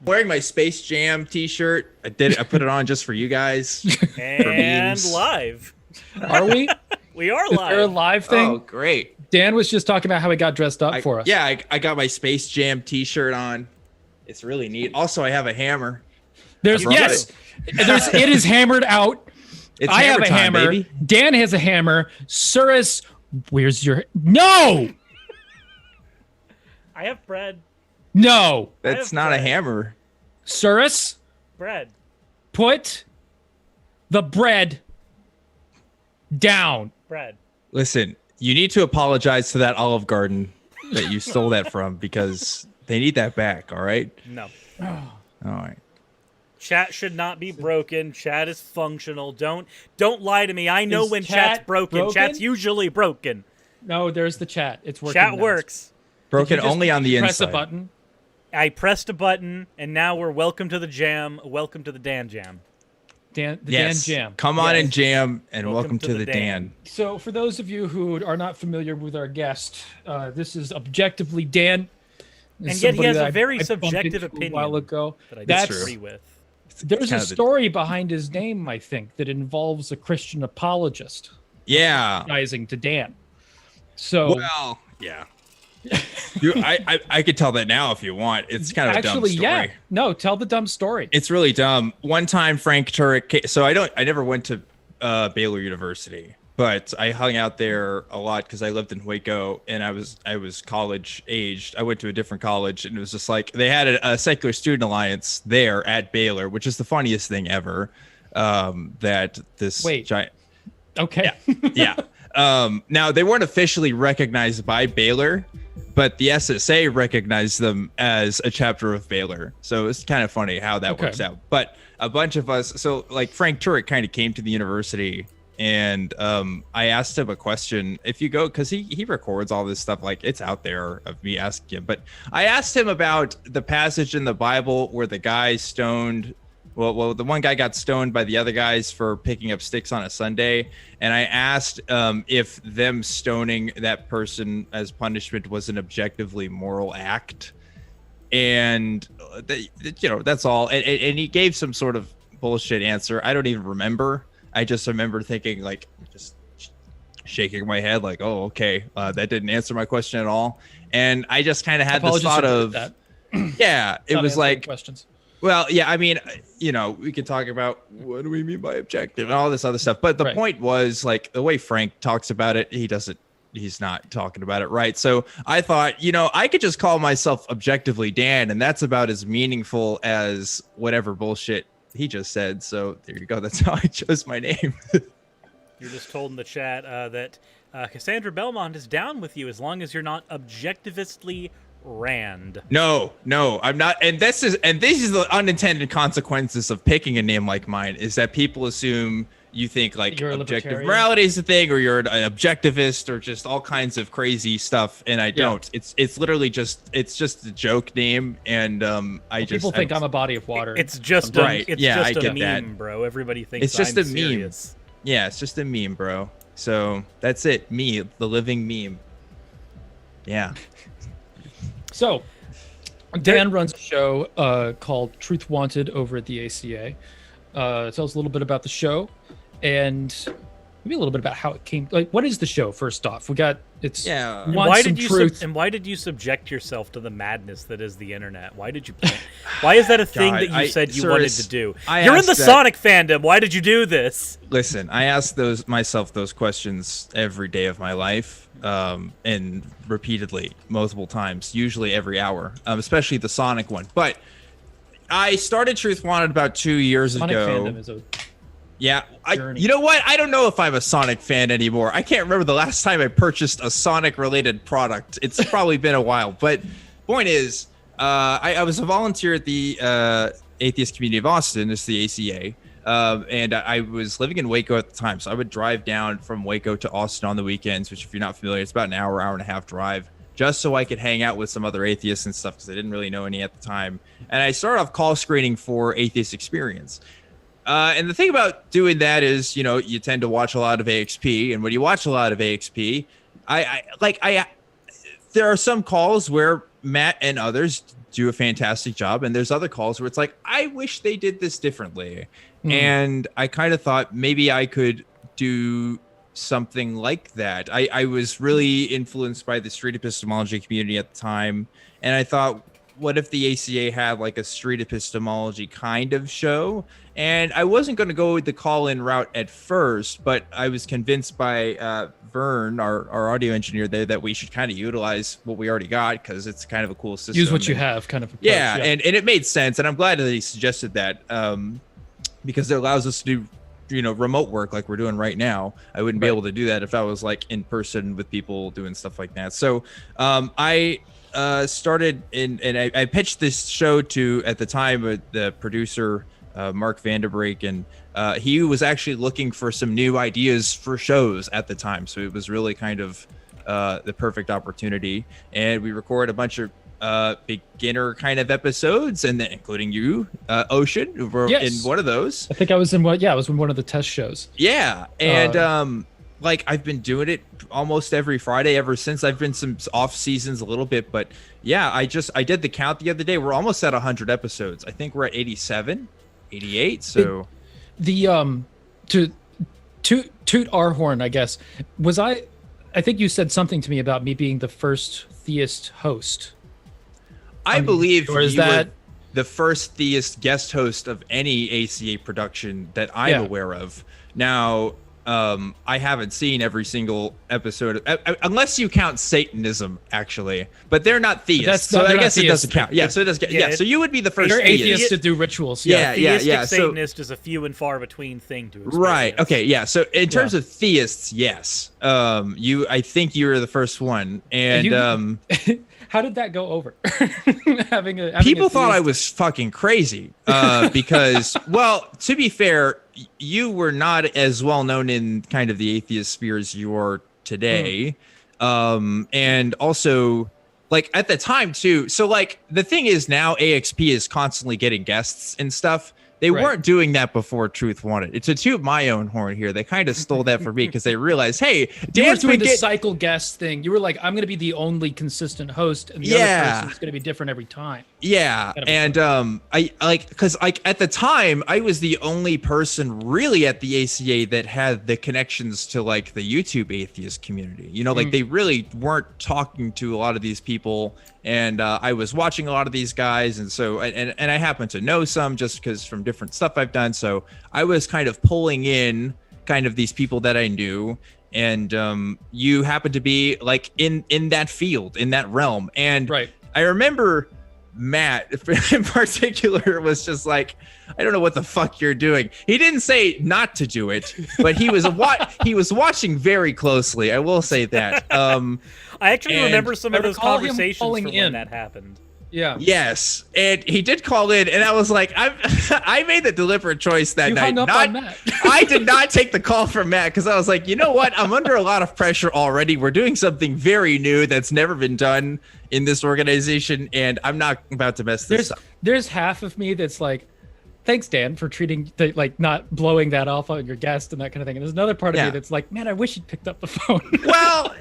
Wearing my Space Jam T-shirt. I put it on just for you guys. And live. Are we? We are Is there a live. live thing? Oh, great. Dan was just talking about how he got dressed up for us. Yeah, I got my Space Jam T-shirt on. It's really neat. Also, I have a hammer. It is hammered out. It's I have a time, hammer. baby. Dan has a hammer. Surus, where's your... No! I have bread. No. That's have not a bread. hammer. Surus, Bread. put the bread down. Bread. Listen, you need to apologize to that Olive Garden that you stole that from because they need that back, all right? No. All right. Chat should not be broken. Chat is functional. Don't lie to me. I know Is when chat chat's broken. broken? Chat's usually broken. No, there's the chat. It's working Chat now. works. Broken Did you just only on the press inside. a button. I pressed a button, and now we're welcome to the jam. Welcome to the Dan Jam. Dan Yes. Jam. Come on Yes. and jam, and welcome to the Dan. So for those of you who are not familiar with our guest, this is objectively Dan. And yet he Somebody has that a very I bumped subjective into opinion a while ago. That I That's disagree with. There's a kind of the- story behind his name, I think, that involves a Christian apologist Yeah. rising to Dan. So Well, yeah. I could tell that now if you want. It's kind of a dumb actually, story. yeah. No, tell the dumb story. It's really dumb. One time, Frank Turek. So I never went to Baylor University, but I hung out there a lot because I lived in Waco and I was college aged. I went to a different college and it was just like they had a secular student alliance there at Baylor, which is the funniest thing ever. That this Wait. giant. Okay. Yeah. Now they weren't officially recognized by Baylor, but the SSA recognized them as a chapter of Baylor. So it's kind of funny how that works out. But a bunch of us, so like Frank Turek kind of came to the university and I asked him a question. If you go, because he records all this stuff, like it's out there of me asking him. But I asked him about the passage in the Bible where the guy stoned. Well, the one guy got stoned by the other guys for picking up sticks on a Sunday. And I asked if them stoning that person as punishment was an objectively moral act. And, that's all. And he gave some sort of bullshit answer. I don't even remember. I just remember thinking, like, just shaking my head like, oh, okay, that didn't answer my question at all. And I just kind of had this thought of, that. yeah, it Not was answering like, questions. well, yeah, I mean, we could talk about what do we mean by objective and all this other stuff. But the Right. point was, like, the way Frank talks about it, he's not talking about it right. So I thought, I could just call myself objectively Dan, and that's about as meaningful as whatever bullshit he just said. So there you go. That's how I chose my name. You're just told in the chat that Cassandra Belmont is down with you as long as you're not objectivistly Rand. No, I'm not. And this is the unintended consequences of picking a name like mine is that people assume you think like You're a objective libertarian. morality is the thing, or you're an objectivist, or just all kinds of crazy stuff. And I don't. It's literally just a joke name, and People think I'm a body of water. It's just Right. It's Yeah, just I a get meme, that. bro. Everybody thinks It's just I'm a meme. serious. Yeah, it's just a meme, bro. So that's it. Me, the living meme. Yeah. So, Dan runs a show called Truth Wanted over at the ACA. Tell us a little bit about the show and maybe a little bit about how it came. Like, what is the show? First off, we got it's. Yeah. Want Why some did you truth? and why did you subject yourself to the madness that is the internet? Why did you? Why is that a thing God, that you said you sir, wanted it's- to do? I You're in asked the that- Sonic fandom. Why did you do this? Listen, I ask myself those questions every day of my life, and repeatedly, multiple times, usually every hour, especially the Sonic one. But I started Truth Wanted about 2 years Sonic ago. fandom is a Yeah, journey. you know what? I don't know if I'm a Sonic fan anymore. I can't remember the last time I purchased a Sonic-related product. It's probably been a while. But point is, I was a volunteer at the Atheist Community of Austin, it's the ACA, and I was living in Waco at the time. So I would drive down from Waco to Austin on the weekends, which if you're not familiar, it's about an hour and a half drive, just so I could hang out with some other atheists and stuff because I didn't really know any at the time. And I started off call screening for Atheist Experience. And the thing about doing that is, you tend to watch a lot of AXP, and when you watch a lot of AXP, there are some calls where Matt and others do a fantastic job, and there's other calls where it's like, I wish they did this differently. And I kind of thought maybe I could do something like that. I was really influenced by the street epistemology community at the time, and I thought, what if the ACA had like a street epistemology kind of show? And I wasn't going to go with the call-in route at first, but I was convinced by Vern, our audio engineer there, that we should kind of utilize what we already got because it's kind of a cool system. Use what you have, kind of approach. Yeah, and it made sense, and I'm glad that he suggested that because it allows us to do remote work like we're doing right now. I wouldn't be able to do that if I was like in person with people doing stuff like that. So I started and I pitched this show to, at the time, the producer Mark Vanderbrake, and he was actually looking for some new ideas for shows at the time, so it was really kind of the perfect opportunity. And we recorded a bunch of beginner kind of episodes, and then including you, Ocean, who were in one of those. I think I was in one. Yeah, I was in one of the test shows. Yeah, and like I've been doing it almost every Friday ever since. I've been some off seasons a little bit, but yeah, I did the count the other day. We're almost at 100 episodes. I think we're at 87, 88. So to toot our horn, I guess, I think you said something to me about me being the first theist host. I believe you were the first theist guest host of any ACA production that I'm aware of. Now, I haven't seen every single episode, unless you count Satanism, actually. But they're not theists, so I guess it doesn't count. Yeah, so it does. So you would be the first atheist to do rituals. Theistic Satanist is a few and far between thing to experience. Right. Okay. Yeah. So in terms of theists, yes. I think you were the first one, and how did that go over? People thought I was fucking crazy because, well, to be fair, you were not as well known in kind of the atheist sphere as you are today. And also, like, at the time too. So like the thing is, now AXP is constantly getting guests and stuff. They weren't doing that before Truth Wanted. It's to toot my own horn here. They kind of stole that from me because they realized, hey, Dan's doing the cycle guest thing. You were like, I'm going to be the only consistent host, and the other person's going to be different every time. Yeah, and I like, because like at the time I was the only person really at the ACA that had the connections to like the YouTube atheist community. Like they really weren't talking to a lot of these people, and I was watching a lot of these guys, and so and I happen to know some just because from different stuff I've done. So I was kind of pulling in kind of these people that I knew, and you happen to be like in that field, in that realm, and I remember Matt in particular was just like, I don't know what the fuck you're doing. He didn't say not to do it, but he was watching very closely. I will say that. I actually remember some of those conversations from when that happened. Yeah. Yes, and he did call in, and I was like, I made the deliberate choice that night. I did not take the call from Matt because I was like, you know what? I'm under a lot of pressure already. We're doing something very new that's never been done in this organization, and I'm not about to mess this up. There's half of me that's like, thanks, Dan, for like not blowing that off on your guest and that kind of thing. And there's another part of me that's like, man, I wish he'd picked up the phone. Well,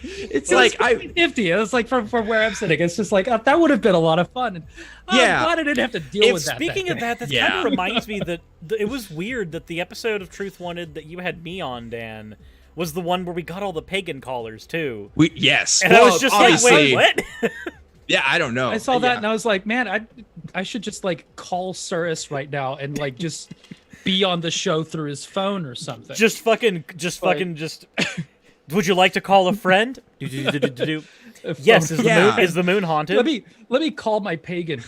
it's like nifty. It's like from where I'm sitting. It's just like that would have been a lot of fun. And, I'm glad I didn't have to deal with that. Speaking of that kind of reminds me that it was weird that the episode of Truth Wanted that you had me on, Dan, was the one where we got all the pagan callers too. Yes. And I was just like, wait, what? Yeah, I don't know. I saw that and I was like, man, I should just like call Cirrus right now and like just be on the show through his phone or something. Just fucking. Would you like to call a friend? Yes, is the moon haunted? Let me call my pagan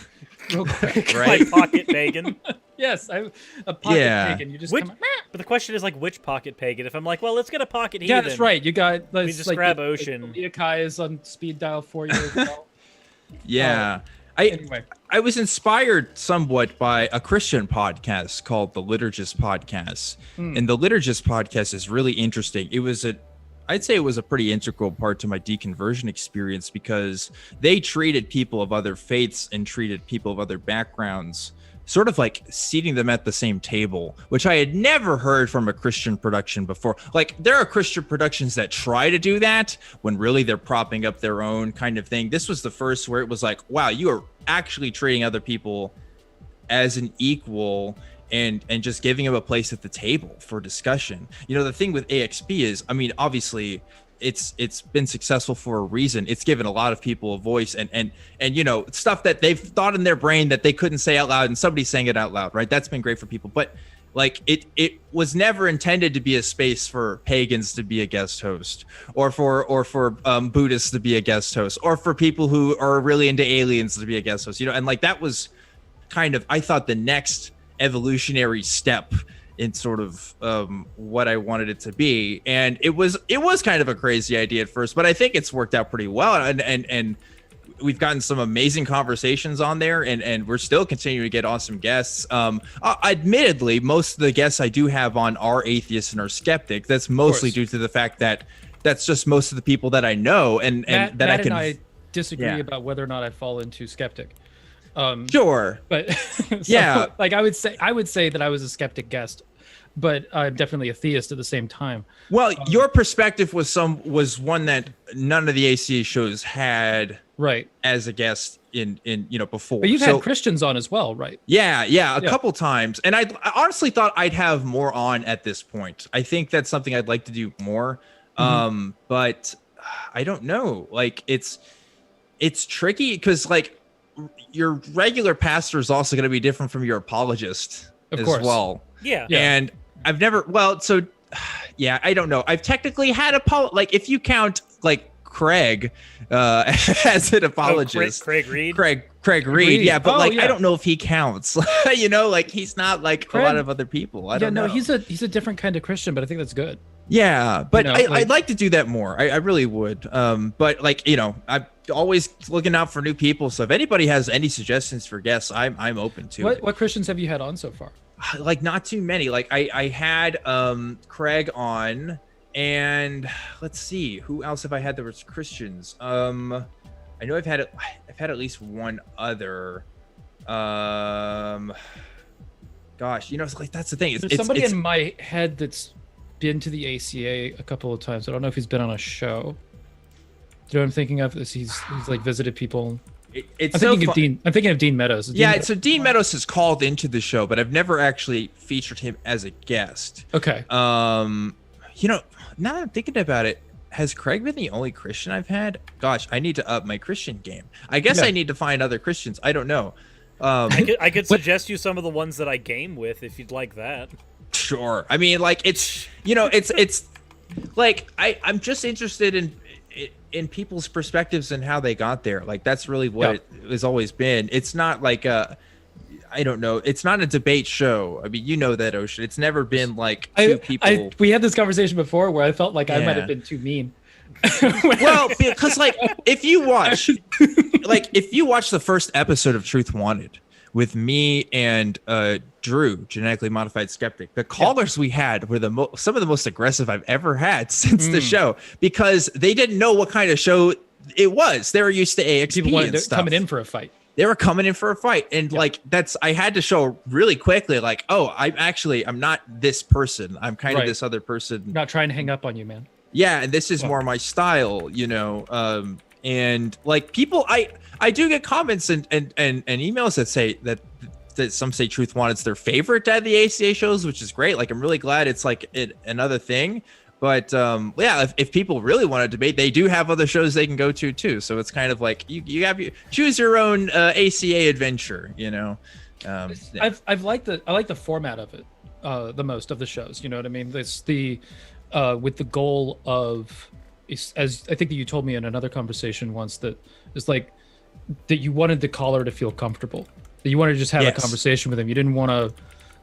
real quick. My pocket pagan. Yes, a pocket pagan. You just come out. But the question is like, which pocket pagan? If I'm like, well, let's get a pocket heathen. Yeah, that's right. You got. We just grab Ocean. Kai is on speed dial for you as well. Yeah. I was inspired somewhat by a Christian podcast called the Liturgist Podcast. And the Liturgist Podcast is really interesting. I'd say it was a pretty integral part to my deconversion experience, because they treated people of other faiths and treated people of other backgrounds sort of like seating them at the same table, which I had never heard from a Christian production before. Like, there are Christian productions that try to do that when really they're propping up their own kind of thing. This was the first where it was like, wow, you are actually treating other people as an equal and just giving them a place at the table for discussion. You know, the thing with AXP is, I mean, obviously it's been successful for a reason. It's given a lot of people a voice and you know, stuff that they've thought in their brain that they couldn't say out loud, and somebody's saying it out loud, right? That's been great for people. But like, it was never intended to be a space for pagans to be a guest host, or for Buddhists to be a guest host, or for people who are really into aliens to be a guest host, you know. And like, that was kind of, I thought, the next evolutionary step in sort of what I wanted it to be. And it was kind of a crazy idea at first, but I think it's worked out pretty well. And we've gotten some amazing conversations on there, and we're still continuing to get awesome guests. Admittedly, most of the guests I do have on are atheists and are skeptics. That's mostly due to the fact that that's just most of the people that I know, and Matt, that Matt I can. And I disagree about whether or not I fall into skeptic. Sure, but yeah, like I would say that I was a skeptic guest, but I'm definitely a theist at the same time. Well, your perspective was one that none of the ACA shows had, right, as a guest in you know, before. But you've had Christians on as well, right? Yeah, a couple times, and I honestly thought I'd have more on at this point. I think that's something I'd like to do more, but I don't know. Like, it's tricky because, like, your regular pastor is also going to be different from your apologist as well. Yeah. And I've never, I don't know. I've technically had like, if you count like Craig as an apologist. Craig Reed? Craig Reed. Yeah. But I don't know if he counts, you know, like, he's not like Craig, a lot of other people. I don't know. He's a different kind of Christian, but I think that's good. Yeah, but I'd like to do that more. I really would. But like, you know, I'm always looking out for new people. So if anybody has any suggestions for guests, I'm open to it. What Christians have you had on so far? Like, not too many. Like, I had Craig on, and let's see, who else have I had that was Christians? I know I've had at least one other. Gosh, you know, it's like, that's the thing. There's somebody in my head that's been to the ACA a couple of times. I don't know if he's been on a show. Do you know what I'm thinking of? He's I'm thinking of Dean Meadows. So Dean Meadows has called into the show, but I've never actually featured him as a guest. Okay. You know, now that I'm thinking about it, has Craig been the only Christian I've had? Gosh, I need to up my Christian game. I guess I need to find other Christians. I don't know. I could suggest you some of the ones that I game with if you'd like that. Sure. I mean, like, it's, you know, it's like, I'm just interested in people's perspectives and how they got there. Like, that's really what it has always been. It's not like I don't know. It's not a debate show. I mean, you know that, Ocean. It's never been like two people. We had this conversation before where I felt like I might have been too mean. Well, because like, if you watch the first episode of Truth Wanted with me and Drew, genetically modified skeptic, the callers we had were some of the most aggressive I've ever had since the show, because they didn't know what kind of show it was. They were used to AXP People and stuff. coming in for a fight. They were coming in for a fight, and like, I had to show really quickly, like, oh, I'm not this person. I'm kind of this other person. I'm not trying to hang up on you, man. Yeah, and this is more my style, you know. And like, people, I do get comments and emails that say that some say Truth Wanted's their favorite at the ACA shows, which is great. Like, I'm really glad it's like another thing. But if people really want to debate, they do have other shows they can go to too. So it's kind of like you choose your own ACA adventure, you know. I like the format of it the most of the shows. You know what I mean? It's the with the goal of, as I think that you told me in another conversation once, that it's like that you wanted the caller to feel comfortable. That you wanted to just have a conversation with them. You didn't want to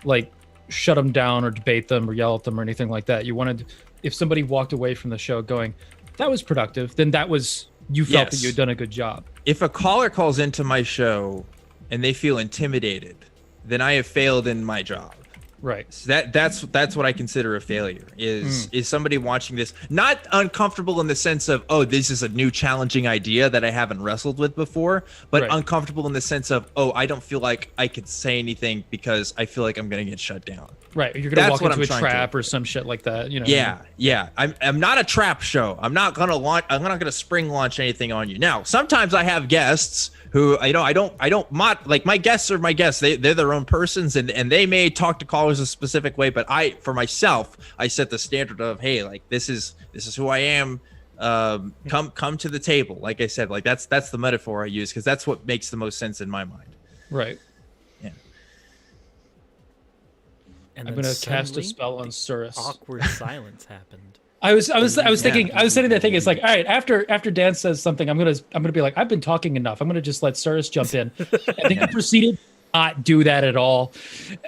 like shut them down or debate them or yell at them or anything like that. You wanted, if somebody walked away from the show going, that was productive, then that was, you felt that you had done a good job. If a caller calls into my show and they feel intimidated, then I have failed in my job. Right. So that's what I consider a failure. Is somebody watching this not uncomfortable in the sense of, oh, this is a new challenging idea that I haven't wrestled with before, but uncomfortable in the sense of, oh, I don't feel like I could say anything because I feel like I'm going to get shut down. Right. You're going to walk into a trap or some shit like that. You know. Yeah. I'm not a trap show. I'm not going to spring launch anything on you. Now, sometimes I have guests who, I don't like, my guests are my guests. They're their own persons, and they may talk to callers a specific way, but for myself, I set the standard of, hey, like, this is who I am. Come to the table. Like I said, like that's the metaphor I use because that's what makes the most sense in my mind. Right. Yeah. And I'm gonna cast a spell on Surus. Awkward silence happened. I was thinking, I was sitting there thinking, it's like, all right, after Dan says something, I'm gonna be like, I've been talking enough. I'm gonna just let Surus jump in. And then he proceeded to not do that at all.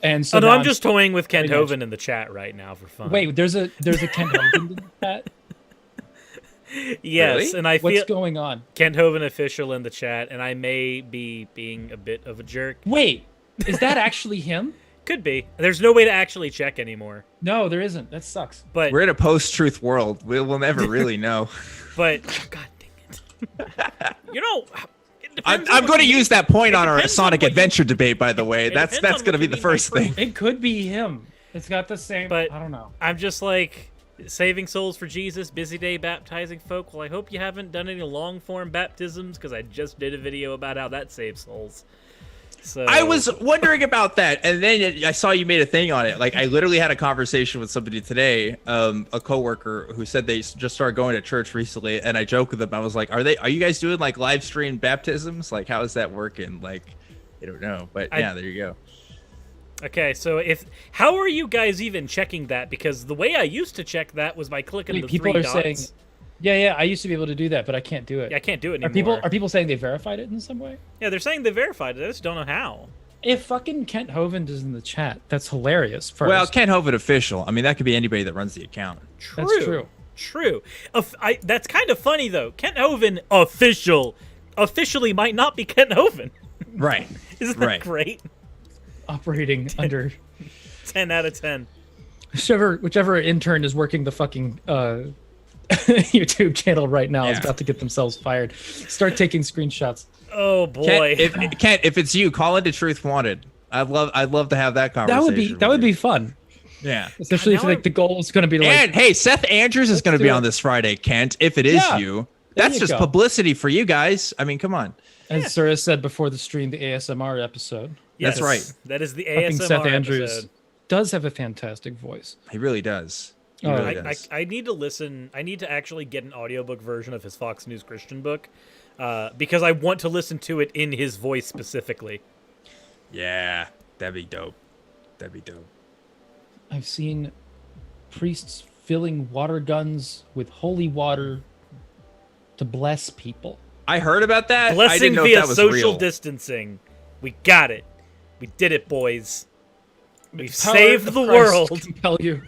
And so I'm just toying with Kent Hovind in the chat right now for fun. Wait, there's a Kent Hovind in the chat? Yes, really? And I feel what's going on? Kent Hovind official in the chat, and I may be being a bit of a jerk. Wait, is that actually him? Could be. There's no way to actually check anymore. No, there isn't. That sucks. But we're in a post-truth world. We'll never really know. But God dang it! You know, I'm going to use that point on our Sonic Adventure debate. By the way, that's going to be the first thing. It could be him. It's got the same. But I don't know. I'm just like saving souls for Jesus. Busy day baptizing folk. Well, I hope you haven't done any long-form baptisms because I just did a video about how that saves souls. So I was wondering about that, and then I saw you made a thing on it. Like, I literally had a conversation with somebody today, a coworker who said they just started going to church recently, and I joked with them. I was like, "Are you guys doing like live stream baptisms? Like, how is that working?" Like, I don't know, but yeah, there you go. Okay, so how are you guys even checking that? Because the way I used to check that was by clicking the people three are dots. saying, yeah, I used to be able to do that, but I can't do it. Yeah, I can't do it anymore. Are people saying they verified it in some way? Yeah, they're saying they verified it. I just don't know how. If fucking Kent Hovind is in the chat, that's hilarious. First. Well, Kent Hovind official. I mean, that could be anybody that runs the account. True. That's true. True. That's kind of funny though. Kent Hovind officially might not be Kent Hovind. Right. Isn't that great? Operating under 10 out of 10. Whichever intern is working the fucking YouTube channel right now is about to get themselves fired. Start taking screenshots. Oh boy. Kent, if it's you, call into Truth Wanted. I'd love to have that conversation. That would be fun. Yeah. Especially if like the goal is going to be like. And hey, Seth Andrews is going to be on this Friday, Kent. If it is you, that's just publicity for you guys. I mean, come on. As Sarah said before the stream, the ASMR episode. Yes, that's right. That is the ASMR Seth Andrews episode. Does have a fantastic voice. He really does. I need to listen. I need to actually get an audiobook version of his Fox News Christian book because I want to listen to it in his voice specifically. Yeah, that'd be dope. I've seen priests filling water guns with holy water to bless people. I heard about that. Blessing I didn't know via if that was social real. distancing. We got it. We did it, boys. We've saved the world. Compel you.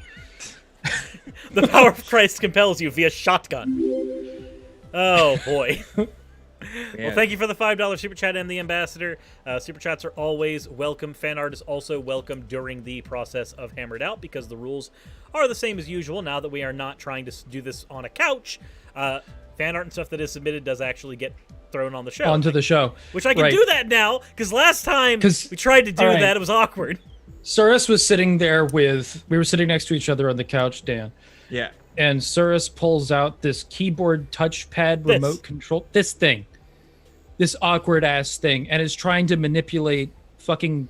The power of Christ compels you via shotgun. Oh boy. Well, thank you for the $5 super chat and the ambassador. Super chats are always welcome. Fan art is also welcome during the process of Hammered Out because the rules are the same as usual now that we are not trying to do this on a couch. Fan art and stuff that is submitted does actually get thrown on the show. Onto the show. Which I can do that now because last time we tried to do that, it was awkward. Surus was sitting there we were sitting next to each other on the couch, Dan. Yeah. And Surus pulls out this keyboard touchpad remote control, this awkward ass thing, and is trying to manipulate fucking.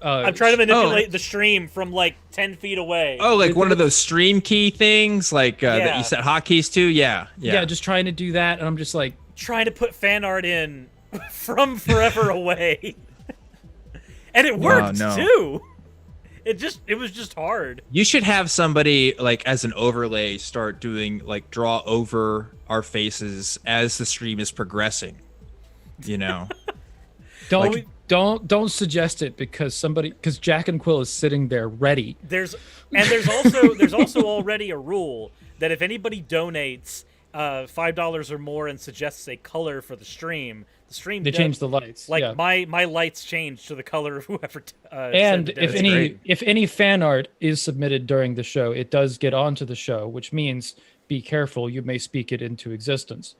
I'm trying to manipulate the stream from like 10 feet away. Oh, like one of those stream key things, like that you set hotkeys to. Yeah, just trying to do that, and I'm just like trying to put fan art in from forever away, and it worked too. It was just hard. You should have somebody like as an overlay start doing like draw over our faces as the stream is progressing. You know. Don't suggest it because Jack and Quill is sitting there ready. There's also already a rule that if anybody donates $5 or more and suggests a color for the stream, they change the lights. Like my lights change to the color of whoever. And if any fan art is submitted during the show, it does get onto the show, which means be careful. You may speak it into existence.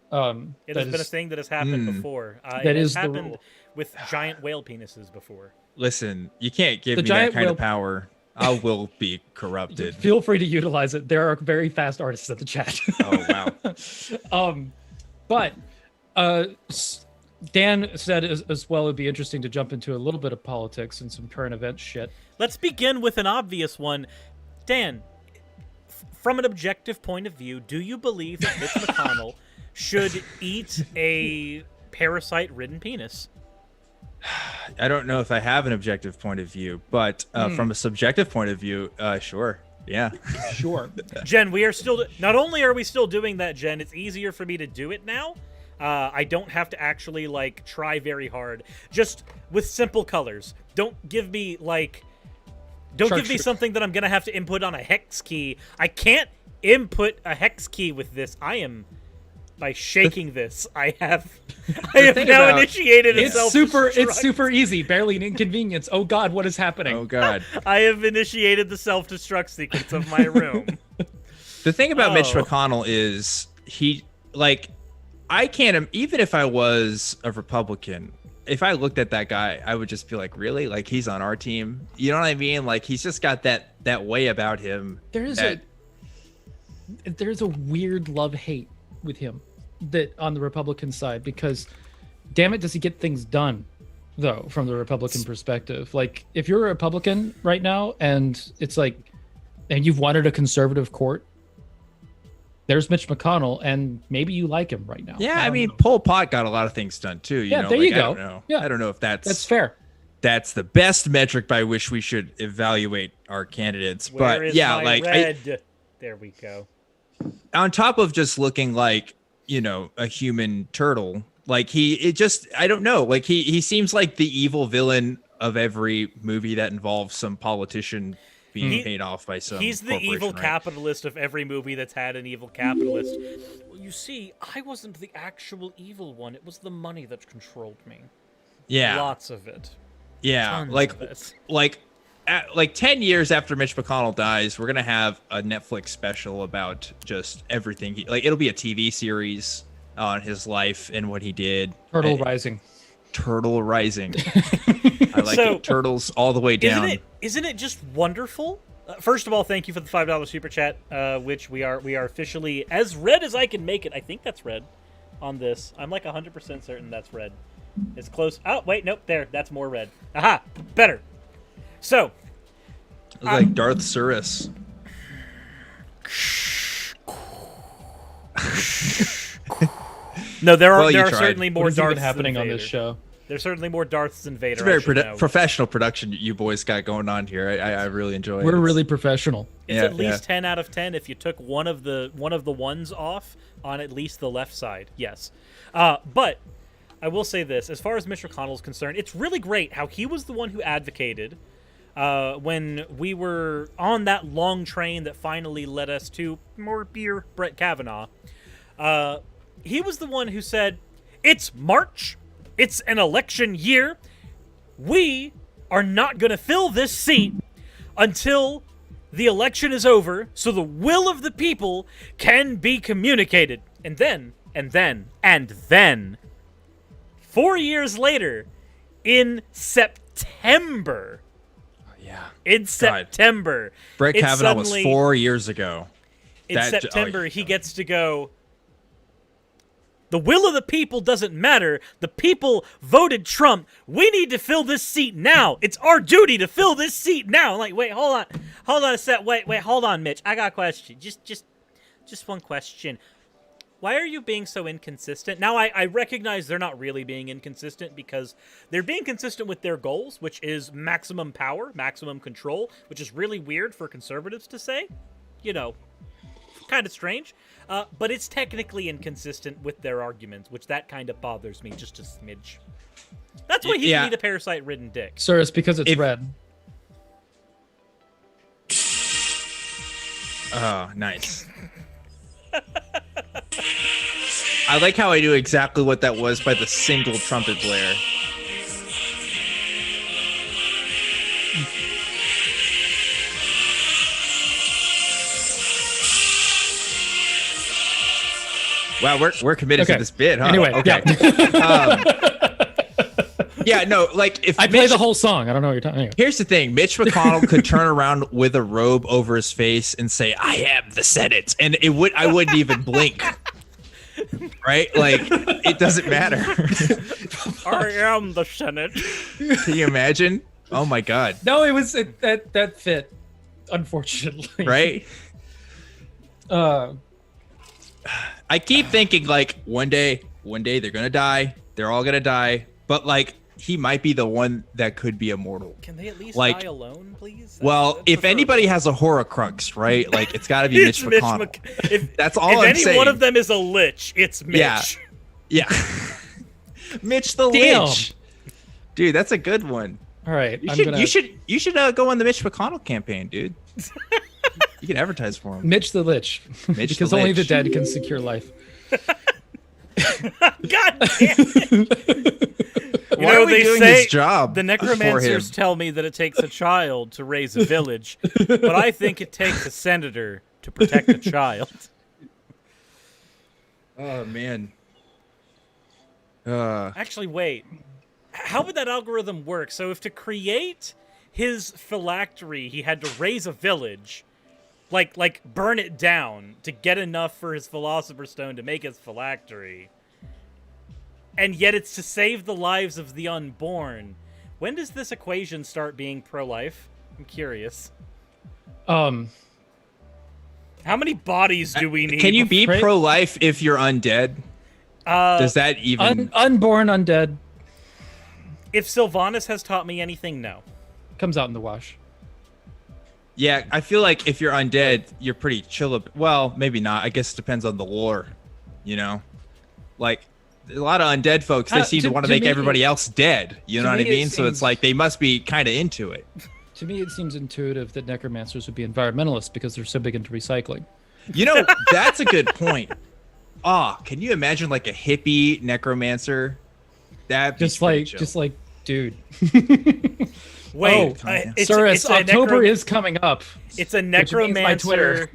It has been a thing that has happened before. That has happened the rule. With giant whale penises before. Listen, you can't give me that kind of power. I will be corrupted. Feel free to utilize it. There are very fast artists at the chat. Oh, wow. But Dan said as well, it'd be interesting to jump into a little bit of politics and some current event shit. Let's begin with an obvious one. Dan, from an objective point of view, do you believe that Mitch McConnell should eat a parasite-ridden penis? I don't know if I have an objective point of view, but from a subjective point of view, sure. Yeah. Sure. Jen, we are still... Not only are we still doing that, Jen, it's easier for me to do it now. I don't have to actually, like, try very hard. Just with simple colors. Don't give me, like... Don't give me something that I'm going to have to input on a hex key. I can't input a hex key with this. By shaking this, I have now initiated a self-destruct. It's super easy, barely an inconvenience. Oh God, what is happening? Oh God. I have initiated the self-destruct sequence of my room. The thing about Mitch McConnell is I can't, even if I was a Republican, if I looked at that guy, I would just be like, really? Like, he's on our team? You know what I mean? Like, he's just got that way about him. There's a weird love-hate with him that on the Republican side, because damn it, does he get things done though from the Republican perspective? Like, if you're a Republican right now and it's like, and you've wanted a conservative court, there's Mitch McConnell, and maybe you like him right now. Yeah, I mean, Pol Pot got a lot of things done too. You know? There you go. I don't know. Yeah, I don't know if that's fair. That's the best metric by which we should evaluate our candidates. Where but is yeah, my like red? There we go. On top of just looking like, you know, a human turtle, like I don't know, like he seems like the evil villain of every movie that involves some politician being paid off by some. He's the evil capitalist of every movie that's had an evil capitalist. Well, you see, I wasn't the actual evil one. It was the money that controlled me. Yeah. Lots of it. Yeah. Tons like of it. like 10 years after Mitch McConnell dies, we're going to have a Netflix special about just everything. It'll be a TV series on his life and what he did. Turtle Rising. I like it. Turtles all the way down. Isn't it just wonderful? First of all, thank you for the $5 super chat, which we are officially as red as I can make it. I think that's red on this. I'm like 100% certain that's red. It's close. Oh, wait, nope, there. That's more red. Aha, better. So, it's like Darth Surus. No, there are certainly more Darths happening than on Vader. this show. There's certainly more Darths than Vader. It's a very professional production you boys got going on here. I really enjoy it. We're really professional. It's at least 10 out of 10 if you took one of the ones off on at least the left side. Yes. But I will say this, as far as Mitch McConnell is concerned, it's really great how he was the one who advocated when we were on that long train that finally led us to more beer, Brett Kavanaugh. He was the one who said, it's March, it's an election year, we are not going to fill this seat until the election is over so the will of the people can be communicated. And then, 4 years later, in September. In September. Brett Kavanaugh was 4 years ago. In September, he gets to go, the will of the people doesn't matter. The people voted Trump. We need to fill this seat now. It's our duty to fill this seat now. I'm like, wait, hold on a sec. Wait, hold on, Mitch. I got a question. Just one question. Why are you being so inconsistent? Now, I recognize they're not really being inconsistent because they're being consistent with their goals, which is maximum power, maximum control, which is really weird for conservatives to say. You know, kind of strange. But it's technically inconsistent with their arguments, which that kind of bothers me just a smidge. That's why he can eat a parasite-ridden dick. Sir, it's because it's red. Oh, nice. I like how I knew exactly what that was by the single trumpet blare. Wow, we're committed to this bit, huh? Anyway, okay. Yeah, no, like if I play the whole song, I don't know what you're talking. Anyway. Here's the thing: Mitch McConnell could turn around with a robe over his face and say, "I am the Senate," and I wouldn't even blink. Right? Like it doesn't matter. I am the Senate. Can you imagine? Oh my God! No, it was that fit, unfortunately. Right? I keep thinking like one day they're gonna die. They're all gonna die. But like he might be the one that could be immortal. Can they at least like, die alone, please? Well, if anybody has a Horcrux, right? Like it's got to be Mitch McConnell. That's all I'm saying. If any one of them is a lich, it's Mitch. Yeah. Mitch the Lich. Dude, that's a good one. All right, you should go on the Mitch McConnell campaign, dude. You can advertise for him. Mitch the Lich. Mitch because only the dead can secure life. God damn it. Why are we doing this job? The necromancers tell me that it takes a child to raise a village, but I think it takes a senator to protect a child. Oh man. Actually, wait. How would that algorithm work? So if to create his phylactery, he had to raise a village, like burn it down to get enough for his Philosopher's Stone to make his phylactery. And yet it's to save the lives of the unborn. When does this equation start being pro-life? I'm curious. How many bodies do we need? Can you be pro-life if you're undead? Does that even... Unborn undead. If Sylvanas has taught me anything, no. Comes out in the wash. Yeah, I feel like if you're undead, you're pretty chill. Well, maybe not. I guess it depends on the lore, you know? Like... A lot of undead folks, they seem to want to make everybody else dead. You know what I mean? So it's like they must be kind of into it. To me, it seems intuitive that necromancers would be environmentalists because they're so big into recycling. You know, that's a good point. Can you imagine like a hippie necromancer? That'd be just like, dude. Wait, October is coming up. It's a necromancer.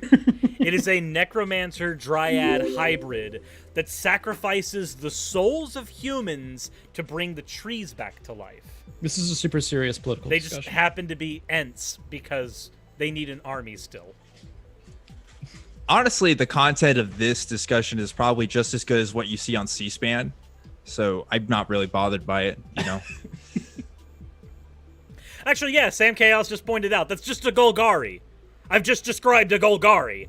It is a necromancer dryad hybrid that sacrifices the souls of humans to bring the trees back to life. This is a super serious political discussion. They just happen to be Ents because they need an army still. Honestly, the content of this discussion is probably just as good as what you see on C-SPAN. So I'm not really bothered by it, you know? Actually, yeah, Sam Chaos just pointed out. That's just a Golgari. I've just described a Golgari.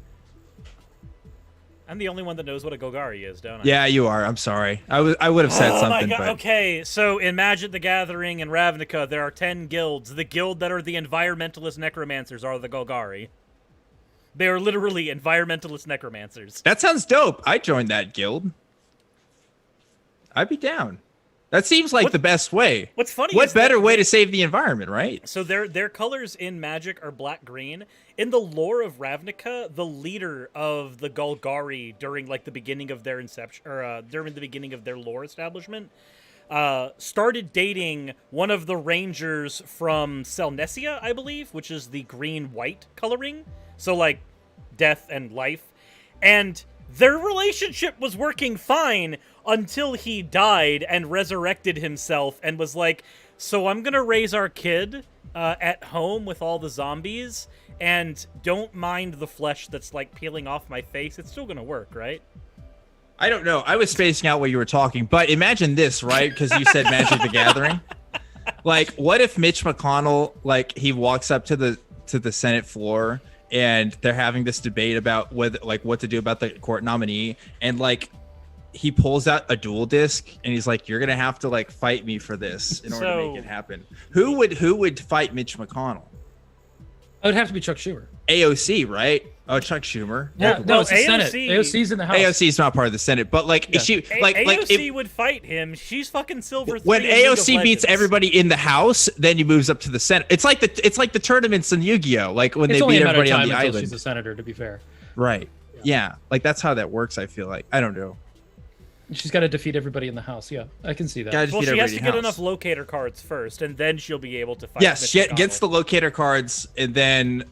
I'm the only one that knows what a Golgari is, don't I? Yeah, you are. I'm sorry. I would have said something. My God. But... Okay, so in Magic the Gathering and Ravnica, there are 10 guilds. The guild that are the environmentalist necromancers are the Golgari. They are literally environmentalist necromancers. That sounds dope. I'd join that guild. I'd be down. That seems like the best way. What's funny What better way to save the environment, right? So their colors in Magic are black-green. In the lore of Ravnica, the leader of the Golgari during like the beginning of their inception, or during the beginning of their lore establishment, started dating one of the rangers from Selnesia, I believe, which is the green-white coloring. So like death and life. And their relationship was working fine until he died and resurrected himself and was like, so I'm going to raise our kid at home with all the zombies and don't mind the flesh that's like peeling off my face. It's still going to work, right? I don't know. I was spacing out what you were talking, but imagine this, right? Because you said Magic the Gathering. Like, what if Mitch McConnell, like, he walks up to the Senate floor and they're having this debate about whether, like, what to do about the court nominee, and like he pulls out a dual disc and he's like, "You're gonna have to like fight me for this in order to make it happen." Who would fight Mitch McConnell? It would have to be Chuck Schumer. AOC, right? Oh, Chuck Schumer. Yeah, no, it's the Senate. AOC's in the House. AOC's not part of the Senate, but like, if she AOC would fight him. She's fucking silver. When AOC beats everybody in the House, then he moves up to the Senate. It's like the tournaments in Yu-Gi-Oh. Like when they beat everybody on the island. She's a senator, to be fair. Right. Yeah. Like that's how that works. I feel like. I don't know. She's got to defeat everybody in the house. Yeah, I can see that. Well, she has to get enough locator cards first, and then she'll be able to fight. Yes, she gets the locator cards, and then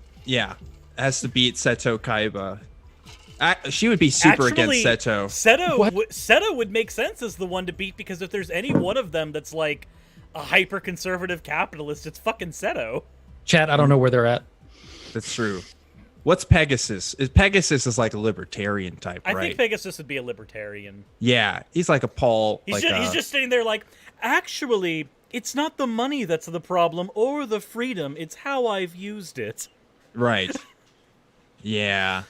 has to beat Seto Kaiba. She would be super against Seto. Seto would make sense as the one to beat, because if there's any one of them that's like a hyper-conservative capitalist, it's fucking Seto. Chat, I don't know where they're at. That's true. What's Pegasus? Pegasus is like a libertarian type, right? I think Pegasus would be a libertarian. Yeah, he's like a Paul. He's just sitting there like, actually, it's not the money that's the problem or the freedom. It's how I've used it. Right. Yeah.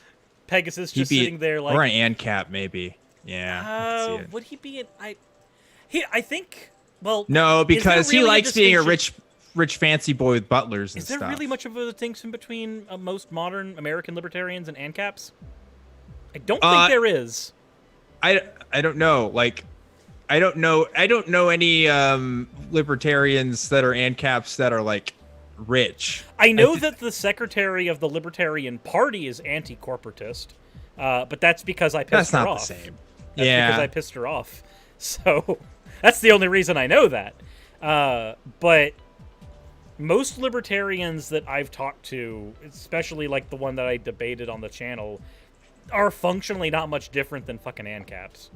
Pegasus just sitting there like... Or an ANCAP, maybe. Yeah. Would he be an... I think... Well... No, because he likes being a rich fancy boy with butlers and stuff. Is there really much of a distinction between most modern American libertarians and ANCAPs? I don't think there is. I don't know. Like, I don't know any libertarians that are ANCAPs that are like rich. I know that the secretary of the Libertarian Party is anti-corporatist, but that's because I pissed her off. That's not the same. That's because I pissed her off. So that's the only reason I know that. But most libertarians that I've talked to, especially like the one that I debated on the channel, are functionally not much different than fucking ANCAPs.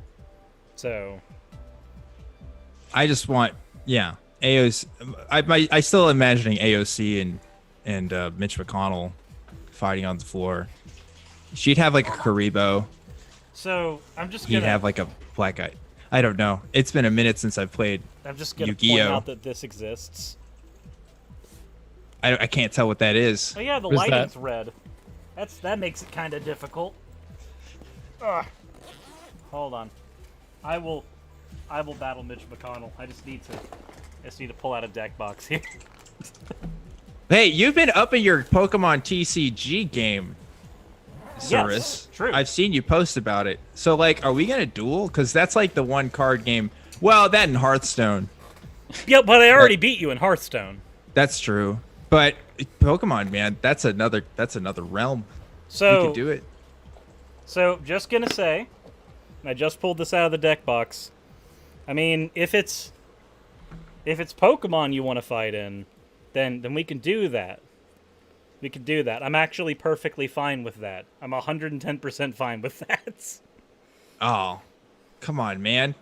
So I just want, AOC. I still imagining AOC and Mitch McConnell fighting on the floor. She'd have like a Karibo. So I'm just gonna... He'd have like a black eye. I don't know. It's been a minute since I've played. I'm just gonna point out that this exists. I can't tell what that is. Oh yeah, the lighting's red. That makes it kind of difficult. Ugh. Hold on. I will battle Mitch McConnell. I just need to pull out a deck box here. Hey, you've been upping your Pokemon TCG game, Cirrus. Yes, true. I've seen you post about it. So, like, are we gonna duel? Because that's like the one card game. Well, that and Hearthstone. Yeah, but I already beat you in Hearthstone. That's true. But Pokemon, man, that's another realm. So you can do it. So, just gonna say, I just pulled this out of the deck box. I mean, if it's Pokemon you want to fight in, then we can do that. We can do that. I'm actually perfectly fine with that. I'm 110% fine with that. Oh, come on, man.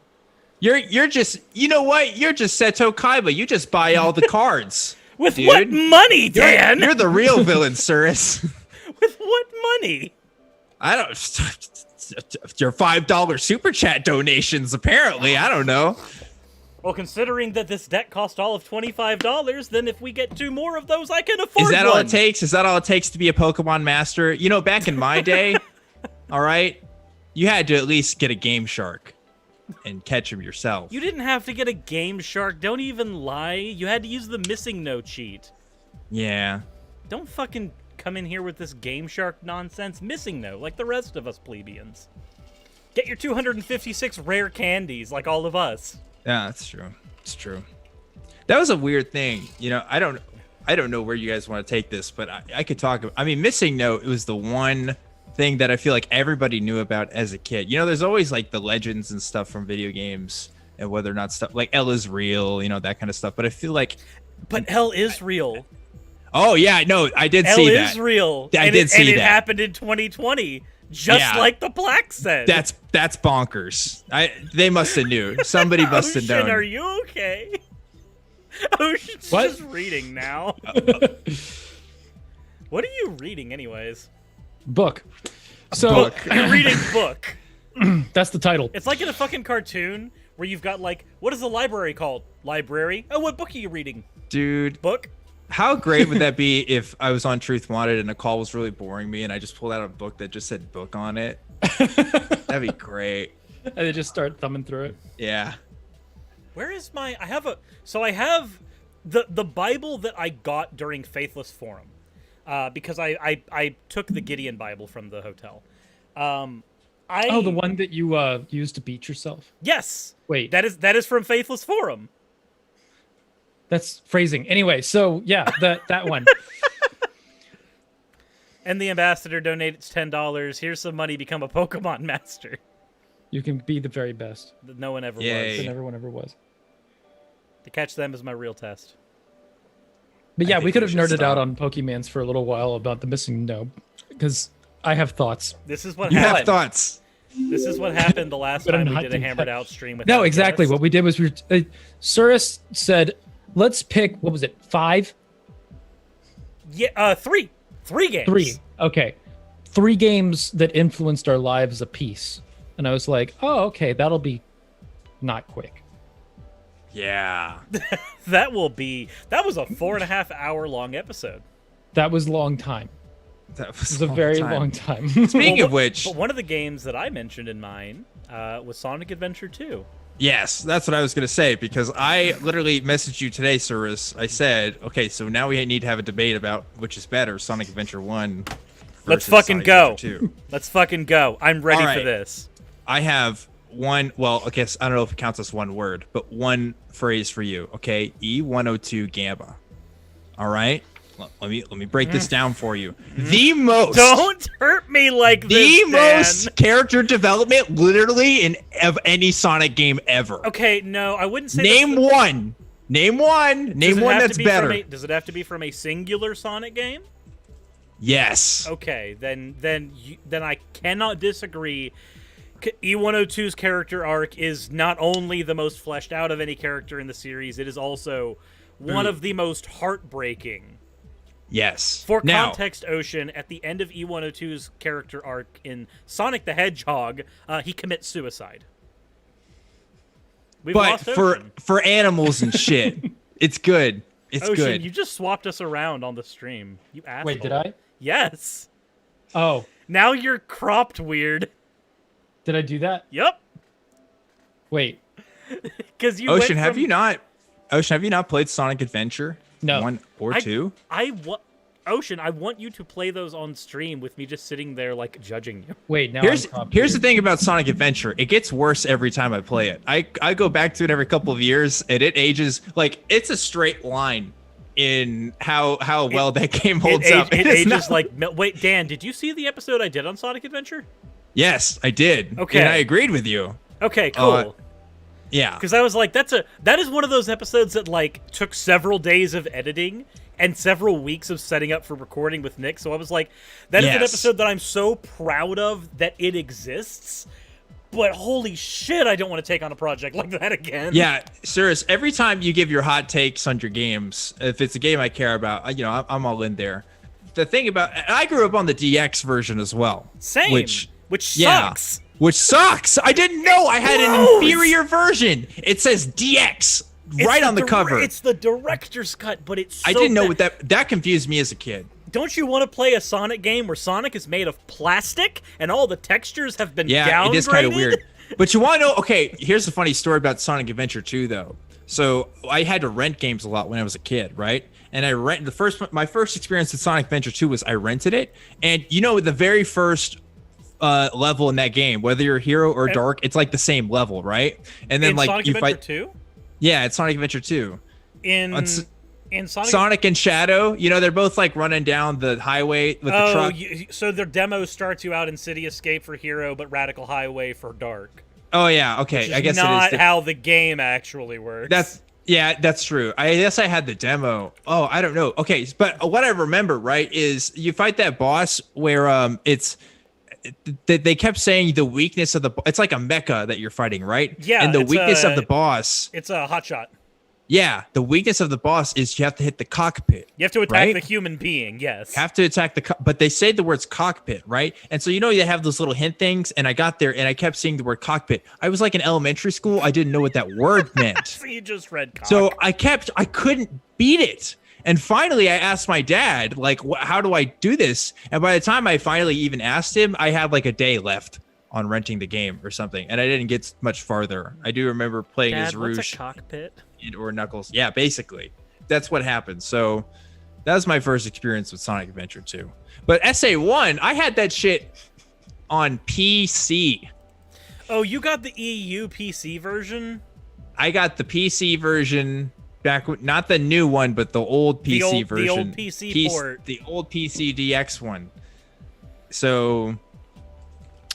You're just, you know what? You're just Seto Kaiba. You just buy all the cards. With what money, Dan? You're the real villain, Cirrus. With what money? I don't... Your $5 super chat donations, apparently. I don't know. Well, considering that this deck cost all of $25, then if we get 2 more of those, I can afford Is that one. all it takes? Is that all it takes to be a Pokemon master? You know, back in my day, all right, you had to at least get a Game Shark and catch him yourself. You didn't have to get a Game Shark. Don't even lie. You had to use the Missing No cheat. Yeah. Don't fucking come in here with this Game Shark nonsense. Missing No, like the rest of us plebeians. Get your 256 rare candies, like all of us. Yeah, that's true. It's true. That was a weird thing. You know, I don't know where you guys want to take this, but I could talk. I mean, Missing No, it was the one thing that I feel like everybody knew about as a kid. You know, there's always like the legends and stuff from video games and whether or not stuff like L is real, you know, that kind of stuff. But I feel like... But L is real. Oh, yeah, no, I did see that. L is real. I did see that. And it happened in 2020. Just like the Black said. That's bonkers. They must have knew. Somebody must have known. Are you okay? Ocean's just reading now. What are you reading, anyways? Book. So you're reading book. That's the title. It's like in a fucking cartoon where you've got like, what is the library called? Library? Oh, what book are you reading? Dude. Book? How great would that be if I was on Truth Wanted and a call was really boring me and I just pulled out a book that just said book on it? That'd be great. And they just start thumbing through it. Yeah. Where is my... I have the Bible that I got during Faithless Forum. Because I took the Gideon Bible from the hotel. The one that you used to beat yourself? Yes. Wait. That is from Faithless Forum. That's phrasing. Anyway, so yeah, that one. And the ambassador donated $10. Here's some money, become a Pokemon master. You can be the very best. That no one ever Yay. was. That everyone ever was. To catch them is my real test. But yeah, I we think could we have should nerded out stop. on Pokemans for a little while about the missing node, because I have thoughts. This is what You happened. have thoughts. This is what happened the last But I'm time we not did a doing hammered that. out stream with. No, exactly. What we did was Surus said, "Let's pick, what was it, 5? Yeah, 3 games. 3. Okay, 3 games that influenced our lives apiece." And I was like, "Oh, okay, that'll be not quick." Yeah. That was a 4.5 hour long episode. That was a long time. That It was a very long time. Speaking of which, But one of the games that I mentioned in mine was Sonic Adventure 2. yes, that's what I was going to say, because I literally messaged you today, Cyrus. I said, okay, so now we need to have a debate about which is better, Sonic Adventure 1 Let's versus fucking Sonic go. Adventure 2. Let's fucking go. I'm ready All right. for this. I have one, well, I guess, I don't know if it counts as one word, but one phrase for you, okay? E102 Gamma. All right? Let me break this down for you. The most... Don't hurt me like the this, Dan. most character development, literally, of any Sonic game ever. Okay, no, I wouldn't say Name that's one. Name one. Name one that's better. Does it have to be from a singular Sonic game? Yes. Okay, then I cannot disagree. E102's character arc is not only the most fleshed out of any character in the series, it is also one of the most heartbreaking. Yes. For Now, context, Ocean, at the end of E102's character arc in Sonic the Hedgehog, he commits suicide. We've but lost Ocean. for animals and shit, it's good. It's Ocean, good. you just swapped us around on the stream. You asshole. Wait, did I? Yes. Oh, Now you're cropped weird. did I do that? Yep. Wait, Because you Ocean, went have from- you not played Sonic Adventure? No. 1 or 2? Ocean, I want you to play those on stream with me just sitting there like judging you. wait. Now Here's I'm cropped the here. thing about Sonic Adventure. It gets worse every time I play it. I go back to it every couple of years, and it ages like it's a straight line in how well that game holds up. It is ages not- like wait, Dan, did you see the episode I did on Sonic Adventure? Yes, I did. Okay. And I agreed with you. Okay, cool. Yeah. Because I was like, that is one of those episodes that like took several days of editing and several weeks of setting up for recording with Nick. So I was like, that is an Yes. episode that I'm so proud of that it exists. But holy shit, I don't want to take on a project like that again. Yeah, serious. Every time you give your hot takes on your games, if it's a game I care about, I'm all in there. The thing about, I grew up on the DX version as well. Same. Which sucks. Which sucks. I didn't know I had an Gross. inferior version. It says DX right on the cover. It's the director's cut, but it's so I didn't know bad. what that confused me as a kid. Don't you want to play a Sonic game where Sonic is made of plastic and all the textures have been Yeah, downgraded? it is kind of weird. But you want to know? Okay, here's a funny story about Sonic Adventure 2, though. So I had to rent games a lot when I was a kid, right? And my first experience with Sonic Adventure 2 was I rented it, and the very first level in that game, whether you're hero or dark, it's like the same level, right? And then In like Sonic you Adventure fight. 2? Yeah, it's Sonic Adventure 2. In Sonic Sonic and Shadow, they're both like running down the highway with the truck. So their demo starts you out in City Escape for Hero, but Radical Highway for Dark. Oh yeah, okay. Which is I guess not it is. how the game actually works. That's true. I guess I had the demo. Oh, I don't know. Okay, but what I remember, right, is you fight that boss where they kept saying the weakness of it's like a mecha that you're fighting, right? Yeah, and the it's weakness of the boss. It's a hotshot. Yeah, the weakness of the boss is you have to hit the cockpit. You have to attack right? the human being, yes. Have to attack but they say the words cockpit, right? And so they have those little hint things, and I got there and I kept seeing the word cockpit. I was like in elementary school, I didn't know what that word meant. So you just read cock. So I couldn't beat it. And finally I asked my dad, like, how do I do this? And by the time I finally even asked him, I had like a day left on renting the game or something, and I didn't get much farther. I do remember playing Dad, as Rouge what's a cockpit? or Knuckles. Yeah, basically. That's what happened. So that was my first experience with Sonic Adventure 2. But SA1, I had that shit on PC. Oh, you got the EU PC version? I got the PC version not the new one, but the old PC version. The old PC port. The old PC DX one. So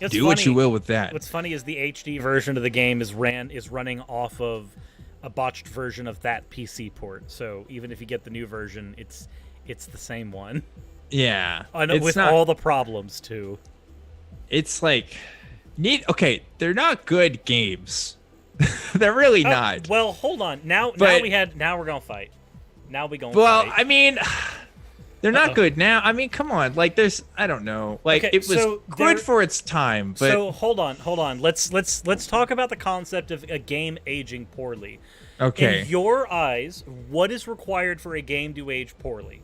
Do what you will with that. What's funny is the HD version of the game is running off of a botched version of that PC port. So even if you get the new version, it's the same one. Yeah. With all the problems too. It's like okay, they're not good games. They're really not. Well, hold on. Now we're gonna fight. Now we gonna fight. Well, I mean, they're not good now. I mean, come on. Like, I don't know. Like, it was good for its time. But so hold on. Let's talk about the concept of a game aging poorly. Okay. In your eyes, what is required for a game to age poorly?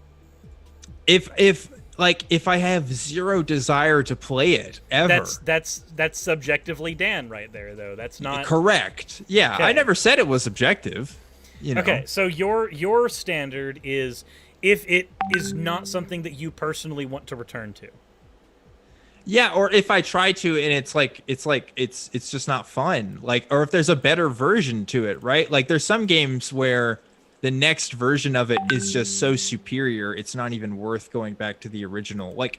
If I have zero desire to play it ever. That's subjectively Dan right there, though. That's not correct. Yeah, okay. I never said it was objective. You know? Okay, so your standard is if it is not something that you personally want to return to. Yeah, or if I try to and it's just not fun. Like, or if there's a better version to it, right? Like, there's some games where the next version of it is just so superior, it's not even worth going back to the original. Like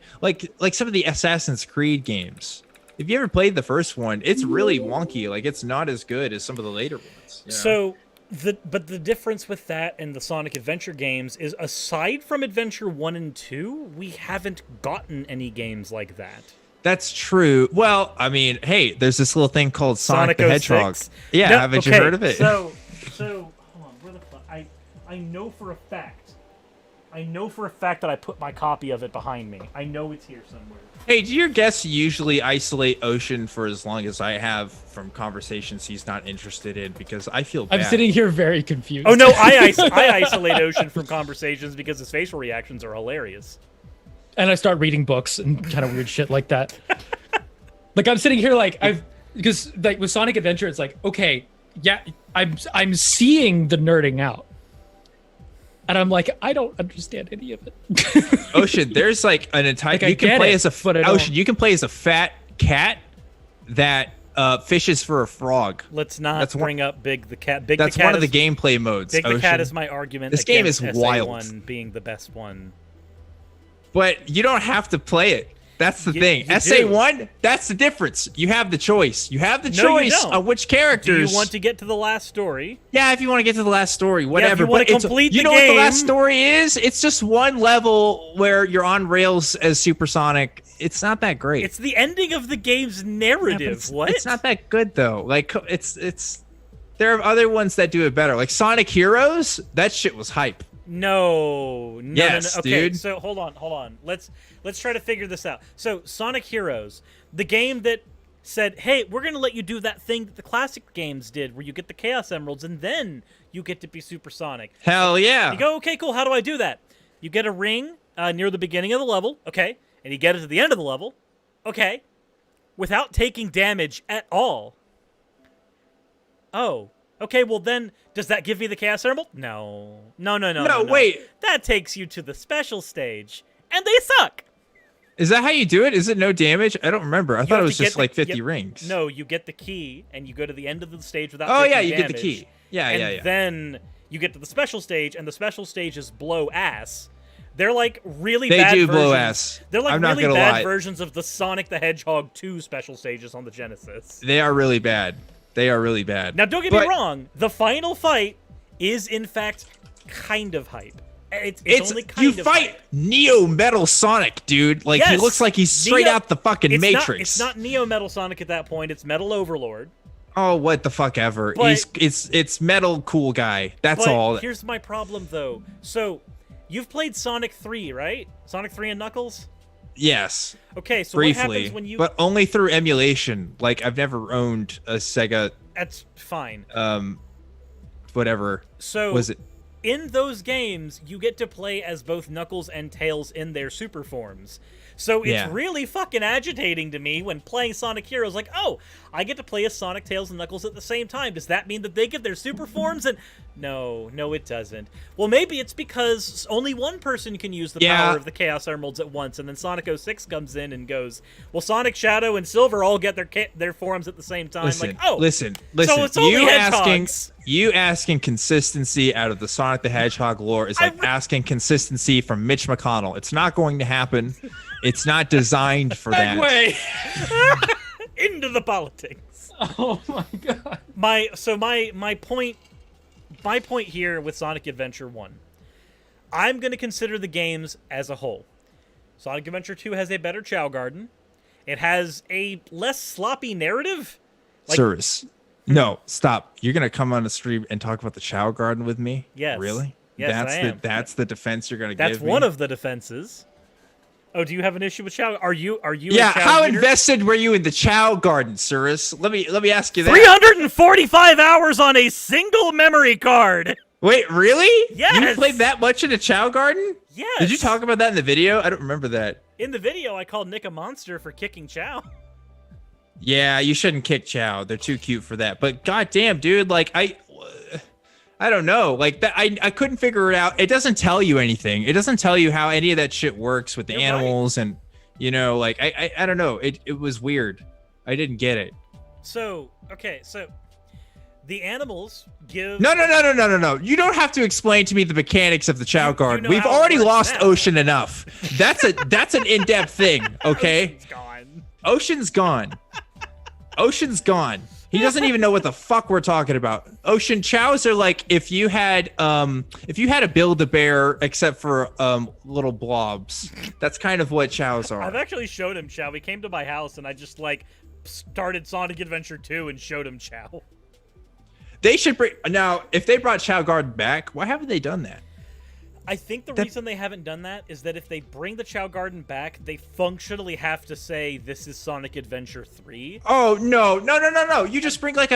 some of the Assassin's Creed games. If you ever played the first one, it's really wonky. Like, it's not as good as some of the later ones. You know? So, the difference with that and the Sonic Adventure games is, aside from Adventure 1 and 2, we haven't gotten any games like that. That's true. Well, I mean, hey, there's this little thing called Sonic the Hedgehog. Yeah, no, haven't you heard of it? So hold on, where the fuck? I know for a fact that I put my copy of it behind me. I know it's here somewhere. Hey, do your guests usually isolate Ocean for as long as I have from conversations he's not interested in? Because I feel bad. I'm sitting here very confused. Oh, no, I isolate Ocean from conversations because his facial reactions are hilarious. And I start reading books and kind of weird shit like that. Like, I'm sitting here like, because like with Sonic Adventure, it's like, okay, yeah, I'm seeing the nerding out. And I'm like, I don't understand any of it. Ocean, there's like an entire. Like, you can play as Ocean. You can play as a fat cat that fishes for a frog. Let's not bring up Big the Cat. That's one of the gameplay modes. Big the Cat is my argument. This game is wild. SA1 being the best one. But you don't have to play it. That's the thing. SA1, that's the difference. You have the choice. You have the choice on which characters. Do you want to get to the last story? Yeah, if you want to get to the last story, whatever. Yeah, if you want to complete the game. You know what the last story is? It's just one level where you're on rails as Supersonic. It's not that great. It's the ending of the game's narrative. Yeah, it's not that good though. Like it's there are other ones that do it better. Like Sonic Heroes, that shit was hype. No. Yes, Okay, dude. so hold on. Let's try to figure this out. So Sonic Heroes, the game that said, "Hey, we're going to let you do that thing that the classic games did, where you get the Chaos Emeralds and then you get to be Supersonic." Hell yeah. You go, "Okay, cool. How do I do that?" You get a ring near the beginning of the level, okay, and you get it to the end of the level, okay, without taking damage at all. Oh. Okay, well then, does that give me the Chaos Emerald? No. No, wait. That takes you to the special stage, and they suck. Is that how you do it? Is it no damage? I don't remember. I thought it was just like 50 rings. No, you get the key, and you go to the end of the stage without taking damage. You get the key. Yeah. And then you get to the special stage, and the special stages blow ass. They're like really bad versions. They do blow ass. They're like really bad versions of the Sonic the Hedgehog 2 special stages on the Genesis. They are really bad. They are really bad. Now, don't get me wrong. The final fight is, in fact, kind of hype. It's only kind of hype. You fight Neo Metal Sonic, dude. Like, he looks like he's straight out the fucking Matrix. It's not Neo Metal Sonic at that point. It's Metal Overlord. Oh, what the fuck ever. It's Metal Cool Guy. That's all. Here's my problem, though. So, you've played Sonic 3, right? Sonic 3 and Knuckles? Yes. Okay, so briefly, what happens when you... But only through emulation. Like, I've never owned a Sega... That's fine. Whatever. So, was it? In those games, you get to play as both Knuckles and Tails in their super forms. So it's really fucking agitating to me when playing Sonic Heroes, like, oh, I get to play as Sonic, Tails, and Knuckles at the same time. Does that mean that they get their super forms? And no, it doesn't. Well, maybe it's because only one person can use the power of the Chaos Emeralds at once, and then Sonic 06 comes in and goes, well, Sonic, Shadow, and Silver all get their forms at the same time. Listen. So it's only hedgehogs. You asking consistency out of the Sonic the Hedgehog lore is like asking consistency from Mitch McConnell. It's not going to happen. It's not designed for that. into the politics. Oh my god. My point here with Sonic Adventure 1, I'm going to consider the games as a whole. Sonic Adventure 2 has a better Chow Garden. It has a less sloppy narrative. Cirrus. No, stop. You're going to come on the stream and talk about the Chow Garden with me? Yes. Really? Yes, I am. That's the defense you're going to give me? That's one of the defenses. Oh, do you have an issue with Chow? Are you? Yeah. A Chow How eater? invested were you in the Chow Garden, Cirrus? Let me ask you that. 345 hours on a single memory card. Wait, really? Yes. You played that much in a Chow Garden? Yes. Did you talk about that in the video? I don't remember that. In the video, I called Nick a monster for kicking Chow. Yeah, you shouldn't kick Chow. They're too cute for that. But goddamn, dude, like I don't know. Like that, I couldn't figure it out. It doesn't tell you anything. It doesn't tell you how any of that shit works with the animals, and like I don't know. It was weird. I didn't get it. So the animals give. No. You don't have to explain to me the mechanics of the Chow Garden. know We've how it already works lost now. Ocean enough. That's an in-depth thing. Okay. Ocean's gone. Ocean's gone. He doesn't even know what the fuck we're talking about. Ocean chows are like if you had a Build-A-Bear except for little blobs. That's kind of what chows are. I've actually showed him Chow. He came to my house and I just started Sonic Adventure 2 and showed him Chow. They should bring now. If they brought Chow Garden back, why haven't they done that? I think the reason they haven't done that is that if they bring the Chow Garden back, they functionally have to say this is Sonic Adventure 3. Oh no! You just bring like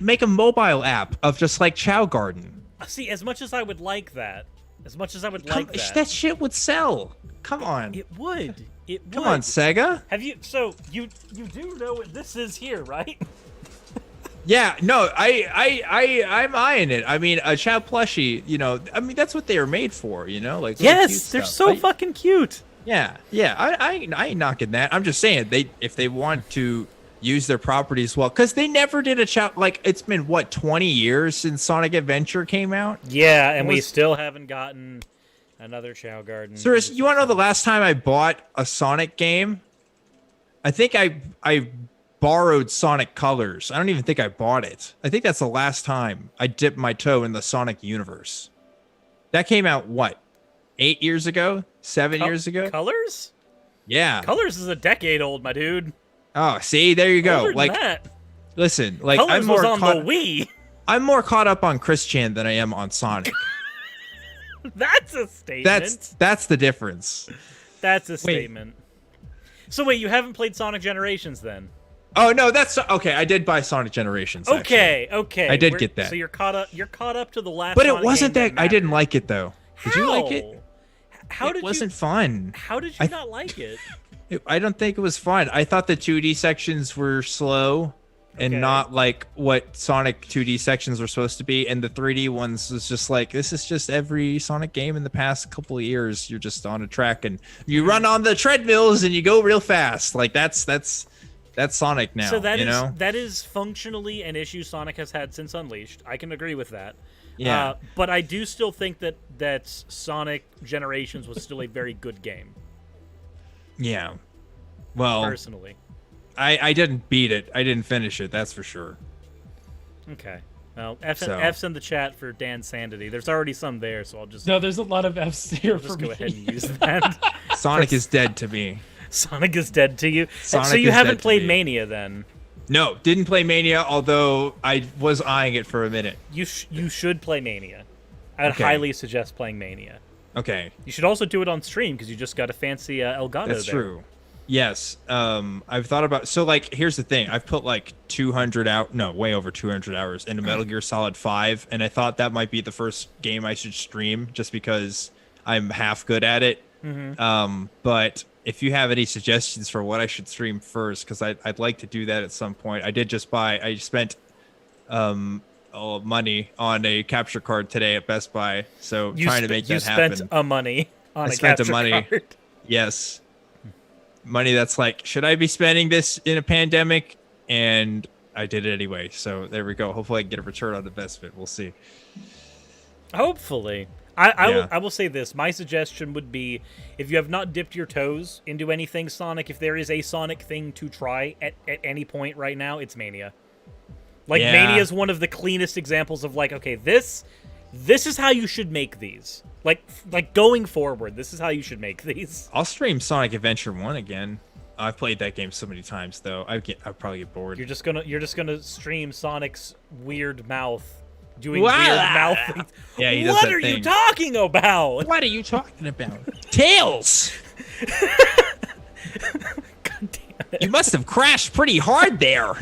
make a mobile app of just like Chow Garden. See, as much as I would like that, that shit would sell. Come on. It would. Come on, Sega. Have you? So you do know what this is here, right? Yeah, no, I'm eyeing it. I mean, a Chow plushie, I mean, that's what they are made for, like. Yes, they're so fucking cute. Yeah, I ain't knocking that. I'm just saying if they want to use their properties well, because they never did a Chow. Like, it's been 20 years since Sonic Adventure came out. Yeah, and we still haven't gotten another Chow Garden. Serious, you want to know the last time I bought a Sonic game? I think I borrowed Sonic Colors. I don't even think I bought it. I think that's the last time I dipped my toe in the Sonic universe. That came out 8 years ago? 7 years ago? Colors? Yeah. Colors is a decade old, my dude. Oh, see, there you go. Older than that. Listen, like Colors was on the Wii. I'm more caught up on Chris Chan than I am on Sonic. That's a statement. That's the difference. That's a statement. So wait, you haven't played Sonic Generations then? Oh no, that's okay. I did buy Sonic Generations. Okay. I did get that. So you're caught up to the last. But Sonic it wasn't game that. I didn't like it though. Did you like it? It wasn't fun. How did you not like it? I don't think it was fun. I thought the 2D sections were slow and not like what Sonic 2D sections were supposed to be, and the 3D ones was just like, this is just every Sonic game in the past couple of years. You're just on a track and you run on the treadmills and you go real fast. Like that's Sonic now. So that is functionally an issue Sonic has had since Unleashed. I can agree with that. Yeah. But I do still think that Sonic Generations was still a very good game. Yeah. Well, personally, I didn't beat it. I didn't finish it. That's for sure. Okay. Well, F's in the chat for Dan's sanity. There's already some there, so I'll just... No, there's a lot of F's here for me. Just go ahead and use that. Sonic is dead to me. Sonic is dead to you? Sonic so you is haven't dead played to me. Mania, then? No, didn't play Mania, although I was eyeing it for a minute. You should play Mania. I would highly suggest playing Mania. Okay. You should also do it on stream, because you just got a fancy Elgato there. That's true. Yes. I've thought about... So, like, here's the thing. I've put, like, 200 out... No, way over 200 hours into Metal Gear Solid 5, and I thought that might be the first game I should stream, just because I'm half good at it. Mm-hmm. But if you have any suggestions for what I should stream first, because I'd like to do that at some point. I spent money on a capture card today at Best Buy, so trying to make that happen. You spent money on a capture card. Yes. Money that's like, should I be spending this in a pandemic? And I did it anyway. So there we go. Hopefully I can get a return on investment. We'll see. Hopefully. I will say this. My suggestion would be, if you have not dipped your toes into anything Sonic, if there is a Sonic thing to try at any point right now, it's Mania. Like, Mania is one of the cleanest examples of, like, okay, this is how you should make these. Like going forward, this is how you should make these. I'll stream Sonic Adventure 1 again. I've played that game so many times, though. I'd probably get bored. You're just gonna stream Sonic's weird mouth doing weird mouth things. Yeah, he does What that are thing. you talking about? What are you talking about? Tails! God damn it. You must have crashed pretty hard there.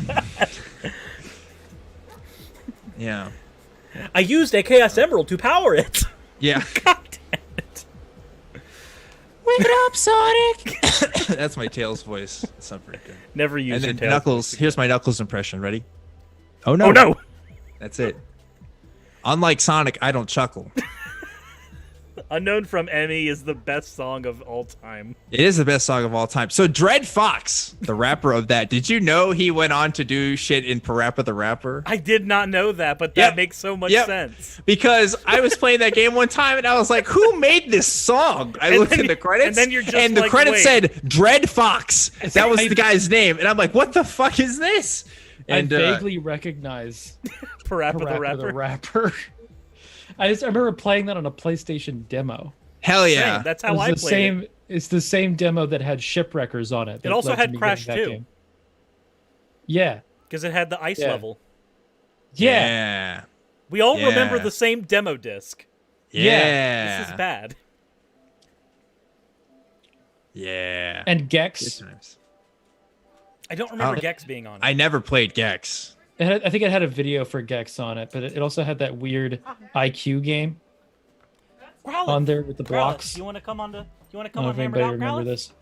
Yeah. I used a Chaos Emerald to power it. Yeah. God damn it. Wake up, Sonic! That's my Tails voice. It's not very good. Never use And your then tail. Knuckles. Here's my Knuckles impression. Ready? Oh no! Oh no! That's it. Unlike Sonic, I don't chuckle. Unknown from Emmy is the best song of all time. It is the best song of all time. So Dread Fox, the rapper of that, did you know he went on to do shit in Parappa the Rapper? I did not know that, but that makes so much sense. Because I was playing that game one time and I was like, who made this song? I looked in the credits and then you're just and the like, credits wait. said Dread Fox. That was the guy's name. And I'm like, what the fuck is this? And I vaguely recognize Parappa the Rapper. I remember playing that on a PlayStation demo. Hell yeah. Same. That's how I played it. It's the same demo that had Shipwreckers on it. It also had Crash 2. Game. Yeah. Because it had the ice level. Yeah. We all remember the same demo disc. Yeah. This is bad. Yeah. And Gex. I don't remember Gex being on it. I never played Gex. I think it had a video for Gex on it, but it also had that weird IQ game on there with the blocks. You want to come on I don't know if anybody remember this.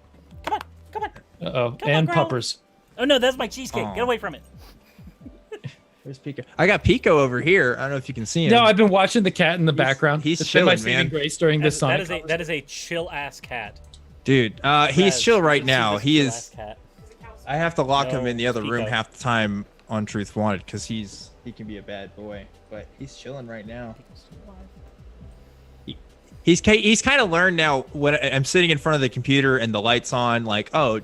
Come on. Uh-oh. And Puppers. Oh no, that's my cheesecake. Get away from it. Where's Pico? I got Pico over here. I don't know if you can see him. No, I've been watching the cat in the background. He's it's been my chilling, saving man. grace during this Sonic. That is a chill ass cat. Dude, he's chill right now. He chill is. ass cat. I have to lock him in the other room Pico. half the time on Truth Wanted because he can be a bad boy, but he's chilling right now. He's kind of learned now when I'm sitting in front of the computer and the lights on, like, oh,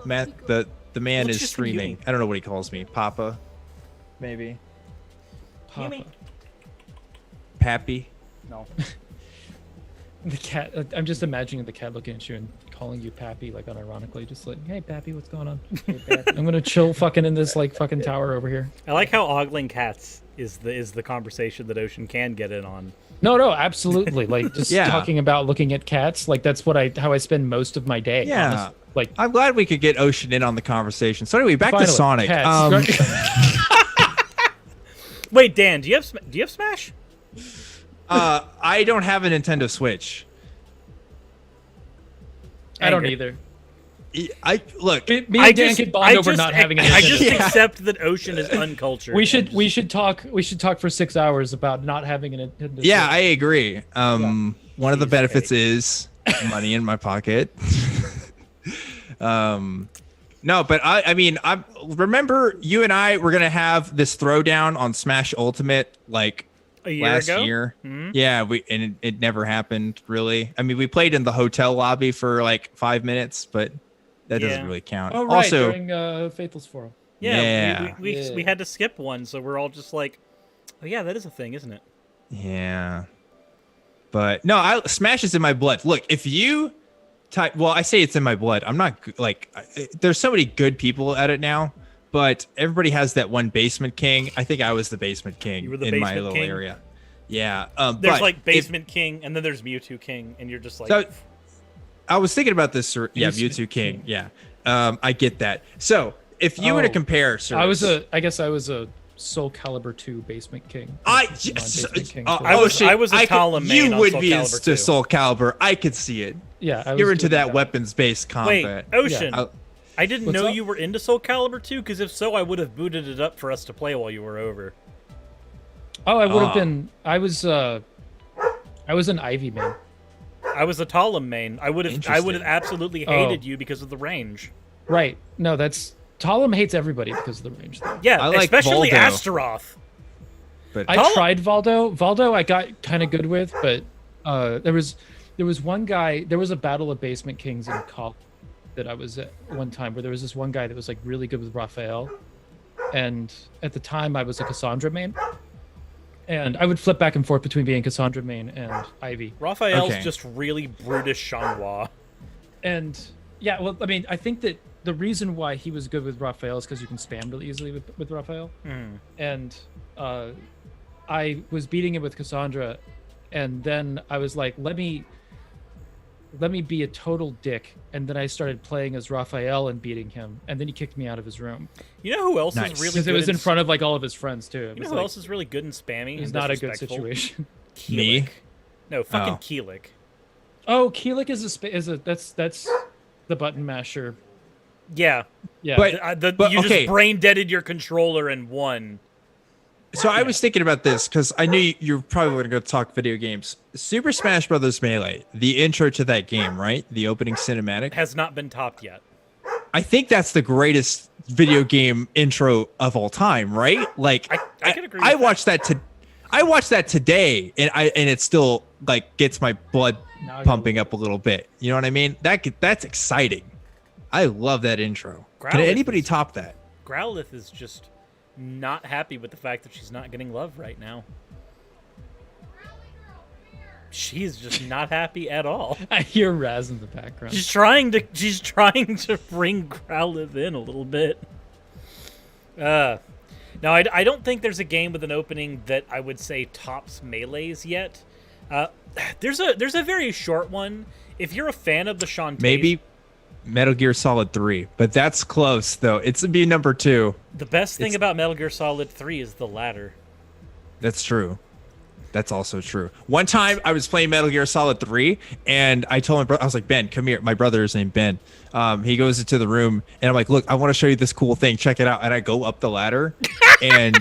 Matt, the man What's is just streaming. you? I don't know what he calls me, Papa, maybe, Papa. Pappy. No. The cat. I'm just imagining the cat looking at you and calling you Pappy, like unironically, just like, "Hey, Pappy, what's going on?" I'm gonna chill fucking in this like fucking tower over here. I like how ogling cats is the conversation that Ocean can get in on. No, absolutely. Like just Yeah. talking about looking at cats. Like that's how I spend most of my day. Yeah. honestly. Like I'm glad we could get Ocean in on the conversation. So anyway, back to finally, Sonic. cats. Wait, Dan, do you have Smash? I don't have a Nintendo Switch. I don't either. I look. Me and Dan can bond over not having a Nintendo. I just accept that Ocean is uncultured. We should talk for 6 hours about not having a Nintendo. Yeah, Switch. I agree. One of the benefits is money in my pocket. No, but I mean, I remember you and I were gonna have this throwdown on Smash Ultimate like a year last ago? year. Mm-hmm. Yeah, it never happened really. I mean, we played in the hotel lobby for like 5 minutes, but that doesn't really count. Oh right, Also, during Fatal's Forum. Yeah, we had to skip one, so we're all just like, oh yeah, that is a thing, isn't it? yeah. But no, Smash is in my blood. Look, if you well, I say it's in my blood. I'm not like there's so many good people at it now, but everybody has that one basement king. I think I was the basement king You were the in my basement little king? area. Yeah. There's but like Basement King, and then there's Mewtwo King, and you're just like. So, I was thinking about this. Yeah, Basement Mewtwo King. King. Yeah. I get that. So if you were to compare, sir, I guess I was a Soul Calibur 2 Basement King. I was a Talon main You on would Soul be Calibur into 2. Soul Calibur. I could see it. Yeah, You're into doing that weapons-based combat. Wait, Ocean. Yeah. I didn't What's know up? you were into Soul Calibur 2, because if so, I would have booted it up for us to play while you were over. Oh, I would have been. I was an Ivy man. I was a Talon main. I would have Interesting. absolutely hated you because of the range. Right. No, that's Talum hates everybody because of the range. Though. Yeah, I like especially Voldo. Astaroth. But I tried Valdo. Valdo, I got kind of good with, but There was one guy. There was a battle of Basement Kings in college that I was at one time where there was this one guy that was like really good with Raphael, and at the time I was a Cassandra main, and I would flip back and forth between being Cassandra main and Ivy. Raphael's just really brutish Xianghua. And yeah, well, I mean, I think that the reason why he was good with Raphael is because you can spam really easily with Raphael. And I was beating him with Cassandra, and then I was like, let me be a total dick, and then I started playing as Raphael and beating him, and then he kicked me out of his room. You know who else is really good? Because it was in front of like all of his friends too. You know who else is really good in spamming? It's not a good situation. Keelik. Me? No, fucking Keelik. Oh, Keelik is a that's the button masher. Yeah. But you just brain deaded your controller and won. So I was thinking about this because I knew you're probably going to go talk video games. Super Smash Bros. Melee, the intro to that game, right? The opening cinematic has not been topped yet. I think that's the greatest video game intro of all time, right? Like I can agree. I watched that today, and it still like gets my blood pumping up a little bit. You know what I mean? That's exciting. I love that intro. Can anybody top that? Growlithe is just not happy with the fact that she's not getting love right now. She's just not happy at all. I hear Raz in the background. She's trying to bring Growlithe in a little bit. Now I don't think there's a game with an opening that I would say tops Melee's yet. There's a very short one. If you're a fan of the Shantae, maybe Metal Gear Solid 3, but that's close though. It's be number 2. The best thing about Metal Gear Solid 3 is the ladder. That's true. That's also true. One time I was playing Metal Gear Solid 3 and I told my brother, I was like, Ben, come here. My brother is named Ben. He goes into the room and I'm like, look, I want to show you this cool thing. Check it out. And I go up the ladder and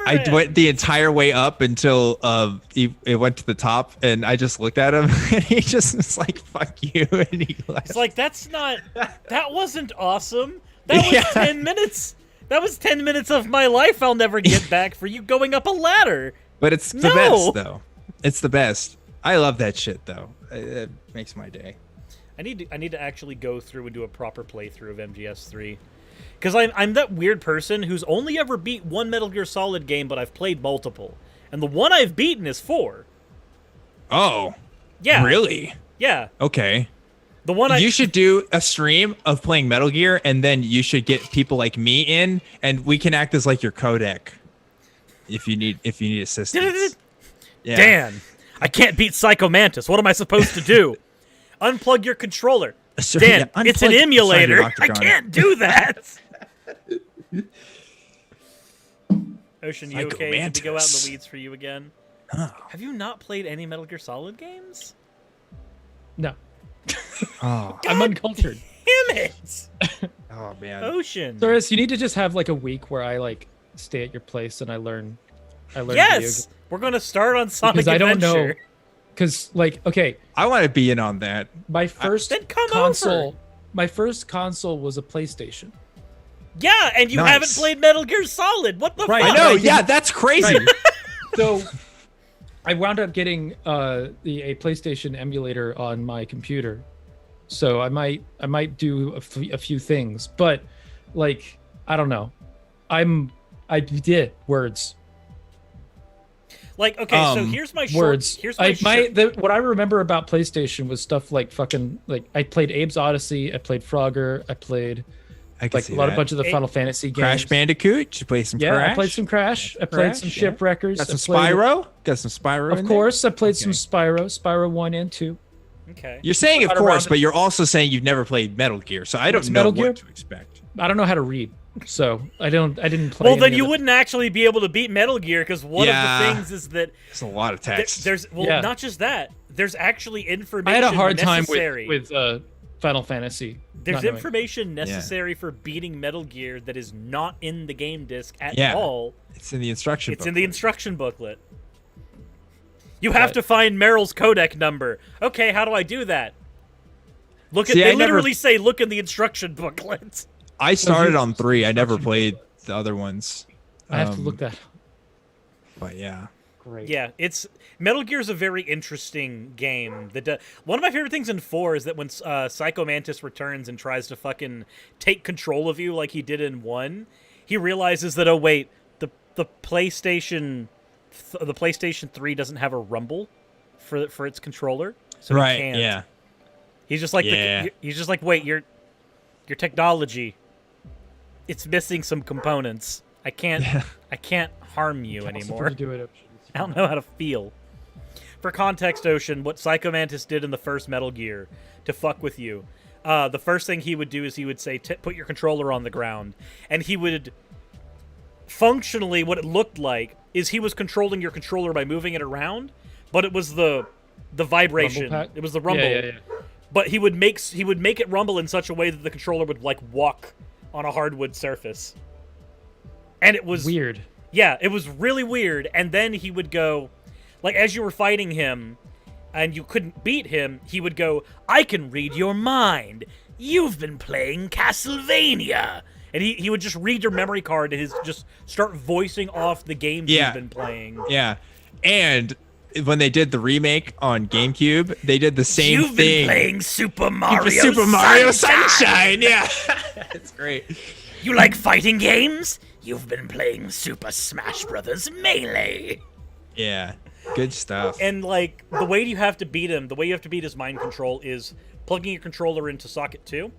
I went the entire way up until it went to the top, and I just looked at him, and he just was like, "Fuck you," and he left. It's like that wasn't awesome. That was 10 minutes. That was 10 minutes of my life I'll never get back for you going up a ladder. But it's the best, though. It's the best. I love that shit, though. It makes my day. I need to actually go through and do a proper playthrough of MGS3. Because I'm that weird person who's only ever beat one Metal Gear Solid game, but I've played multiple. And the one I've beaten is 4. Oh. Yeah. Really? Yeah. Okay. The one You should do a stream of playing Metal Gear, and then you should get people like me in, and we can act as like your codec if you need assistance. Yeah. Dan, I can't beat Psycho Mantis. What am I supposed to do? Unplug your controller. Dan, it's an emulator. I can't do that. Ocean, you okay? Did we go out in the weeds for you again? Oh. Have you not played any Metal Gear Solid games? No. Oh. I'm uncultured. Damn it! Oh man. Ocean. Doris, you need to just have like a week where I like stay at your place and I learn. Yes, we're gonna start on Sonic Adventure. I don't know. Because like, okay, I want to be in on that. My first console was a PlayStation. Yeah, and you haven't played Metal Gear Solid. What the fuck? I know. Yeah, that's crazy. Right. So I wound up getting a PlayStation emulator on my computer. So I might do a few things, but like I don't know. I did words. Like, okay, so here's my words. Here's my what I remember about PlayStation was stuff like fucking like I played Abe's Odyssey, I played Frogger, I played like a bunch of the Final Fantasy games. Crash Bandicoot. Did you play some Crash? I played some Crash. I played some Shipwreckers. Got some Spyro. Got some Spyro. Of course, I played some Spyro. Spyro 1 and 2. Okay. You're saying of course, but you're also saying you've never played Metal Gear, so I don't know what to expect. I don't know how to read. So I didn't play. Well, then you wouldn't actually be able to beat Metal Gear because one of the things is that there's a lot of text. Not just that. There's actually information. I had a hard necessary. time with Final Fantasy. There's information necessary for beating Metal Gear that is not in the game disc at all. It's in the instruction. It's in the instruction booklet. You have to find Meryl's codec number. Okay, how do I do that? They literally say, "Look in the instruction booklet." I started on 3. I never played the other ones. I have to look that up. But yeah. great. Yeah, Metal Gear is a very interesting game. One of my favorite things in 4 is that when Psycho Mantis returns and tries to fucking take control of you like he did in 1, he realizes that, oh wait, the PlayStation 3 doesn't have a rumble for its controller, so right, he can't. Yeah. He's just like he's just like, wait, your technology, it's missing some components. I can't harm you anymore. I don't know how to feel. For context, Ocean, what Psycho Mantis did in the first Metal Gear to fuck with you, the first thing he would do is he would say, put your controller on the ground. And he would... Functionally, what it looked like is he was controlling your controller by moving it around, but it was the vibration. It was the rumble. Yeah. But he would make it rumble in such a way that the controller would, like, walk on a hardwood surface. And it was... weird. Yeah, it was really weird. And then he would go, like, as you were fighting him and you couldn't beat him, he would go, I can read your mind. You've been playing Castlevania. And he would just read your memory card and just start voicing off the games you've been playing. Yeah. And when they did the remake on GameCube, they did the same You've thing. Been playing Super Mario Sunshine. Yeah. It's great. You like fighting games? You've been playing Super Smash Brothers Melee. Yeah, good stuff. And, like, the way you have to beat him, the way you have to beat his mind control is plugging your controller into socket 2,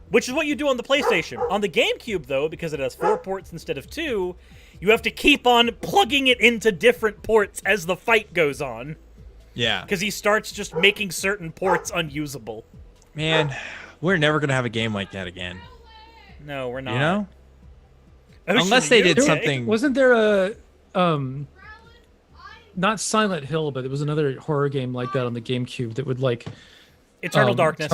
which is what you do on the PlayStation. On the GameCube, though, because it has 4 ports instead of 2, you have to keep on plugging it into different ports as the fight goes on. Yeah. Because he starts just making certain ports unusable. Man, we're never going to have a game like that again. No, we're not. You know? Ocean, unless they did something. Wasn't there a not Silent Hill, but there was another horror game like that on the GameCube that would like Eternal Darkness.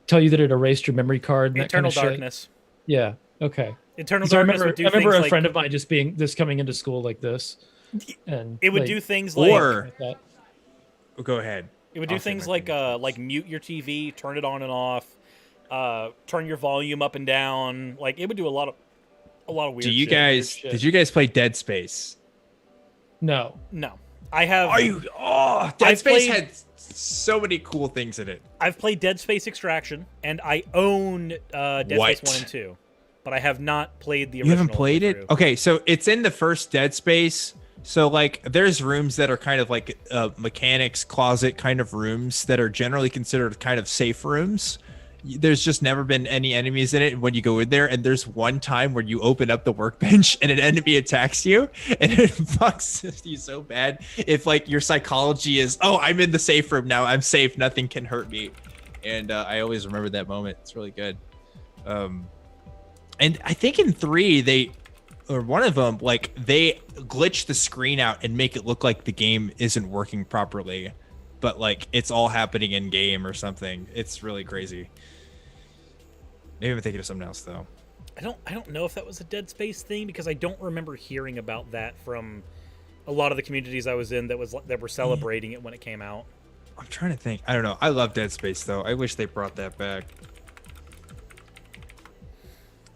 Tell you that it erased your memory card. And Eternal that kind of Darkness. Shit. Yeah. Okay. Eternal Darkness would do things like... I remember a friend of mine just coming into school like this, and it would do things like... Go ahead. It would do things like mute your TV, turn it on and off, turn your volume up and down. Like, it would do a lot of weird shit. Did you guys play Dead Space? No. I have... Dead Space had so many cool things in it. I've played Dead Space Extraction, and I own Dead Space 1 and 2. But I have not played the original. You haven't played it? Okay, so it's in the first Dead Space. So, like, there's rooms that are kind of like mechanics closet kind of rooms that are generally considered kind of safe rooms. There's just never been any enemies in it when you go in there, and there's one time where you open up the workbench and an enemy attacks you, and it fucks you so bad if, like, your psychology is, oh, I'm in the safe room now, I'm safe, nothing can hurt me. And I always remember that moment. It's really good. And I think in 3, one of them, like, they glitch the screen out and make it look like the game isn't working properly, but, like, it's all happening in game or something. It's really crazy. Maybe I'm thinking of something else, though. I don't know if that was a Dead Space thing, because I don't remember hearing about that from a lot of the communities I was in that were celebrating it when it came out. I'm trying to think. I don't know. I love Dead Space, though. I wish they brought that back.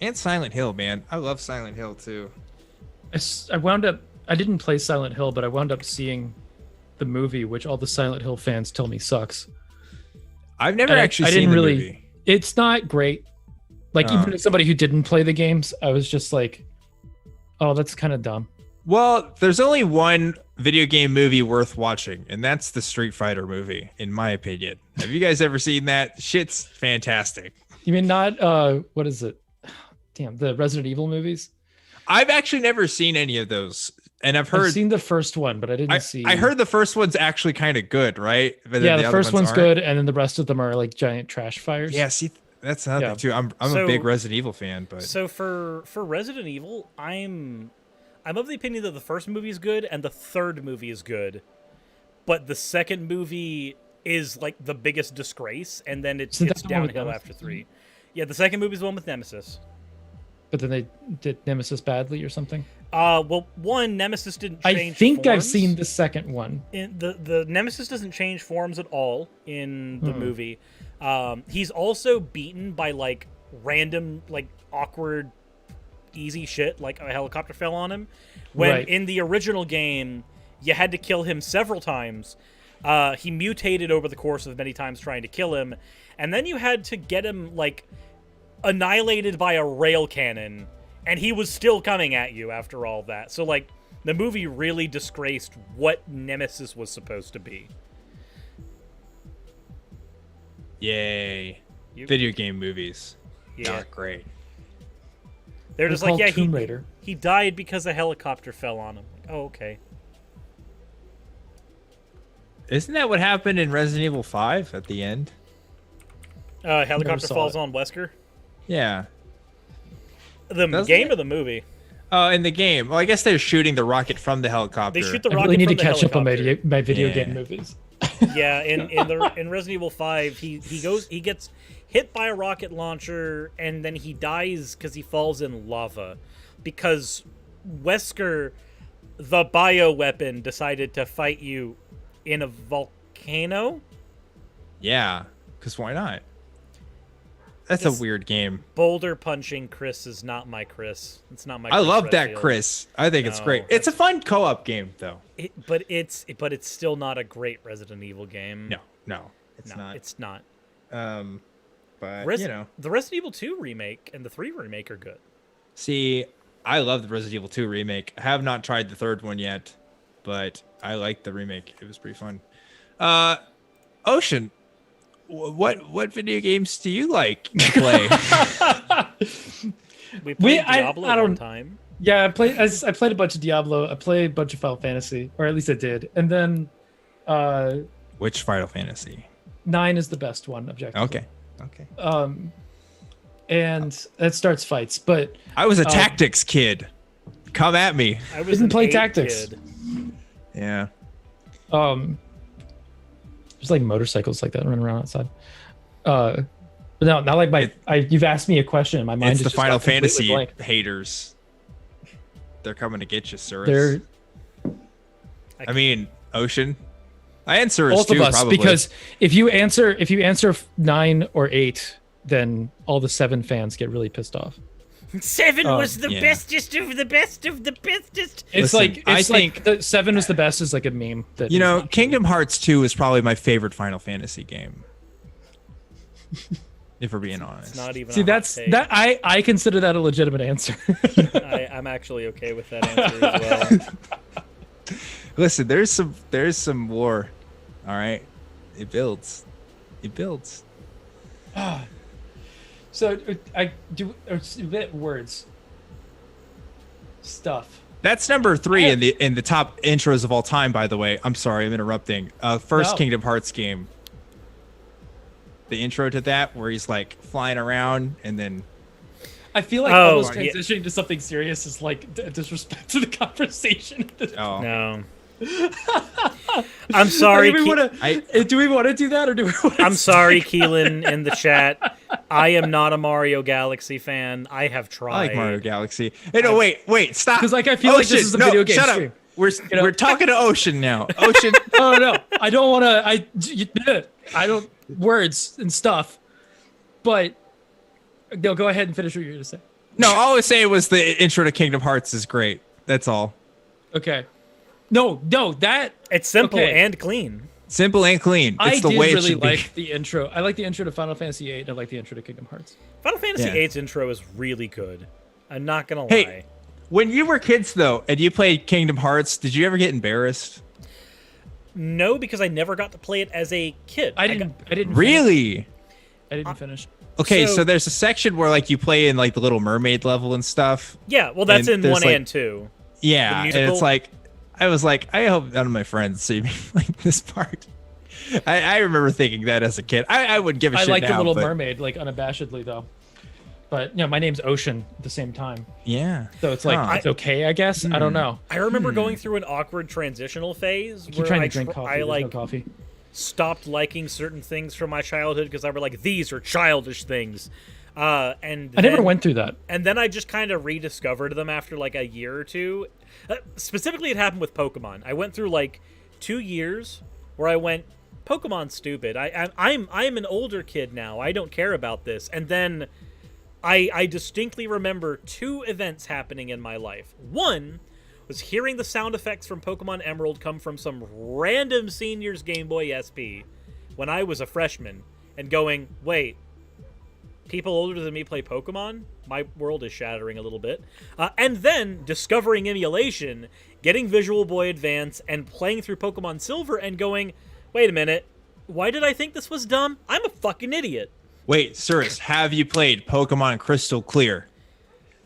And Silent Hill, man. I love Silent Hill, too. I didn't play Silent Hill, but I wound up seeing the movie, which all the Silent Hill fans tell me sucks. I've never actually seen the movie. It's not great. Like, even as somebody who didn't play the games, I was just like, oh, that's kind of dumb. Well, there's only one video game movie worth watching, and that's the Street Fighter movie, in my opinion. Have you guys ever seen that? Shit's fantastic. You mean not, what is it? Damn, the Resident Evil movies? I've actually never seen any of those. And I've seen the first one, but I didn't see... I heard the first one's actually kind of good, right? But yeah, the first one's good, and then the rest of them are like giant trash fires. Yeah, see, that's another thing too. I'm a big Resident Evil fan, but... So for Resident Evil, I'm of the opinion that the first movie is good and the third movie is good, but the second movie is like the biggest disgrace, and then it's downhill after 3. Yeah, the second movie is the one with Nemesis. But then they did Nemesis badly or something? Well, one, Nemesis didn't change I think forms. I've seen the second one. The Nemesis doesn't change forms at all in the movie. He's also beaten by, like, random, like, awkward, easy shit, like a helicopter fell on him. When in the original game, You had to kill him several times. He mutated over the course of many times trying to kill him. And then you had to get him, like, annihilated by a rail cannon. And he was still coming at you after all that. So, like, the movie really disgraced what Nemesis was supposed to be. Yay. Video game movies. Yeah. Not great. They're just like, yeah, Tomb Raider. he died because a helicopter fell on him. Like, oh, okay. Isn't that what happened in Resident Evil 5 at the end? Helicopter falls on Wesker? Yeah. The game or the movie? Oh, in the game. Well, I guess they're shooting the rocket from the helicopter. They shoot the I rocket really need to from the catch up on helicopter. my video game movies. Yeah, in Resident Evil 5, he gets hit by a rocket launcher and then he dies because he falls in lava because Wesker, the bioweapon, decided to fight you in a volcano. Yeah, because why not? That's a weird game. Boulder punching Chris is not my Chris. It's not my. I Chris love Redfield. that Chris. I think it's No, great. It's a fun co-op game though. But it's still not a great Resident Evil game. No, it's not. It's not. But the Resident Evil 2 remake and the 3 remake are good. See, I love the Resident Evil 2 remake. I have not tried the third one yet, but I like the remake. It was pretty fun. Ocean, what video games do you like to play? We played Diablo one time. Yeah, I played a bunch of Diablo. I played a bunch of Final Fantasy, or at least I did. And then Which Final Fantasy? 9 is the best one, objectively. Okay. And that starts fights, but I was a tactics kid. Come at me. I was didn't play an 8 tactics. kid. Yeah. There's like motorcycles like that running around outside. But no, not like you've asked me a question and my mind It's is the just Final got completely Fantasy blank. haters. They're coming to get you, Cirrus. They're I mean, Ocean. I answer both too, of us, probably. because if you answer 9 or 8, then all the 7 fans get really pissed off. 7 was the bestest of the best of the bestest. It's Listen, I think the 7 was the best is like a meme that Kingdom Hearts 2 is probably my favorite Final Fantasy game. If we're being honest. It's not even. See, I consider that a legitimate answer. I'm actually okay with that answer as well. Listen, there's some war. All right, it builds. So I do words stuff. That's number 3 in the top intros of all time. By the way, I'm sorry, I'm interrupting. First Kingdom Hearts game. The intro to that, where he's like flying around, and then I feel like almost transitioning to something serious is like disrespect to the conversation. No. I'm sorry. Do we want to do that, or do we? I'm sorry, Keelan in the chat. I am not a Mario Galaxy fan. I have tried. I like Mario Galaxy. Hey, no, wait, stop. Because like I feel like this is a video game shut stream. Up. We're talking to Ocean now. Ocean. Oh no, I don't want to. I don't words and stuff. But no, go ahead and finish what you're gonna say. No, all I was saying was the intro to Kingdom Hearts is great. That's all. Okay. No, that it's simple and clean. Simple and clean. It's the way it should like the intro. I like the intro to Final Fantasy VIII. And I like the intro to Kingdom Hearts. Final Fantasy VIII's intro is really good. I'm not gonna lie. Hey, when you were kids though, and you played Kingdom Hearts, did you ever get embarrassed? No, because I never got to play it as a kid. I didn't. Really? I didn't finish. Okay, so there's a section where like you play in like the Little Mermaid level and stuff. Yeah, well, that's in 1 and 2. Yeah, and it's like, I was like, I hope none of my friends see me like this part. I remember thinking that as a kid. I wouldn't give a shit now. I like the Little Mermaid, like unabashedly though. But my name's Ocean at the same time. Yeah. So it's like it's okay, I guess. I don't know. I remember going through an awkward transitional phase where trying to drink coffee. I like no coffee. Stopped liking certain things from my childhood because I were like, these are childish things. And I never went through that. And then I just kind of rediscovered them after like a year or two. Specifically, it happened with Pokemon. I went through like 2 years where I went, Pokemon's stupid. I'm an older kid now. I don't care about this. And then I distinctly remember 2 events happening in my life. One was hearing the sound effects from Pokemon Emerald come from some random senior's Game Boy SP when I was a freshman and going, wait, people older than me play Pokemon? My world is shattering a little bit. And then discovering emulation, getting Visual Boy Advance, and playing through Pokemon Silver and going, wait a minute, why did I think this was dumb? I'm a fucking idiot. Wait, Cirrus, have you played Pokemon Crystal Clear?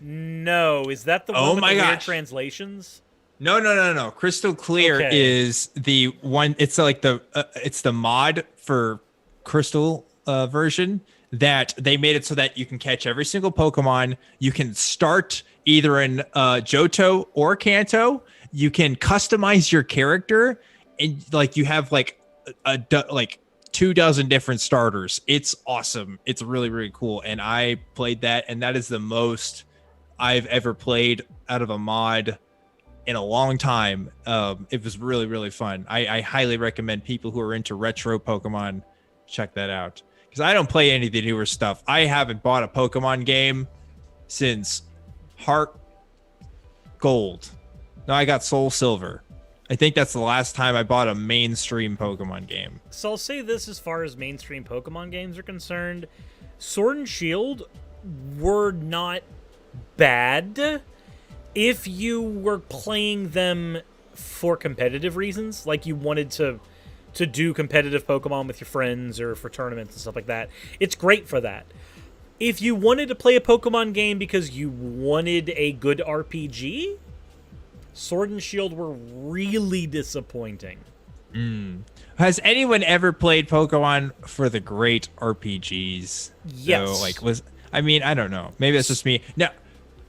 No, is that the one with the weird translations? No. Crystal Clear is the one. It's like it's the mod for Crystal version that they made it so that you can catch every single Pokemon. You can start either in Johto or Kanto. You can customize your character, and like you have like like 24 different starters. It's awesome. It's really, really cool. And I played that, and that is the most I've ever played out of a mod in a long time. It was really, really fun. I highly recommend people who are into retro Pokemon check that out, because I don't play any of the newer stuff. I haven't bought a Pokemon game since Heart Gold. No, I got Soul Silver. I think that's the last time I bought a mainstream Pokemon game. So I'll say this as far as mainstream Pokemon games are concerned. Sword and Shield were not bad if you were playing them for competitive reasons, like you wanted to do competitive Pokemon with your friends or for tournaments and stuff like that. It's great for that. If you wanted to play a Pokemon game because you wanted a good RPG, Sword and Shield were really disappointing. Has anyone ever played Pokemon for the great RPGs? Yes. So, I don't know. Maybe that's just me. No.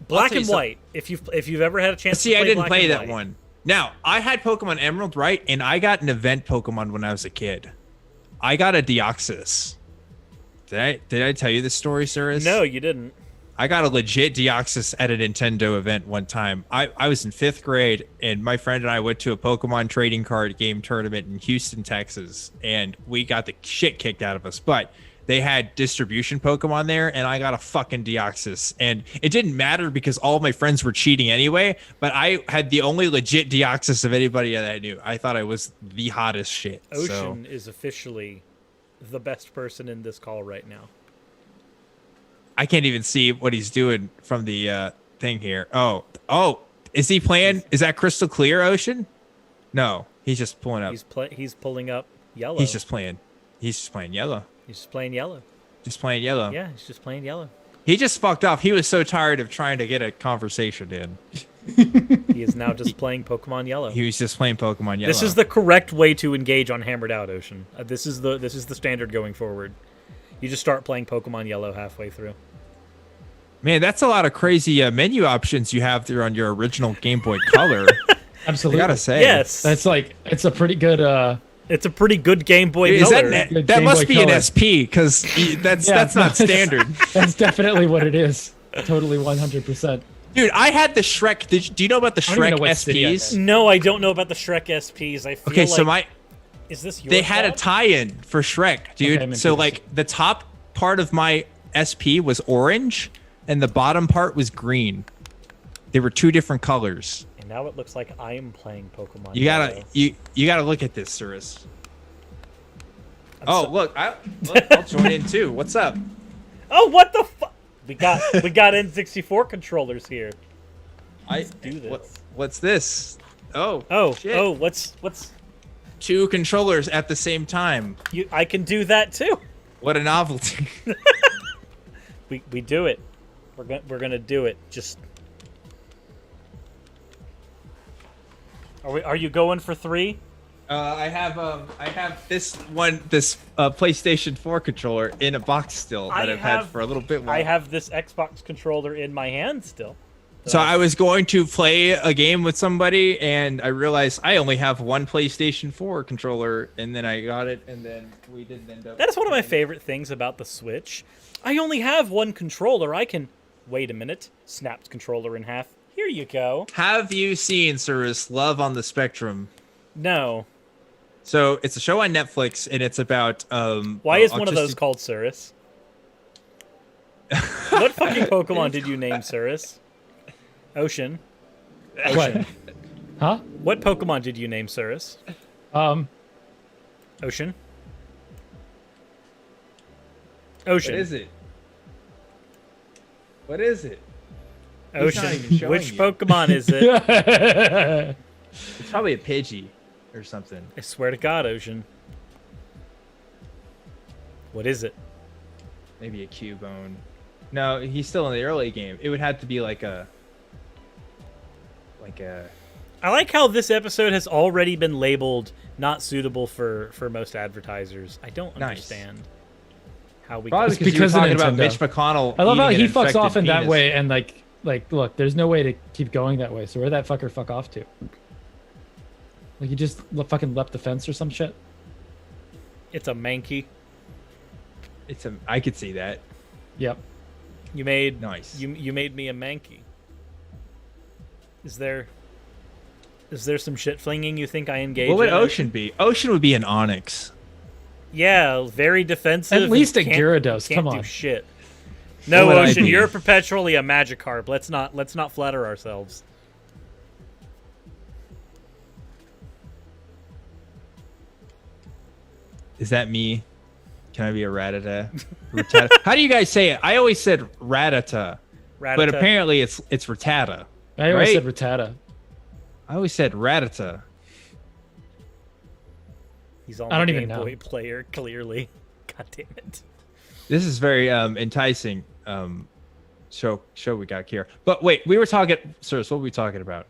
Black and White. If you've ever had a chance to play I didn't Black play and that White. one. Now, I had Pokemon Emerald, right? And I got an event Pokemon when I was a kid. I got a Deoxys. Did I tell you this story, Cirrus? No, you didn't. I got a legit Deoxys at a Nintendo event one time. I was in 5th grade, and my friend and I went to a Pokemon trading card game tournament in Houston, Texas, and we got the shit kicked out of us. But they had distribution Pokemon there, and I got a fucking Deoxys. And it didn't matter because all of my friends were cheating anyway, but I had the only legit Deoxys of anybody that I knew. I thought I was the hottest shit. Ocean is officially the best person in this call right now. I can't even see what he's doing from the thing here. Oh, is he playing? Is that Crystal Clear, Ocean? No, he's just pulling up. He's pulling up yellow. He's just playing yellow. He's just playing yellow. Just playing yellow. Yeah, he's just playing yellow. He just fucked off. He was so tired of trying to get a conversation in. He is now just playing Pokemon Yellow. He was just playing Pokemon Yellow. This is the correct way to engage on Hammered Out, Ocean. This is the standard going forward. You just start playing Pokemon Yellow halfway through. Man, that's a lot of crazy menu options you have there on your original Game Boy Color. Absolutely. I gotta say. Yes. It's a pretty good it's a pretty good Game Boy Color. That must be an SP, because that's not standard. That's definitely what it is. Totally 100%. Dude, I had the Shrek. Do you know about the Shrek SPs? No, I don't know about the Shrek SPs. I feel is this your They had a fault? tie-in for Shrek, dude. Okay, so like the top part of my SP was orange, and the bottom part was green. They were 2 different colors. And now it looks like I am playing Pokemon. You gotta look at this, Cirrus. Look, I'll join in too. What's up? Oh, what the fuck? We got N64 controllers here. Let's do this. What's this? Shit. What's 2 controllers at the same time. I can do that too. What a novelty. We do it. We're gonna do it. Just Are you going for 3? I have this PlayStation 4 controller in a box still that I've had for a little bit more. I have this Xbox controller in my hand still. So I was going to play a game with somebody, and I realized I only have one PlayStation 4 controller, and then I got it, and then we didn't end up. That is one of my favorite things about the Switch. I only have one controller. I can wait a minute. Snapped controller in half. Here you go. Have you seen, Cirrus, Love on the Spectrum? No. So it's a show on Netflix, and it's about Why is one of those called Cirrus? What fucking Pokemon did you name Cirrus? Ocean. What? Huh? What Pokemon did you name Cirrus? Ocean. Ocean. What is it? What is it? Ocean. Which Pokemon is it? It's probably a Pidgey or something. I swear to God, Ocean. What is it? Maybe a Cubone. No, he's still in the early game. It would have to be like a... I like how this episode has already been labeled not suitable for most advertisers. I don't understand how we... Probably because you were talking about Mitch McConnell. I love how he fucks infected off in penis. that way, and like, look, there's no way to keep going that way. So where that fucker fuck off to? Like, you just fucking leapt the fence or some shit. It's a Mankey. I could see that. Yep. You made nice. You made me a Mankey. Is there some shit flinging you think I engage in? What would Ocean be? Ocean would be an Onyx. Yeah, very defensive. At least a can't- Gyarados. Can't Come on. do shit. No, What would I Ocean, be? you're perpetually a Magikarp. Let's not flatter ourselves. Is that me? Can I be a Rattata? Rattata? How do you guys say it? I always said Rattata, but apparently it's Rattata. I always right? said Rattata. I always said Rattata. He's on I don't the even Game know. Boy player, clearly. God damn it. This is very enticing show we got here. But wait, we were talking. Sir, what were we talking about?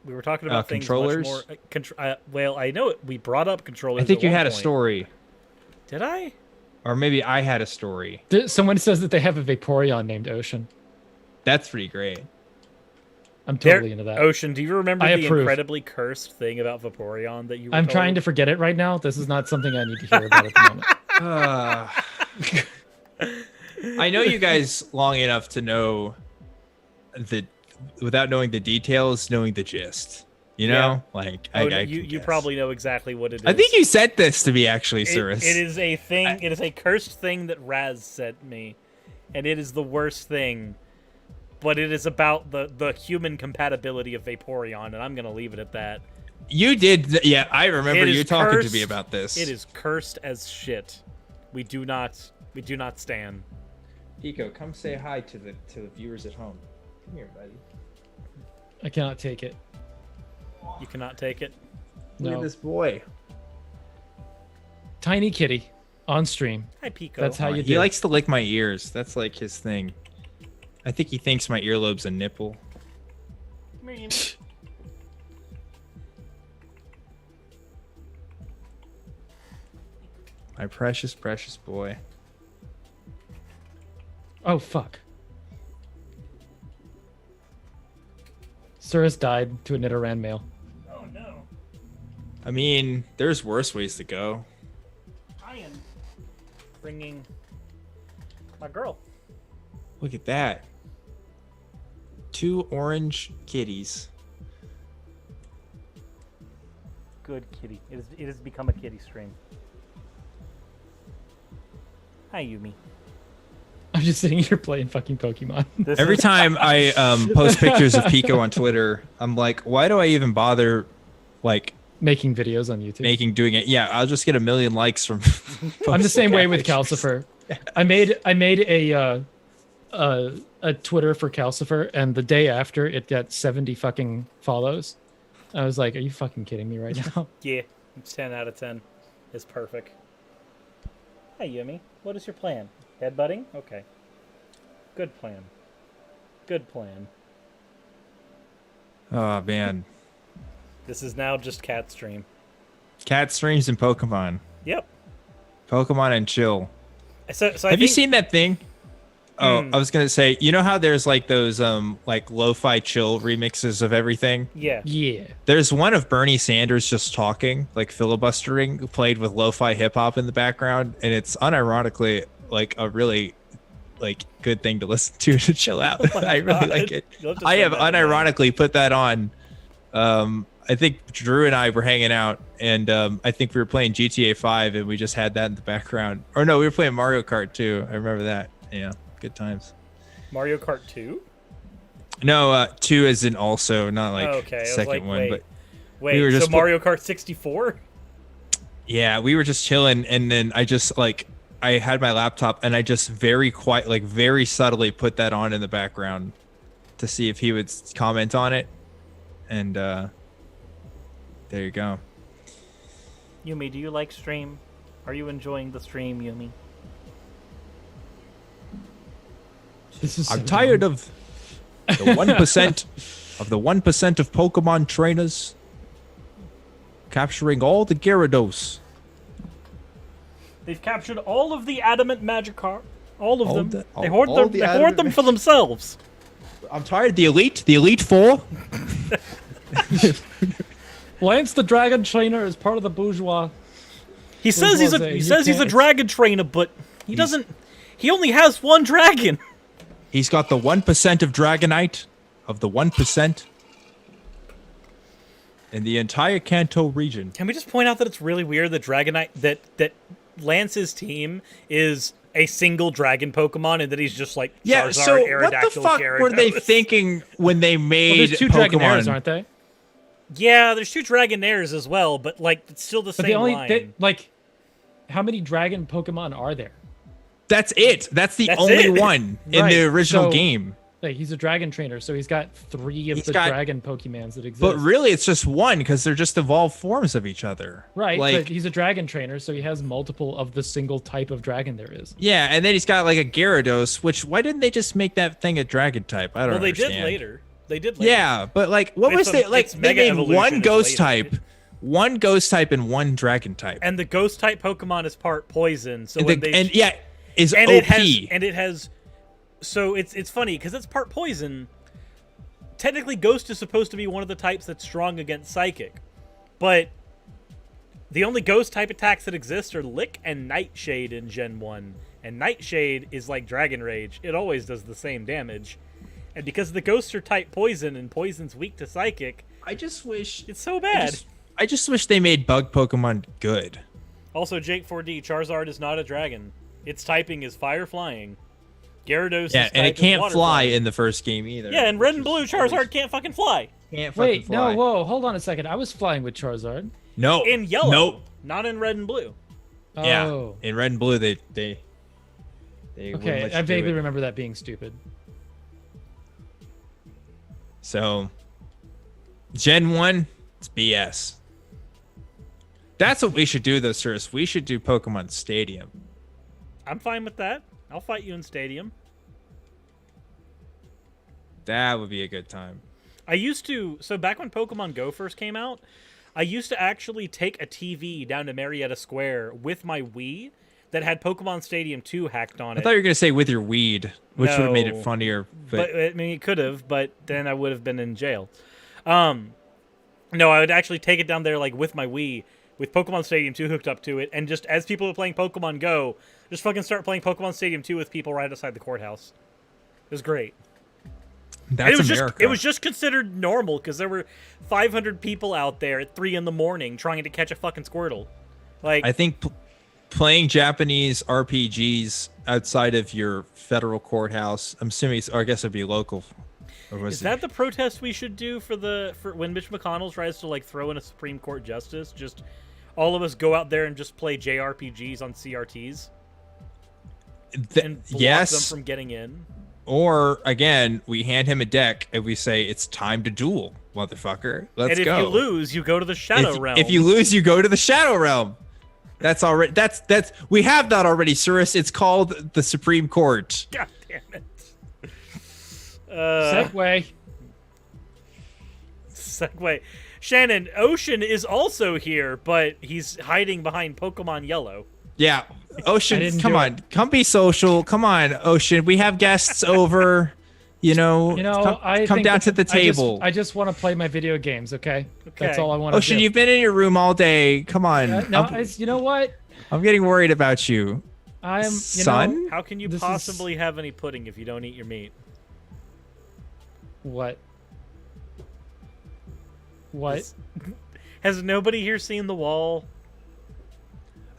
We were talking about things controllers? much more. Well, I know it. We brought up controllers. I think at you one had a point. story, Did I? or maybe I had a story. Someone says that they have a Vaporeon named Ocean. That's pretty great. I'm totally into that. Ocean, do you remember I the approve. incredibly cursed thing about Vaporeon that you were I'm told? trying to forget it right now. This is not something I need to hear about at the moment. I know you guys long enough to know without knowing the details, knowing the gist. You know, like Oh, I you can guess. probably know exactly what it is. I think you sent this to me actually, Cirrus. It is a thing. It is a cursed thing that Raz sent me, and it is the worst thing. But it is about the human compatibility of Vaporeon, and I'm gonna leave it at that. You did, yeah. I remember It is you talking cursed. to me about this. It is cursed as shit. We do not stand. Pico, come say hi to the viewers at home. Come here, buddy. I cannot take it. You cannot take it. Look No. at this boy. Tiny kitty on stream. Hi, Pico. That's how you do. He likes to lick my ears. That's like his thing. I think he thinks my earlobe's a nipple. My precious, precious boy. Oh fuck. Cirrus died to a Nidoran male. Oh no! I mean, there's worse ways to go. I am bringing my girl. Look at that. 2 orange kitties. Good kitty. It has become a kitty stream. Hi, Yumi. I'm just sitting here playing fucking Pokemon. Every time I post pictures of Pico on Twitter, I'm like, why do I even bother, like, Making videos on YouTube. doing it? Yeah, I'll just get 1 million likes from. I'm the same way with pictures. Calcifer. I made a Twitter for Calcifer, and the day after it got 70 fucking follows. I was like, are you fucking kidding me right now? Yeah, 10 out of 10 is perfect. Hi, Yumi. What is your plan? Headbutting? Okay. Good plan. Good plan. Oh man, This is now just cat stream. cat streams and Pokemon, Yep. Pokemon and chill. So I Have you think- seen that thing? Oh, I was gonna say, you know how there's like those like lo-fi chill remixes of everything? Yeah. Yeah. There's one of Bernie Sanders just talking, like filibustering, played with lo-fi hip hop in the background, and it's unironically like a really like good thing to listen to chill out. Oh my I really God. like it. You'll have to I send have that to me. unironically put that on. I think Drew and I were hanging out, and I think we were playing GTA 5, and we just had that in the background. Or no, we were playing Mario Kart too. I remember that. Yeah, good times. Mario Kart 2? No, 2 is in also, not like Okay, I was second like, one, wait. but Wait, we were just Mario Kart 64? Yeah, we were just chilling, and then I just I had my laptop, and I just very quiet, very subtly put that on in the background to see if he would comment on it, and there you go. Yumi, do you like stream? Are you enjoying the stream, Yumi? I'm tired of the 1% of Pokemon trainers capturing all the Gyarados. They've captured all of the adamant Magikarp. All of them. They hoard them for themselves. I'm tired. The Elite Four. Lance the Dragon Trainer is part of the bourgeois. He says he's a dragon trainer, but he doesn't. He only has one dragon. He's got the 1% of Dragonite of the 1% in the entire Kanto region. Can we just point out that it's really weird that Dragonite that Lance's team is a single dragon Pokemon, and that he's just like Charizard, so Aerodactyl, what the fuck Gyarados. were they thinking when they made there's two Pokemon? Dragonairs, aren't they? Yeah, there's two Dragonairs as well, but it's still the same line. How many dragon Pokemon are there? That's it. That's the only one in the original game. He's a dragon trainer, so he's got 3 of the dragon Pokemons that exist. But really, it's just one because they're just evolved forms of each other. Right, but he's a dragon trainer, so he has multiple of the single type of dragon there is. Yeah, and then he's got a Gyarados, which why didn't they just make that thing a dragon type? I don't know. Well, they did later. Yeah, but what was they they made one ghost type. One ghost type and one dragon type. And the ghost type Pokemon is part poison, so is and OP. So it's funny because it's part poison. Technically, Ghost is supposed to be one of the types that's strong against Psychic, but the only Ghost type attacks that exist are Lick and Nightshade in Gen 1. And Nightshade is like Dragon Rage. It always does the same damage. And because the Ghosts are type Poison and Poison's weak to Psychic, I just wish... It's so bad. I just wish they made bug Pokemon good. Also, Jake 4D, Charizard is not a dragon. Its typing is Fire Flying. Gyarados and it can't fly in the first game either. Yeah, in Red and Blue, Charizard can't fucking fly. Wait, no, whoa, hold on a second. I was flying with Charizard. No. In Yellow, not in Red and Blue. Oh. Yeah, in Red and Blue, they okay, I vaguely remember that being stupid. So, Gen 1, it's BS. That's what we should do, though, sirs. We should do Pokemon Stadium. I'm fine with that. I'll fight you in Stadium. That would be a good time. So back when Pokemon Go first came out, I used to actually take a TV down to Marietta Square with my Wii that had Pokemon Stadium 2 hacked on it. I thought you were going to say with your weed, which would have made it funnier. But I mean, it could have, but then I would have been in jail. No, I would actually take it down there with my Wii, with Pokemon Stadium 2 hooked up to it, and just as people are playing Pokemon Go, just fucking start playing Pokemon Stadium 2 with people right outside the courthouse. It was great. That's America. It was just considered normal because there were 500 people out there at 3 a.m. trying to catch a fucking Squirtle. I think playing Japanese RPGs outside of your federal courthouse, I'm assuming, or I guess it'd be local. Is that the protest we should do for when Mitch McConnell tries to throw in a Supreme Court justice? Just all of us go out there and just play JRPGs on CRTs and block them from getting in. Or again, we hand him a deck and we say it's time to duel, motherfucker. Let's go. And if you lose, you go to the Shadow Realm. If you lose, you go to the Shadow Realm. That's already we have that already, Cirrus. It's called the Supreme Court. God damn it. Segue. Shannon, Ocean is also here, but he's hiding behind Pokemon Yellow. Yeah. Ocean, come on. Come be social. Come on, Ocean. We have guests over. Come down to the table. I just want to play my video games, okay? That's all I want to do. Ocean, you've been in your room all day. Come on. You know what? I'm getting worried about you. Son? How can you possibly have any pudding if you don't eat your meat? What? Has nobody here seen The Wall?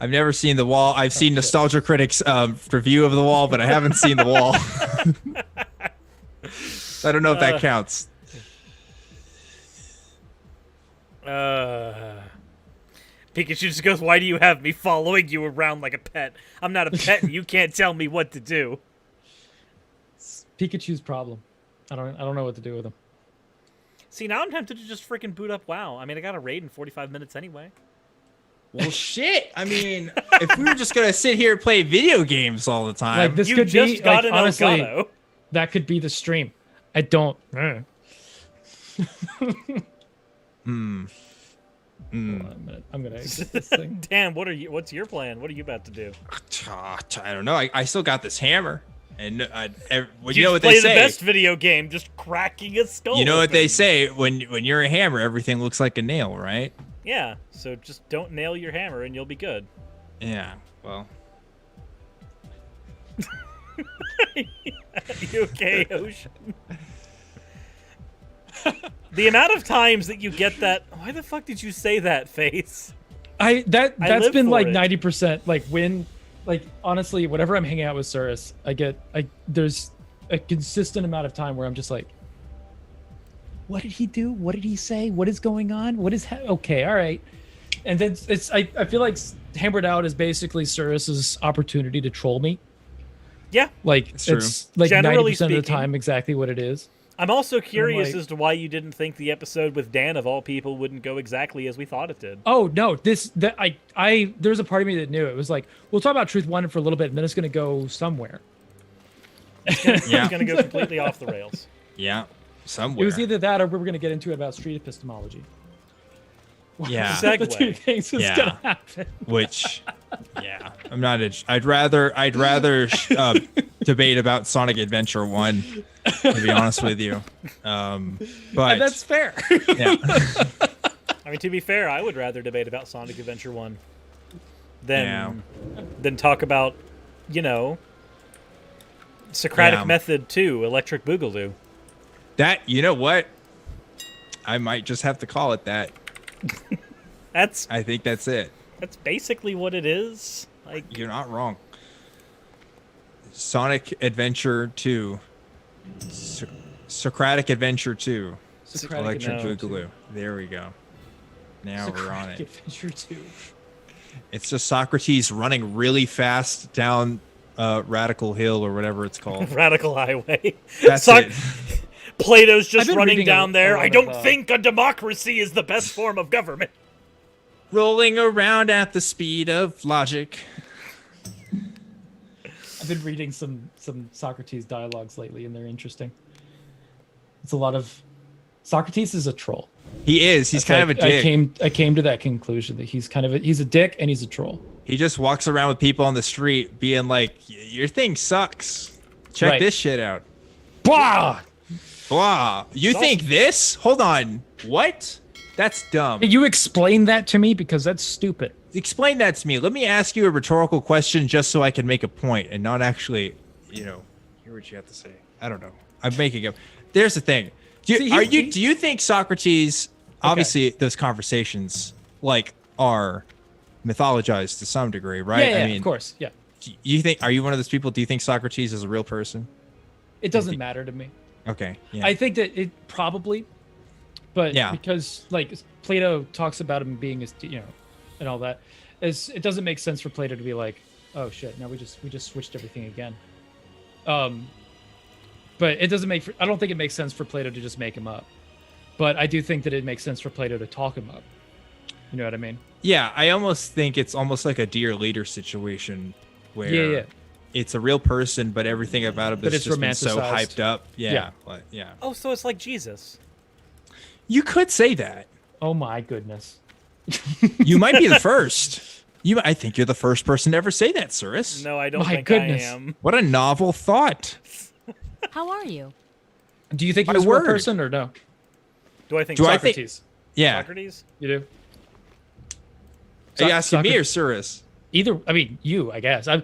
I've never seen The Wall. I've seen Nostalgia Critic's review of The Wall, but I haven't seen The Wall. I don't know if that counts. Pikachu just goes, "Why do you have me following you around like a pet? I'm not a pet, and you can't tell me what to do." It's Pikachu's problem. I don't know what to do with him. See, now I'm tempted to just freaking boot up WoW. I mean, I got a raid in 45 minutes anyway. Well, shit. I mean, if we were just gonna sit here and play video games all the time, Like this You could just be got like, an honestly, Elgato. that could be the stream. I don't. Hmm. Hold on a minute. I'm gonna exit this thing. Dan, what's your plan? What are you about to do? I don't know. I still got this hammer, and you You know what play they say. the best video game, just cracking a skull. You know what they open. say when you're a hammer, everything looks like a nail, right? Yeah, so just don't nail your hammer and you'll be good. Yeah. Well. You okay, Ocean? The amount of times that you get that, why the fuck did you say that, face? That's live been for like it. 90%. Like when, like honestly, whenever I'm hanging out with Cirrus, there's a consistent amount of time where I'm just like, what did he do? What did he say? What is going on? What is okay? All right. And then I feel like Hammered Out is basically Cirrus's opportunity to troll me. Yeah. Like it's like Generally 90% of the speaking. time exactly what it is. I'm also curious like- as to why you didn't think the episode with Dan, of all people, wouldn't go exactly as we thought it did. Oh no, there's a part of me that knew it was like, we'll talk about Truth Wanted for a little bit and then it's gonna go somewhere. Yeah. It's going to go completely off the rails. Yeah. Somewhere. It was either that or we were gonna get into it about street epistemology. Yeah. The two things was Yeah. gonna happen. Which, yeah, I'm not. I'd rather debate about Sonic Adventure 1. To be honest with you, but And that's fair. yeah. I mean, to be fair, I would rather debate about Sonic Adventure 1 than talk about, Socratic Method 2, Electric Boogaloo. That, you know what? I might just have to call it that. I think that's it. That's basically what it is. Like, You're not wrong. Sonic Adventure 2. Socratic Adventure 2. Socratic Electric Adventure Boogaloo. There we go. Now we're on Socratic it. Adventure 2. It's just Socrates running really fast down Radical Hill or whatever it's called. Radical Highway. That's it. Plato's just I've been running reading down a there. lot I of, don't think a democracy is the best form of government. Rolling around at the speed of logic. I've been reading some Socrates dialogues lately, and they're interesting. It's a lot of Socrates is a troll. He is. He's kind of a dick. I came to that conclusion that he's he's a dick and he's a troll. He just walks around with people on the street being like, your thing sucks. Check Right. this shit out. Blah! Blah. You think this? Hold on. What? That's dumb. Can you explain that to me? Because that's stupid. Explain that to me. Let me ask you a rhetorical question just so I can make a point and not actually, hear what you have to say. I don't know. I'm making up. There's the thing. Do you think Socrates, obviously those conversations are mythologized to some degree, right? Yeah, I mean, of course. Yeah. Are you one of those people? Do you think Socrates is a real person? It doesn't matter to me. Okay. Yeah. I think that it probably, but because Plato talks about him being and all that, it doesn't make sense for Plato to be like, oh shit, no, we just switched everything again. But it doesn't I don't think it makes sense for Plato to just make him up. But I do think that it makes sense for Plato to talk him up. You know what I mean? Yeah, I almost think it's almost like a dear leader situation where it's a real person, but everything about it is just been so hyped up. Yeah. Oh, so it's like Jesus. You could say that. Oh my goodness. You might be the first. I think you're the first person to ever say that, Cirrus. No, I don't think goodness. I am. What a novel thought. How are you? Do you think he was a real person or no? Do I think Socrates? Yeah. Socrates? You do? Are you asking me or Cirrus? Either. I mean, you, I guess. I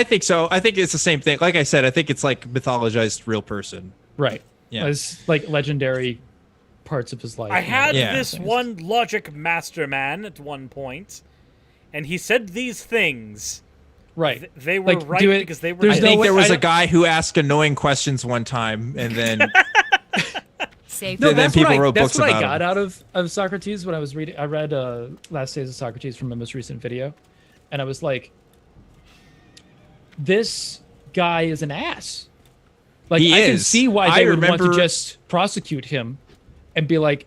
think so. I think it's the same thing. Like I said, I think it's like mythologized real person. Right. Yeah. As like legendary parts of his life. I had this one logic masterman at one point, and he said these things. Right. They were right because they were. I think there was a guy who asked annoying questions one time, and then Safe. No, then that's people what I, wrote that's books what I about got him. out of Socrates when I was reading. I read Last Days of Socrates from my most recent video, and I was like, this guy is an ass. Like, He I can is. see why I they would want to remember- just prosecute him and be like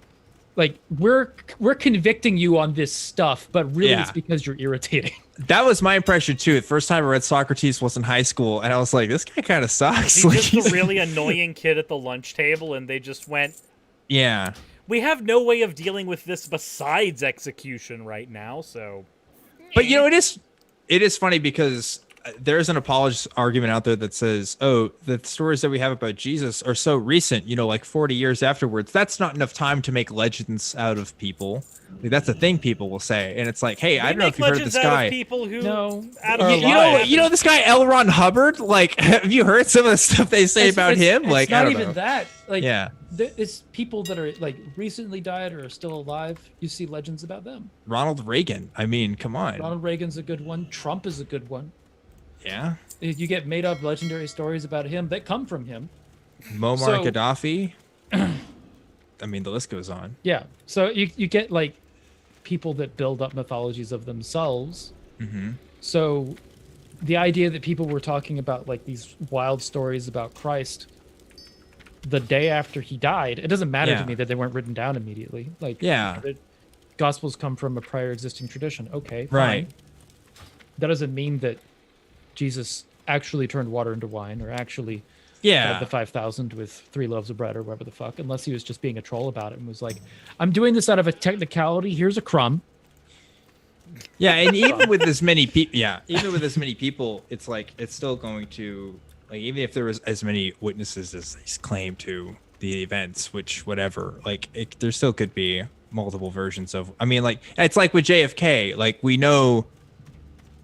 we're convicting you on this stuff, but really Yeah. it's because you're irritating. That was my impression too. The first time I read Socrates was in high school, and I was like, "This guy kind of sucks." He's Like, just a really annoying kid at the lunch table, and they just went, yeah. we have no way of dealing with this besides execution right now, so... But you know, it is funny because there's an apologist argument out there that says, "Oh, the stories that we have about Jesus are so recent. You know, like 40 years afterwards. That's not enough time to make legends out of people." Like, that's a thing people will say, and it's like, "Hey, I don't know if you've heard of this guy." People who No. You know this guy L. Ron Hubbard. Like, have you heard some of the stuff they say about him? Like, it's not I don't even know. that. Like, Yeah. It's people that are like recently died or are still alive. You see legends about them. Ronald Reagan. I mean, come on. Ronald Reagan's a good one. Trump is a good one. Yeah. You get made up legendary stories about him that come from him. Muammar So- Gaddafi. I mean, the list goes on. Yeah. So you get like people that build up mythologies of themselves. Mm-hmm. So the idea that people were talking about like these wild stories about Christ the day after he died, it doesn't matter Yeah. to me that they weren't written down immediately. Like, Yeah. the Gospels come from a prior existing tradition. Okay, Right. fine. That doesn't mean that Jesus actually turned water into wine or actually Yeah. fed the 5,000 with 3 loaves of bread or whatever the fuck, unless he was just being a troll about it and was like, I'm doing this out of a technicality. Here's a crumb. Yeah, and even with as many people, it's like it's still going to, like, even if there was as many witnesses as they claim to the events, which whatever, like there still could be multiple versions of. I mean, like it's like with JFK, like we know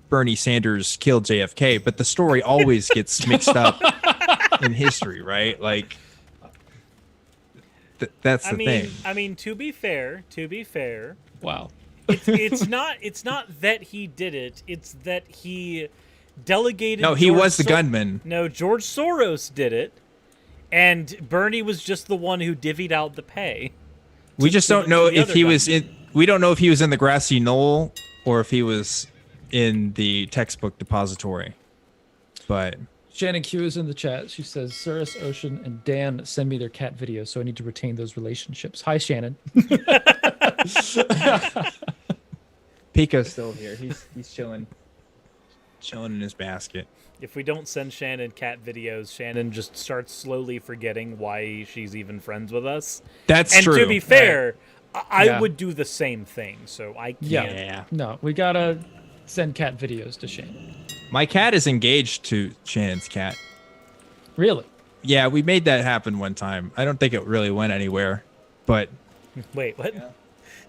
Bernie Sanders killed JFK, but the story always gets mixed up in history, right? Like that's the thing. I mean, to be fair, Wow. it's not that he did it. It's that he delegated. No, he George was the gunman. No, George Soros did it, and Bernie was just the one who divvied out the pay. We just don't to know the if other he was gunman. in. We don't know if he was in the grassy knoll or if he was in the textbook depository. But Shannon Q is in the chat. She says, Cirrus, Ocean, and Dan send me their cat videos, so I need to retain those relationships. Hi, Shannon. Pico's still here. He's chilling in his basket. If we don't send Shannon cat videos, Shannon just starts slowly forgetting why she's even friends with us. That's and true. to be fair, I Yeah. would do the same thing, so I can't. Yeah. No, we gotta send cat videos to Shannon. My cat is engaged to Shannon's cat. Really? Yeah, we made that happen one time. I don't think it really went anywhere, but Wait, what?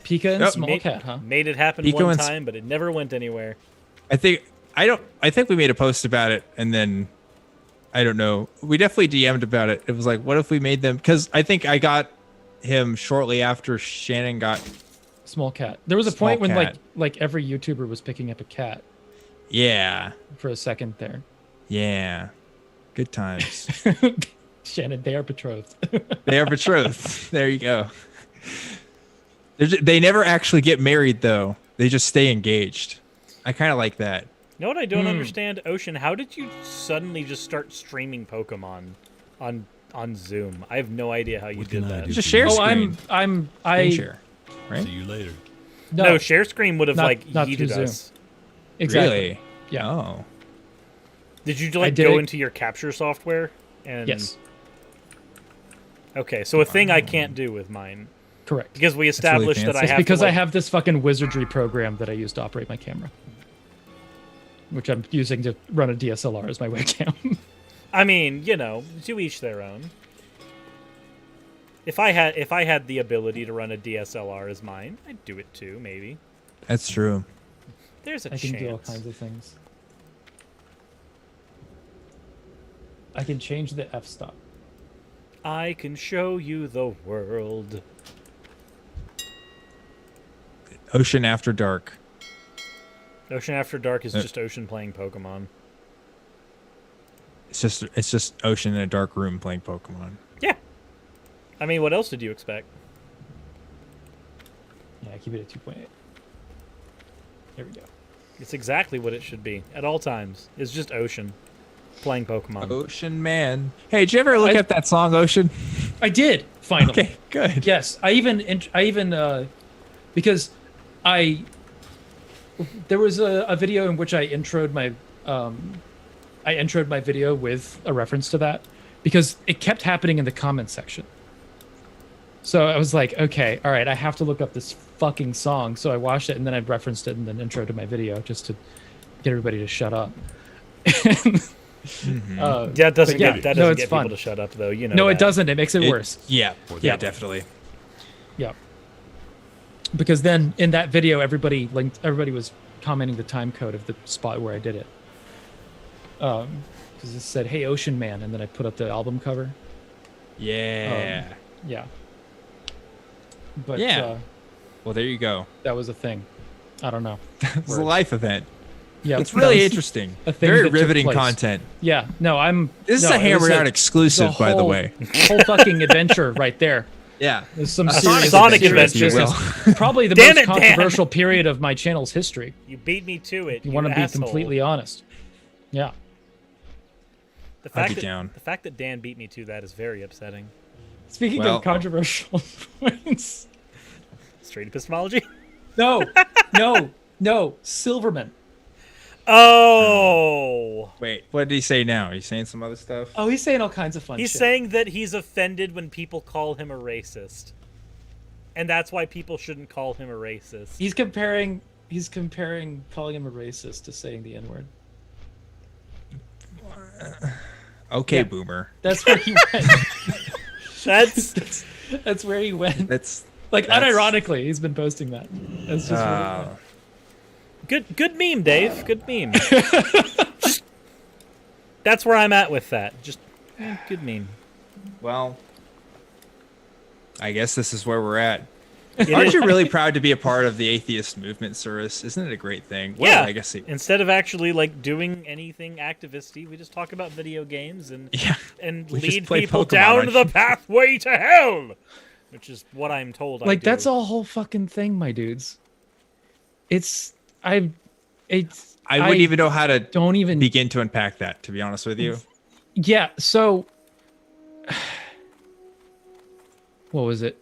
Pika and Yep. Small Cat, huh? Made it happen Pico one and time, but it never went anywhere. I think we made a post about it, and then I don't know. We definitely DM'd about it. It was like, what if we made them? Because I think I got him shortly after Shannon got. Small Cat. There was a Small point when cat. like every YouTuber was picking up a cat Yeah, for a second there. yeah, good times. Shannon, they are betrothed. They are betrothed. There you go. They never actually get married, though. They just stay engaged. I kind of like that. You know what I don't understand, Ocean? How did you suddenly just start streaming Pokemon on Zoom? I have no idea how you What did can I that. do? Just share Oh, screen. Screen Screen share, right? See you later. No, share screen would have not yeeted through Zoom. us. Exactly. Really? Yeah. Oh. Did you I did go it- into your capture software? And Yes. Okay, so a thing I can't do with mine Correct. because we really established that I fancy. It's have because to, I like- have this fucking wizardry program that I use to operate my camera, which I'm using to run a DSLR as my webcam. I mean, to each their own. If I had the ability to run a DSLR as mine, I'd do it too. Maybe That's true. there's a I can do all chance. kinds of things. I can change the f-stop. I can show you the world. Ocean After Dark. Ocean After Dark is just Ocean playing Pokemon. It's just Ocean in a dark room playing Pokemon. Yeah. I mean, what else did you expect? Yeah, keep it at 2.8. There we go. It's exactly what it should be at all times. It's just Ocean playing Pokemon. Ocean Man. Hey, did you ever look at that song, Ocean? I did finally. Okay, good. Yes, I even because there was a video in which I introed my video with a reference to that because it kept happening in the comments section. So I was like, okay, all right, I have to look up this fucking song. So I watched it and then I referenced it and then intro to my video just to get everybody to shut up. That doesn't get fun. people to shut up, though. You know. No, that. it doesn't. It makes it worse. Yeah, definitely. Yeah. Because then in that video, everybody was commenting the time code of the spot where I did it. Because it said, "Hey, Ocean Man," and then I put up the album cover. Yeah. Yeah. But yeah. Well, there you go. That was a thing. I don't know. It was a life event. Yeah, it's really interesting. Very riveting content. Yeah. No, This is a Hammered Out exclusive, by the way. Whole fucking adventure right there. Yeah. There's some Sonic adventure. Probably the most controversial period of my channel's history. You beat me to it. You want to be completely honest. Yeah. The fact that Dan beat me to that is very upsetting. Speaking of controversial points. Straight epistemology? No. Silverman. Oh. Wait, what did he say now? He's saying some other stuff? Oh, he's saying all kinds of fun shit. He's saying that he's offended when people call him a racist. And that's why people shouldn't call him a racist. He's comparing calling him a racist to saying the N-word. Okay, boomer. That's where he went. That's where he went. That's unironically, he's been posting that. That's just Good meme, Dave. Good meme. That's where I'm at with that. Just good meme. Well, I guess this is where we're at. Aren't you really proud to be a part of the atheist movement, Cirrus? Isn't it a great thing? What a legacy. Instead of actually doing anything activisty, we just talk about video games and lead people down the pathway to hell, which is what I'm told. I do. That's a whole fucking thing, my dudes. I wouldn't even know how to begin to unpack that, to be honest with you. Yeah, so what was it?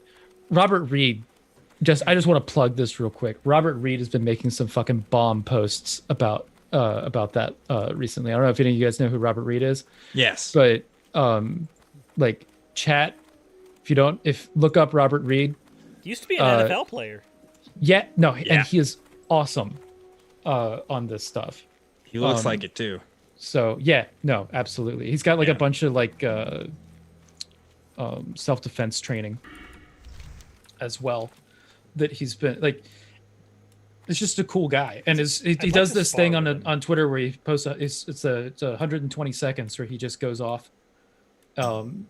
Robert Reed. I just want to plug this real quick. Robert Reed has been making some fucking bomb posts about that recently. I don't know if any of you guys know who Robert Reed is. Yes. But chat, look up Robert Reed. He used to be an NFL player. Yeah, no, and he is awesome on this stuff. He looks like it too. So yeah, no, absolutely. He's got a bunch of self-defense training as well that he's been it's just a cool guy, and he does this thing on Twitter where he posts it's 120 seconds where he just goes off on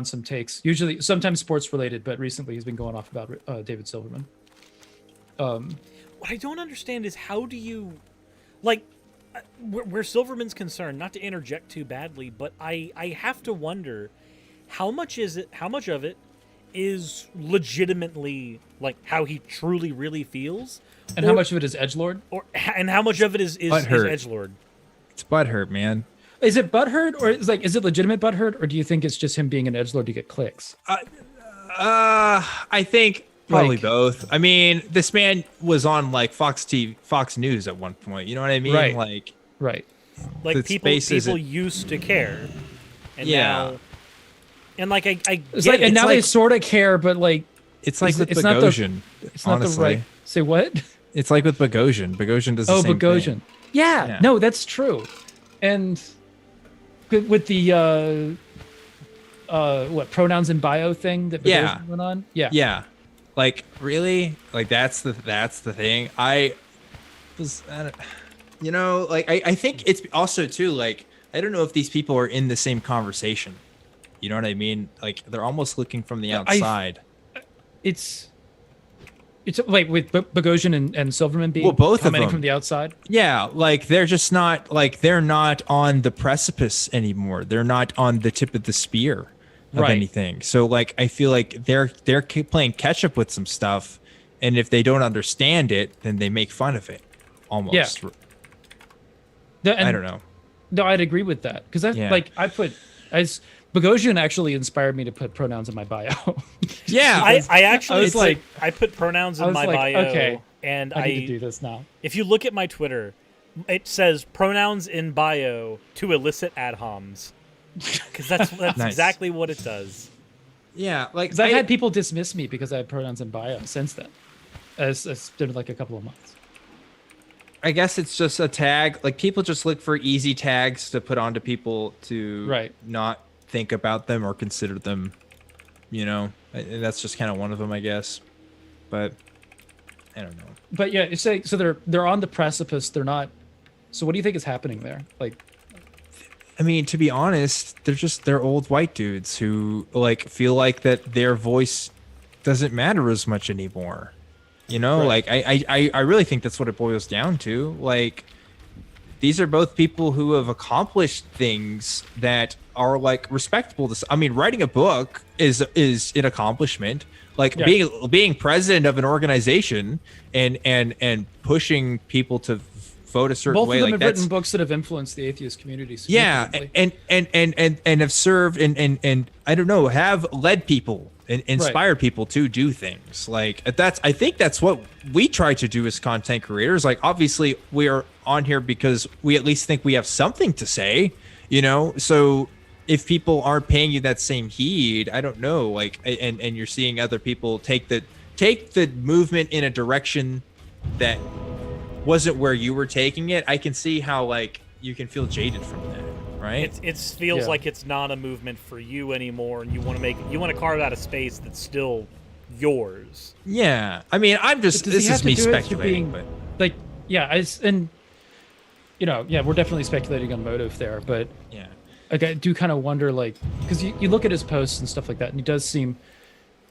some takes, usually sometimes sports related, but recently he's been going off about David Silverman. What I don't understand is how do you where Silverman's concerned, not to interject too badly, but I have to wonder how much of it is legitimately how he truly really feels, and how much of it is edgelord, and how much of it is edgelord. It's butthurt, man. Is it butthurt, or is it legitimate butthurt, or do you think it's just him being an edgelord to get clicks? I think probably both. I mean, this man was on Fox News at one point. You know what I mean? Right. People used to care, and now. And I it's and now they sort of care, but it's with Bogosian. It's not the right. Say what? It's like with Bogosian. Bogosian does the same Bogosian. thing. Yeah, no, that's true. And with the pronouns in bio thing that Bogosian went on. Yeah. Really? That's the thing. I think it's also too I don't know if these people are in the same conversation. You know what I mean? They're almost looking from the outside. It's with Bogosian and Silverman being both commenting of them from the outside. Yeah, they're just not they're not on the precipice anymore. They're not on the tip of the spear. of anything. So like I feel like they're playing catch up with some stuff, and if they don't understand it, then they make fun of it almost. I don't know. No, I'd agree with that because Bogosian actually inspired me to put pronouns in my bio. Yeah, I put pronouns in my bio. Okay, and I need to do this now. If you look at my Twitter, it says pronouns in bio to elicit ad homs. Because that's nice. Exactly what it does. Yeah, like I've had people dismiss me because I have pronouns in bio since then. It's been like a couple of months. I guess it's just a tag. Like people just look for easy tags to put onto people to not think about them or consider them. And that's just kind of one of them, I guess. But I don't know. But yeah, so they're on the precipice. They're not. So what do you think is happening there? Like. I mean, to be honest, they're old white dudes who like feel like that their voice doesn't matter as much anymore. Like I really think that's what it boils down to. Like these are both people who have accomplished things that are like respectable. I mean, writing a book is an accomplishment. Like being president of an organization and pushing people to vote a certain way. Both of them like have written books that have influenced the atheist community. Yeah, and have served and I don't know, have led people and inspired people to do things. Like I think that's what we try to do as content creators. Like obviously we are on here because we at least think we have something to say, So if people aren't paying you that same heed, I don't know. Like and you're seeing other people take the movement in a direction that wasn't where you were taking it, I can see how like you can feel jaded from that, right? It feels like it's not a movement for you anymore, and you want to carve out a space that's still yours. Yeah, I mean, this is me speculating, but like, we're definitely speculating on motive there, but yeah, like I do kind of wonder, like, because you look at his posts and stuff like that, and he does seem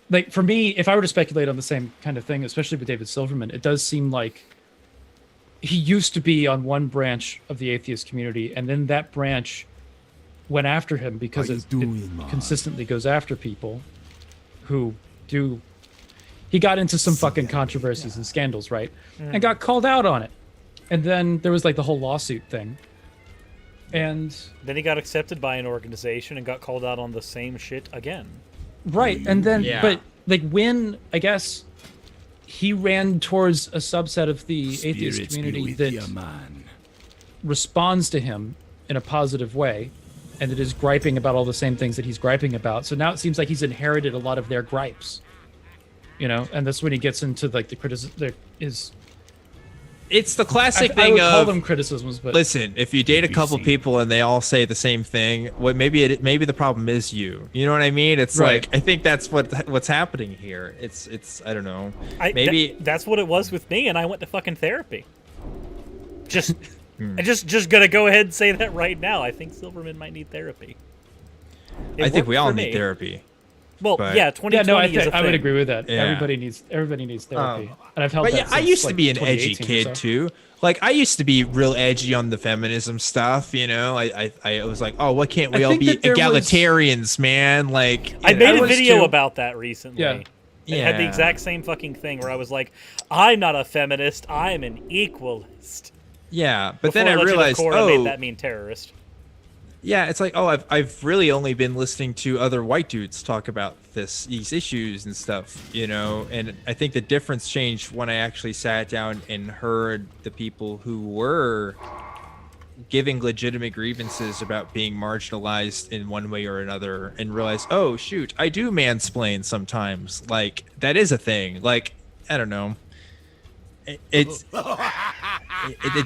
like, for me, if I were to speculate on the same kind of thing, especially with David Silverman, it does seem like he used to be on one branch of the atheist community, and then that branch went after him because it consistently goes after people who do. He got into some fucking controversies and scandals, right? And got called out on it. And then there was like the whole lawsuit thing. And then he got accepted by an organization and got called out on the same shit again. Right. And then, but like when, I guess, he ran towards a subset of the atheist community that responds to him in a positive way and that is griping about all the same things that he's griping about. So now it seems like he's inherited a lot of their gripes, and that's when he gets into like the criticism. It's the classic thing I would call of them criticisms, but listen, if you date a couple people and they all say the same thing, maybe the problem is you. You know what I mean? It's like I think that's what's happening here. It's I don't know. That's what it was with me, and I went to fucking therapy. Just I'm just gonna go ahead and say that right now. I think Silverman might need therapy. I think we all need therapy. Well, 2020 is a thing. I would agree with that. Yeah. Everybody nees therapy, and I've held that. I used to be an edgy kid too. Like I used to be real edgy on the feminism stuff. I was like, oh, what can't we all be egalitarians, man? Like I made a video about that recently. Yeah. It had the exact same fucking thing where I was like, I'm not a feminist. I'm an equalist. Yeah, but then I realized, I made that mean terrorist. Yeah, it's like, I've really only been listening to other white dudes talk about these issues and stuff, and I think the difference changed when I actually sat down and heard the people who were giving legitimate grievances about being marginalized in one way or another and realized, oh shoot, I do mansplain sometimes. Like that is a thing. Like, I don't know. It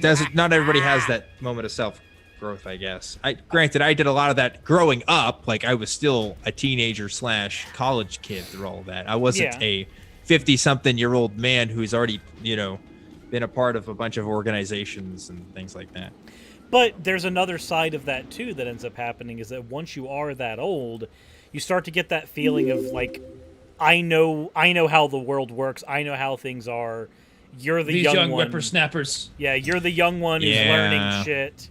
doesn't, not everybody has that moment of self growth, I guess. Granted, I did a lot of that growing up. Like I was still a teenager / college kid through all of that. I wasn't a 50-something-year-old man who's already, been a part of a bunch of organizations and things like that. But there's another side of that too that ends up happening is that once you are that old, you start to get that feeling of like, I know how the world works. I know how things are. You're the young one. Whippersnappers. Yeah, you're the young one who's learning shit.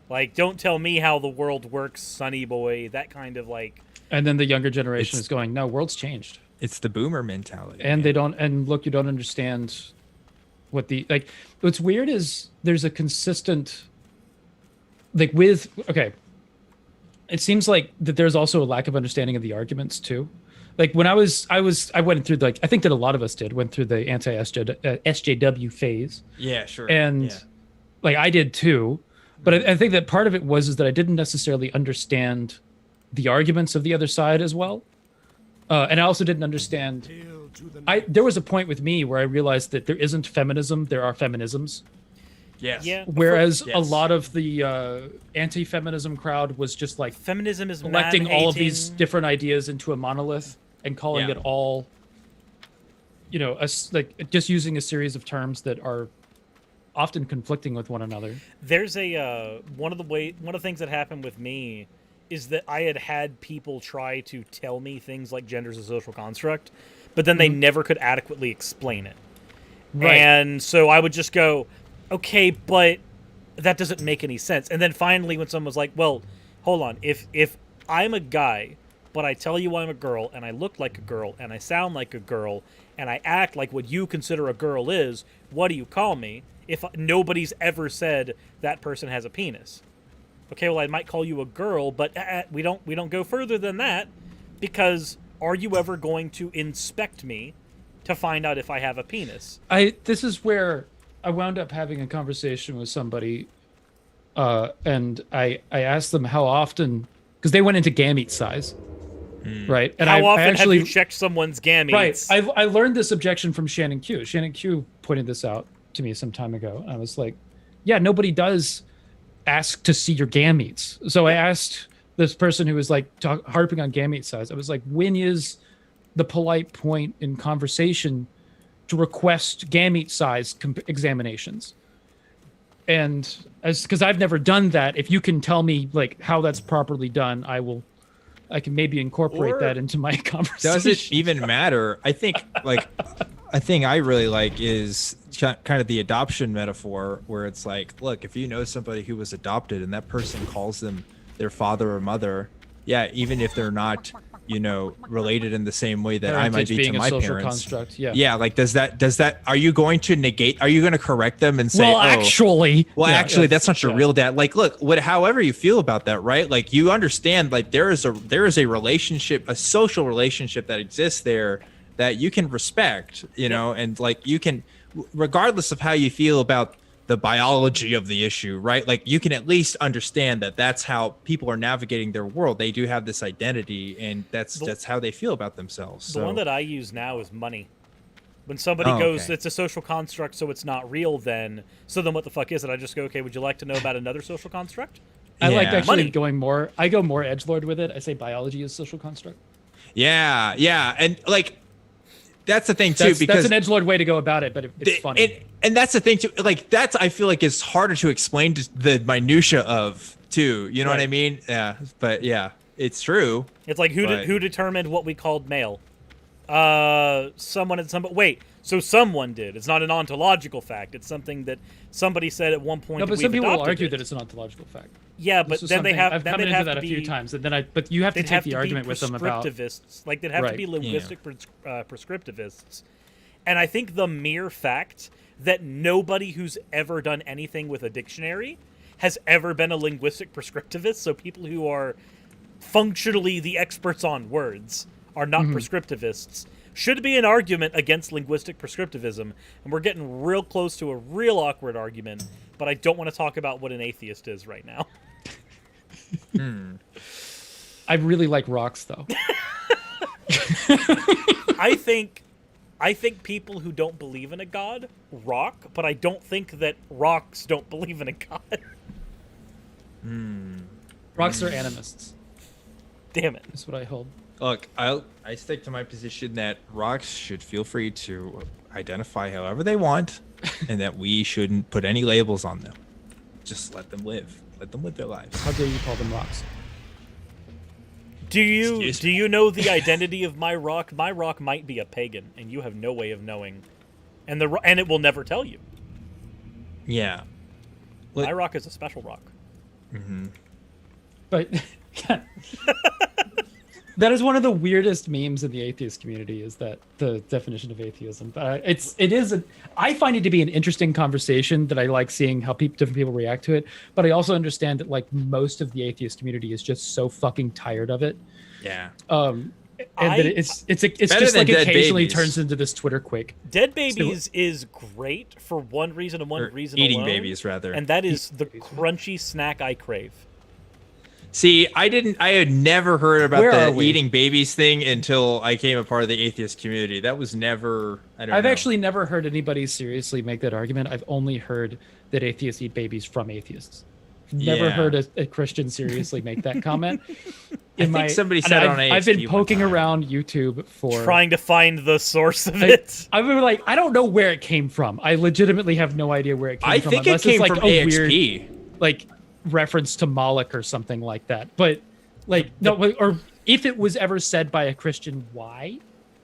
Like, don't tell me how the world works, sonny boy. That kind of, like, And then the younger generation is going, no, world's changed. It's the boomer mentality. And they don't, and look, you don't understand what the, like, what's weird is there's a consistent, like okay, it seems like that there's also a lack of understanding of the arguments too. Like when I went through I think that a lot of us went through the anti-SJW phase. Yeah, sure. And like I did too. But I think that part of it is that I didn't necessarily understand the arguments of the other side as well. And I also didn't understand. There was a point with me where I realized that there isn't feminism, there are feminisms. Yes. Yeah. Whereas a lot of the anti-feminism crowd was just like feminism is collecting all of these different ideas into a monolith and calling it all, like just using a series of terms that are often conflicting with one another. There's one of the things that happened with me is that I had people try to tell me things like gender is a social construct, but then they never could adequately explain it. Right. And so I would just go, okay, but that doesn't make any sense. And then finally when someone was like, well, hold on, if I'm a guy, but I tell you I'm a girl, and I look like a girl, and I sound like a girl, and I act like what you consider a girl is, what do you call me? If nobody's ever said that person has a penis. Okay, well, I might call you a girl, but we don't go further than that, because are you ever going to inspect me to find out if I have a penis? This is where I wound up having a conversation with somebody, and I asked them how often, because they went into gamete size, right? And how often have you checked someone's gametes? Right. I learned this objection from Shannon Q. Shannon Q pointed this out to me some time ago. And I was like, yeah, nobody does ask to see your gametes. So I asked this person who was like harping on gamete size. I was like, when is the polite point in conversation to request gamete size examinations? And because I've never done that, if you can tell me like how that's properly done, I can maybe incorporate that into my conversation. Does it even matter? I think like a thing I really like is kind of the adoption metaphor, where it's like, look, if you know somebody who was adopted and that person calls them their father or mother, yeah, even if they're not, related in the same way that I might be to my parents. Construct, yeah. Like, does that? Are you going to negate? Are you going to correct them and say, actually, that's not your real dad? Like, look, however you feel about that, right? Like, you understand, like there is a relationship, a social relationship that exists there that you can respect, and like you can, regardless of how you feel about the biology of the issue, right? Like you can at least understand that that's how people are navigating their world. They do have this identity, and that's how they feel about themselves. The one that I use now is money. When somebody goes, it's a social construct, so it's not real then. So then what the fuck is it? I just go, okay, would you like to know about another social construct? I like actually going more, I go more edgelord with it. I say biology is social construct. Yeah. And like, that's the thing too, because that's an edgelord way to go about it, but it's funny. And that's the thing too. Like I feel like it's harder to explain the minutia of too. You know what I mean? Yeah. But yeah, it's true. It's like who determined what we called male? Someone and somebody. Wait, so someone did. It's not an ontological fact. It's something that somebody said at one point. No, but some people will argue that it's an ontological fact. Yeah, but then they have. I've come into that a few times, and then but you have to take the argument with them about. Like they'd have to be linguistic prescriptivists, and I think the mere fact that nobody who's ever done anything with a dictionary has ever been a linguistic prescriptivist. So people who are functionally the experts on words are not prescriptivists. Should be an argument against linguistic prescriptivism, and we're getting real close to a real awkward argument, but I don't want to talk about what an atheist is right now. I really like rocks, though. I think people who don't believe in a god rock, but I don't think that rocks don't believe in a god. Rocks are animists. Damn it. That's what I hold. Look, I stick to my position that rocks should feel free to identify however they want, and that we shouldn't put any labels on them. Just let them live. Let them live their lives. How dare you call them rocks? Do you know the identity of my rock? My rock might be a pagan, and you have no way of knowing, and it will never tell you. Yeah. My rock is a special rock. But That is one of the weirdest memes in the atheist community, is that the definition of atheism. But I find it to be an interesting conversation that I like seeing how different people react to it. But I also understand that like most of the atheist community is just so fucking tired of it. Yeah. That it's just like occasionally turns into this Twitter quake. Dead Babies is great for one reason and one reason eating alone. Babies, rather. And that is the crunchy snack I crave. See, I had never heard about the eating babies thing until I became a part of the atheist community. That was never, I've actually never heard anybody seriously make that argument. I've only heard that atheists eat babies from atheists. Never heard a Christian seriously make that comment. I think somebody said on AXP. I've been poking around YouTube for trying to find the source of it. I've been like, I don't know where it came from. I legitimately have no idea where it came from. I think it came from AXP. Weird, like, reference to Moloch or something like that. But like, no, or if it was ever said by a Christian, why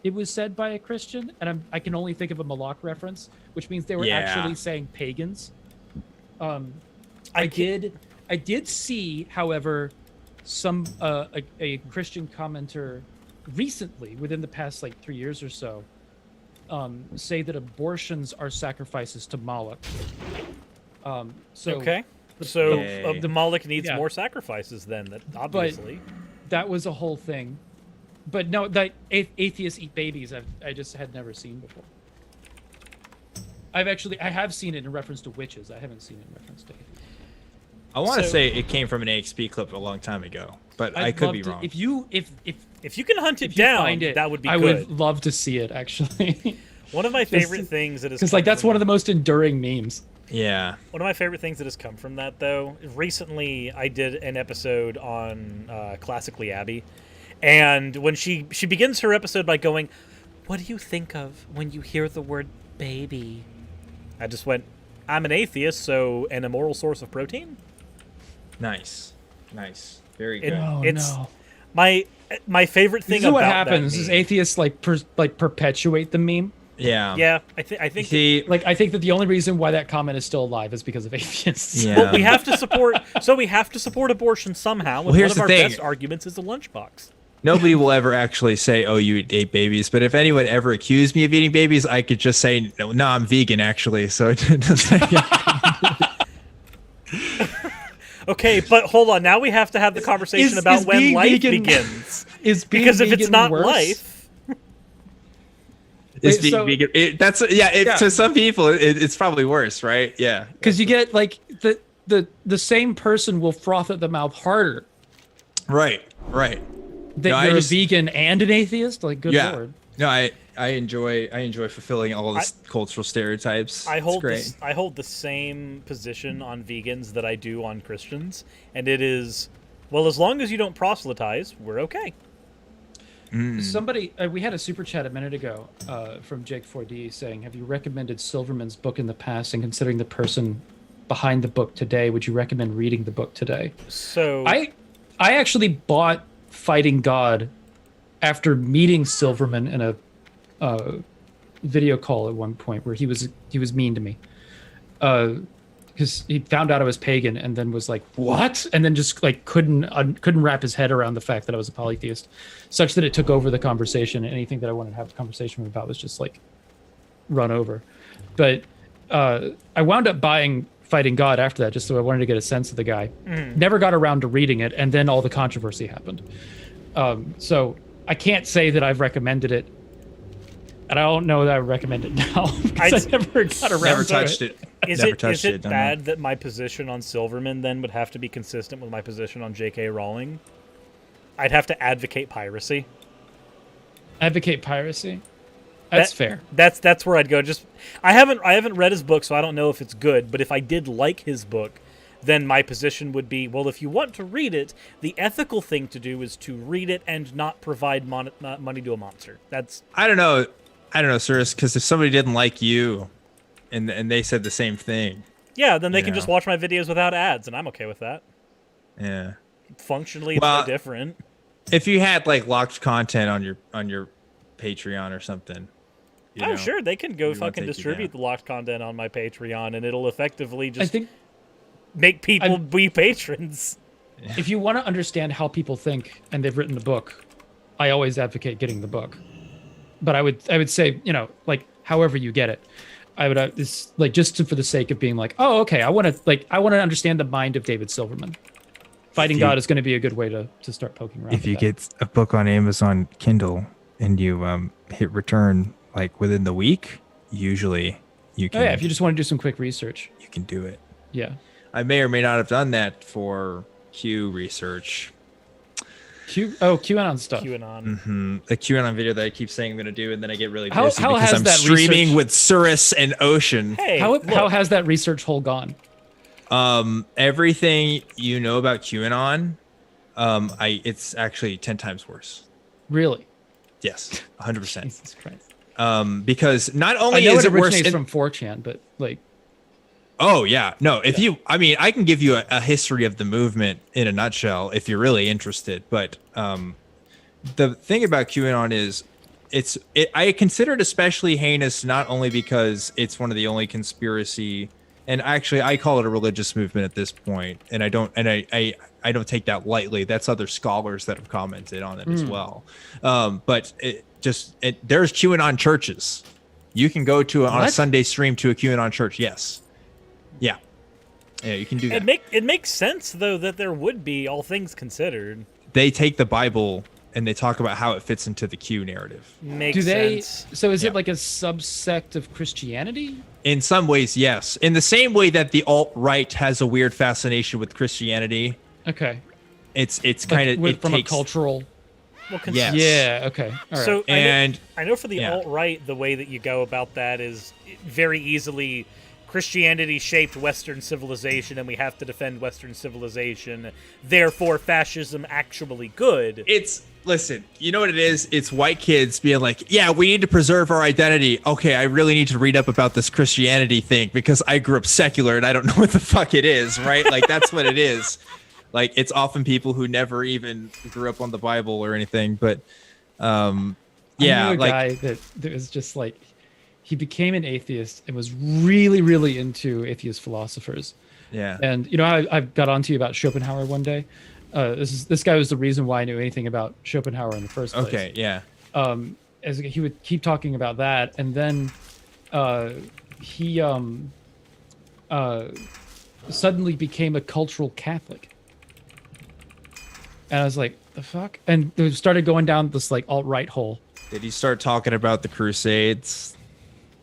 it was said by a Christian, and I can only think of a Moloch reference, which means they were actually saying pagans. I did see, however, some a Christian commenter recently, within the past like 3 years or so, say that abortions are sacrifices to Moloch. Okay. So the Moloch needs more sacrifices then, that obviously. But that was a whole thing. But no, that atheists eat babies, I just had never seen before. I have seen it in reference to witches. I haven't seen it in reference to atheists. I want to say it came from an AXP clip a long time ago, but I could be wrong. If you can hunt it down, that would be good. I would love to see it, actually. One of my favorite things that is because like that's one of the most enduring memes. Yeah. One of my favorite things that has come from that, though, recently I did an episode on Classically Abby, and when she begins her episode by going, "What do you think of when you hear the word baby?" I just went, "I'm an atheist, so an immoral source of protein." Nice, very good. It's my favorite thing. This is about what happens: that is atheists like perpetuate the meme. Yeah. I think. I think that the only reason why that comment is still alive is because of atheists. Yeah. But we have to support. So we have to support abortion somehow. And here's one of our the thing. best arguments is the lunchbox. Nobody will ever actually say, "Oh, you ate babies." But if anyone ever accused me of eating babies, I could just say, "No, I'm vegan, actually." So it doesn't. Okay, but hold on. Now we have to have the conversation about when life begins. Because if it's not worse? Life. Vegan. To some people, it's probably worse, right? Yeah. Because you get like the same person will froth at the mouth harder. Right. That you're a vegan and an atheist. Like, good lord. No, I enjoy fulfilling all the cultural stereotypes. I hold the same position on vegans that I do on Christians, and it is, well, as long as you don't proselytize, we're okay. Somebody, we had a super chat a minute ago from Jake 4D saying, "Have you recommended Silverman's book in the past, and considering the person behind the book today, would you recommend reading the book today?" So I actually bought Fighting God after meeting Silverman in a video call at one point where he was mean to me because he found out I was pagan and then was like, "What?" and then just like couldn't wrap his head around the fact that I was a polytheist, such that it took over the conversation. And anything that I wanted to have a conversation about was just like run over. But I wound up buying Fighting God after that, just so I wanted to get a sense of the guy. Never got around to reading it, and then all the controversy happened. So I can't say that I've recommended it, and I don't know that I would recommend it now because I never got around. Never touched it. Is it bad that my position on Silverman then would have to be consistent with my position on J.K. Rowling? I'd have to advocate piracy. Advocate piracy? That's fair. That's where I'd go. Just I haven't read his book, so I don't know if it's good. But if I did like his book, then my position would be, well, if you want to read it, the ethical thing to do is to read it and not provide money to a monster. That's I don't know, Cyrus, because if somebody didn't like you, and they said the same thing, then they can just watch my videos without ads, and I'm okay with that. Yeah. Functionally, it's no different. If you had like locked content on your Patreon or something. Sure, they can go fucking distribute the locked content on my Patreon, and it'll effectively just make people be patrons. If you want to understand how people think, and they've written a book, I always advocate getting the book. But I would say, like however you get it, I would this like for the sake of being like, oh, okay, I want to understand the mind of David Silverman. Fighting God is going to be a good way to start poking around. If you get a book on Amazon Kindle and you hit return like within the week, usually you can. Oh, yeah, if you just want to do some quick research, you can do it. Yeah. I may or may not have done that for Q research. QAnon stuff. QAnon. Mm-hmm. The QAnon video that I keep saying I'm going to do, and then I get really busy how because has I'm that streaming research- with Cirrus and Ocean. Hey, How has that research hole gone? Everything you know about QAnon, it's actually 10 times worse. Really? Yes, 100%. Jesus Christ. Because not I only know is it it worse originates from 4chan, but like. Oh yeah, no. If I can give you a history of the movement in a nutshell if you're really interested. But the thing about QAnon is, I consider it especially heinous not only because it's one of the only conspiracy, and actually I call it a religious movement at this point, and I don't take that lightly. That's other scholars that have commented on it as well. But there's QAnon churches. You can go to on a Sunday stream to a QAnon church. Yes. Yeah, you can do that. It makes sense though that there would be, all things considered. They take the Bible and they talk about how it fits into the Q narrative. Makes sense. So is it like a subsect of Christianity? In some ways, yes. In the same way that the alt-right has a weird fascination with Christianity. Okay. It's kind of from a cultural. Well, yes. Yeah. Okay. All right. So I know for the yeah. alt-right, the way that you go about that is very easily Christianity shaped Western civilization, and we have to defend Western civilization. Therefore, fascism actually good. Listen, you know what it is? It's white kids being like, yeah, we need to preserve our identity. Okay, I really need to read up about this Christianity thing because I grew up secular and I don't know what the fuck it is, right? Like, that's what it is. Like, it's often people who never even grew up on the Bible or anything. But, yeah. I knew a guy that was just like, he became an atheist and was really, really into atheist philosophers. Yeah. And, I got on to you about Schopenhauer one day. This guy was the reason why I knew anything about Schopenhauer in the first place. Okay, yeah. As he would keep talking about that, and then he suddenly became a cultural Catholic. And I was like, the fuck? And they started going down this like alt-right hole. Did he start talking about the Crusades?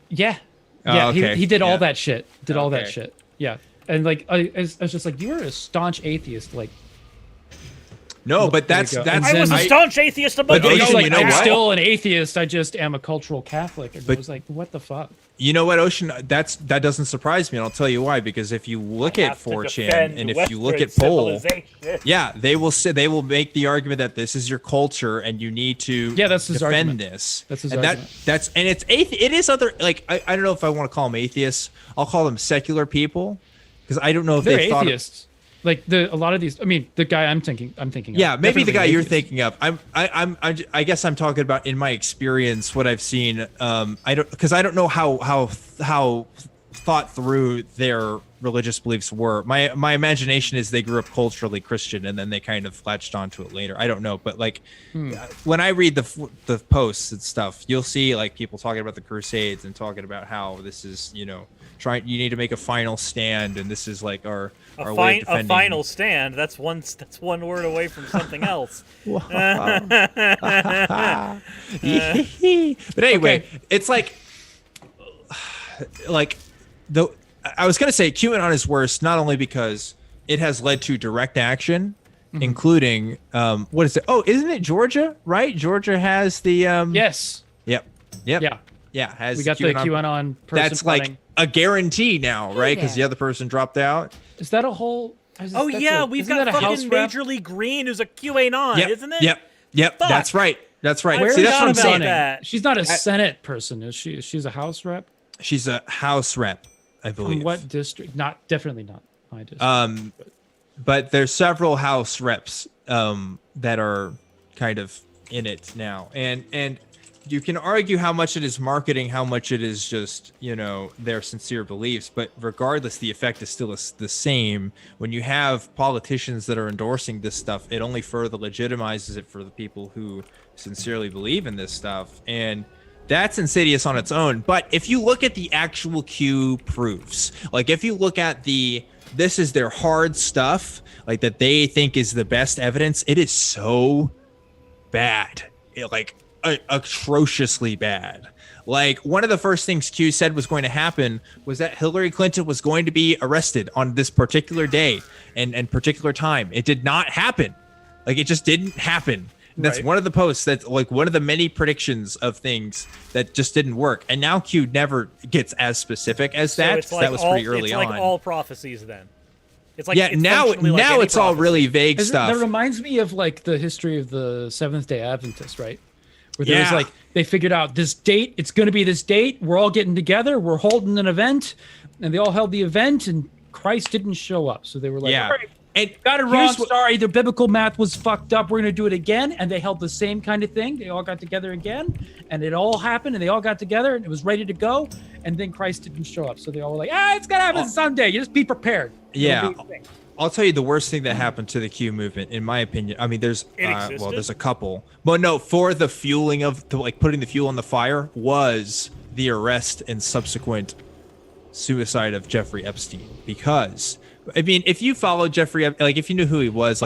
Yeah. Oh, Yeah, okay. he did Yeah. all that shit. All that Okay. shit. Yeah. And like I was just like, you're a staunch atheist, like. No, but There that's you go. that's. I was a staunch atheist above But He's Ocean, like, you know I'm what? still an atheist. I just am a cultural Catholic. And I But- was like, what the fuck? You know what, Ocean? That doesn't surprise me, and I'll tell you why. Because if you look at 4chan and if you look at Poll, yeah, they will make the argument that this is your culture and you need to That's his defend argument. this. That's his and argument. It is other, like, I don't know if I want to call them atheists. I'll call them secular people because I don't know if They're they've thought of, atheists. Like a lot of these. I mean, the guy I'm thinking. yeah, of, maybe the guy definitely you're atheist. thinking of. I guess I'm talking about in my experience what I've seen. I don't know how thought through their religious beliefs were. My imagination is they grew up culturally Christian and then they kind of latched onto it later. I don't know, but like when I read the posts and stuff, you'll see like people talking about the Crusades and talking about how this is, you need to make a final stand and this is like our way of defending. A final stand. That's one word away from something else. But anyway, it's like I was gonna say QAnon is worse not only because it has led to direct action, including what is it? Oh, isn't it Georgia? Right? Georgia has the Yes. Yep. Yeah. Has We got the QAnon person. That's like running. a guarantee now, right? Because the other person dropped out. Is that a whole? Oh yeah, we've got fucking Major League Green, who's a QAnon, Yep. isn't it? Yep. Fuck. That's right. I See, that's what I'm forgot saying. about that. She's not a Senate person, is she? She's a House rep. She's a House rep, I believe. From what district? Definitely not my district. But there's several House reps that are kind of in it now, and you can argue how much it is marketing, how much it is just, their sincere beliefs, but regardless, the effect is still the same. When you have politicians that are endorsing this stuff, it only further legitimizes it for the people who sincerely believe in this stuff. And that's insidious on its own. But if you look at the actual Q proofs, like if you look at this is their hard stuff, like that they think is the best evidence, it is so bad. Atrociously bad. Like, one of the first things Q said was going to happen was that Hillary Clinton was going to be arrested on this particular day and particular time. It did not happen. Like, it just didn't happen. And that's one of the posts that's like one of the many predictions of things that just didn't work. And now Q never gets as specific as that. It's like that was pretty early on. It's like all prophecies then. It's like, now it's all really vague stuff. That reminds me of like the history of the Seventh-day Adventists, right? Where there was like, they figured out this date, it's going to be this date, we're all getting together, we're holding an event, and they all held the event, and Christ didn't show up. So they were like, all right, and got it wrong, sorry, the biblical math was fucked up, we're going to do it again. And they held the same kind of thing. They all got together again, and it all happened, and they all got together, and it was ready to go, and then Christ didn't show up. So they all were like, it's going to happen someday, you just be prepared. Yeah. I'll tell you the worst thing that happened to the Q movement, in my opinion. I mean, there's a couple. But no, for the fueling putting the fuel on the fire was the arrest and subsequent suicide of Jeffrey Epstein. Because, I mean, if you followed Jeffrey, if you knew who he was,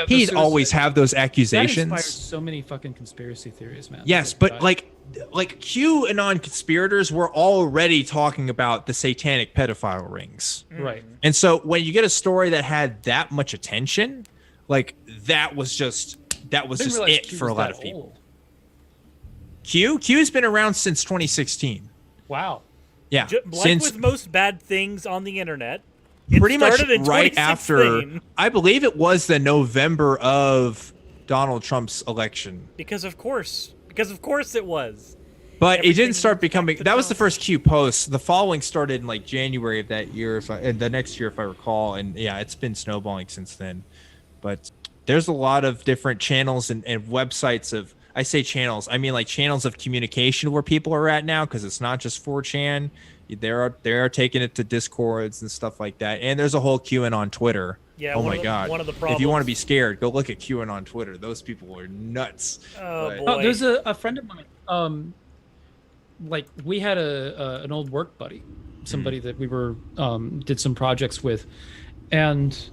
he'd always have those accusations. That inspires so many fucking conspiracy theories, man. Yes, but like QAnon conspirators were already talking about the satanic pedophile rings. Right. And so when you get a story that had that much attention, like that was just it for a lot of people. Q's been around since 2016. Wow. Yeah. Like with most bad things on the internet, pretty much right after, I believe it was the November of Donald Trump's election. Because of course it was. But it didn't start becoming. That was the first Q post. The following started in like January of that year, the next year, if I recall. And yeah, it's been snowballing since then. But there's a lot of different channels and websites of. I say channels. I mean like channels of communication where people are at now, because it's not just 4chan. They are taking it to Discords and stuff like that. And there's a whole QAnon on Twitter. Yeah. Oh my God. One of the problems. If you want to be scared, go look at QAnon on Twitter. Those people are nuts. Oh, boy. Oh, there's a friend of mine. Like we had an old work buddy, somebody that we were did some projects with, and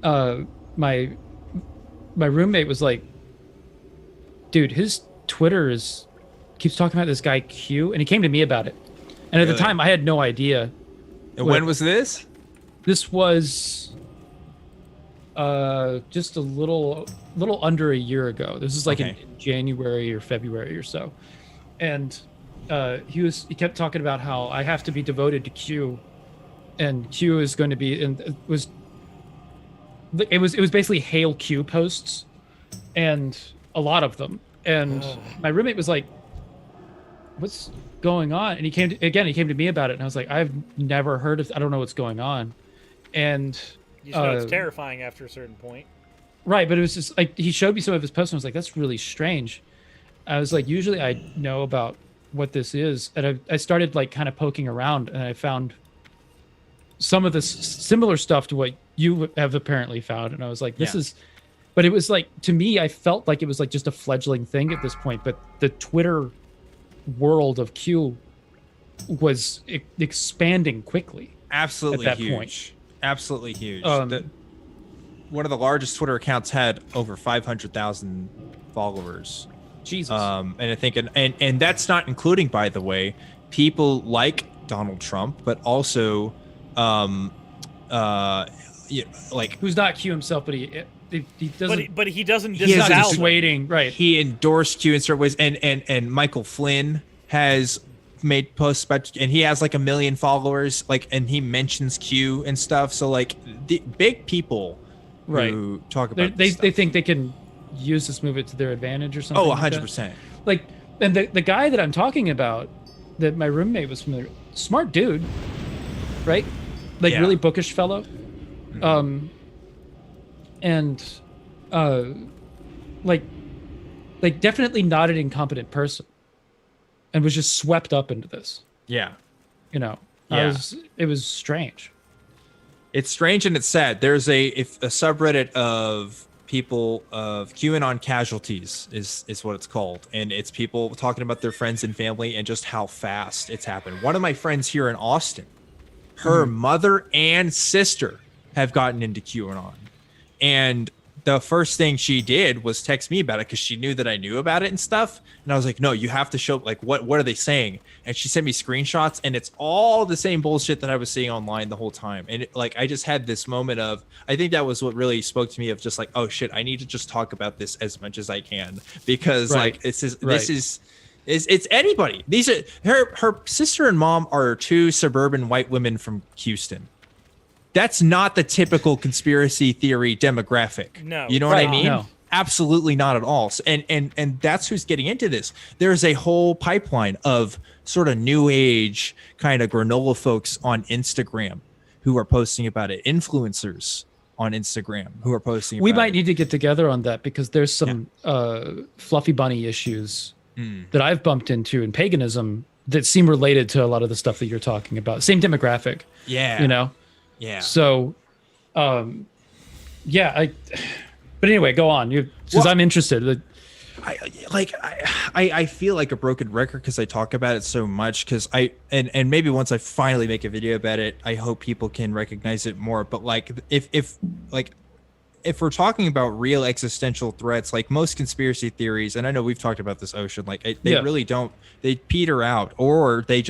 my roommate was like, dude, his Twitter keeps talking about this guy Q, and he came to me about it. And at the time, I had no idea. And when was this? This was just a little under a year ago. This is like in January or February or so. And he kept talking about how I have to be devoted to Q, and Q is going to be, and it was basically Hail Q posts, and a lot of them. And my roommate was like, what's going on? And he came to me about it, and I was like, I've never heard of, I don't know what's going on. And you just know it's terrifying after a certain point. Right, but it was just like, he showed me some of his posts, and I was like, that's really strange. I was like, usually I know about what this is, and I started like kind of poking around, and I found some of this similar stuff to what you have apparently found, and I was like, this is, but it was like, to me, I felt like it was like just a fledgling thing at this point, but the Twitter world of Q was expanding quickly. Absolutely at that huge. Point. Absolutely huge. One of the largest Twitter accounts had over 500,000 followers. Jesus. And I think, and that's not including, by the way, people like Donald Trump, but also, like who's not Q himself, but he doesn't. But he doesn't. He's not dissuading, right? He endorsed Q in certain ways, and Michael Flynn has made posts about, and he has like 1 million followers, like, and he mentions Q and stuff. So like the big people who talk about they think they can use this movement to their advantage or something. Oh, 100%. Like, and the guy that I'm talking about, that my roommate was familiar, smart dude, right? Like really bookish fellow, and like definitely not an incompetent person. and was just swept up into this. Yeah. You know, Yeah. It was strange. It's strange and it's sad. There's a subreddit of people of QAnon casualties is what it's called, and it's people talking about their friends and family and just how fast it's happened. One of my friends here in Austin, her mother and sister have gotten into QAnon, and the first thing she did was text me about it because she knew that I knew about it and stuff. And I was like, no, you have to show, like, what are they saying? And she sent me screenshots, and it's all the same bullshit that I was seeing online the whole time. And I just had this moment of, I think that was what really spoke to me of just like, oh shit, I need to just talk about this as much as I can, because like this is anybody. These are her sister and mom are two suburban white women from Houston. That's not the typical conspiracy theory demographic. No. You know what I mean? No. Absolutely not at all. And that's who's getting into this. There's a whole pipeline of sort of new age kind of granola folks on Instagram who are posting about it. Influencers on Instagram who are posting about it. We might need to get together on that, because there's some fluffy bunny issues that I've bumped into in paganism that seem related to a lot of the stuff that you're talking about. Same demographic. Yeah. You know? Yeah. So, but anyway, go on. Because I'm interested. I feel like a broken record because I talk about it so much, because and maybe once I finally make a video about it, I hope people can recognize it more. But like if we're talking about real existential threats, like most conspiracy theories, and I know we've talked about this, Ocean, like they really don't, they peter out, or they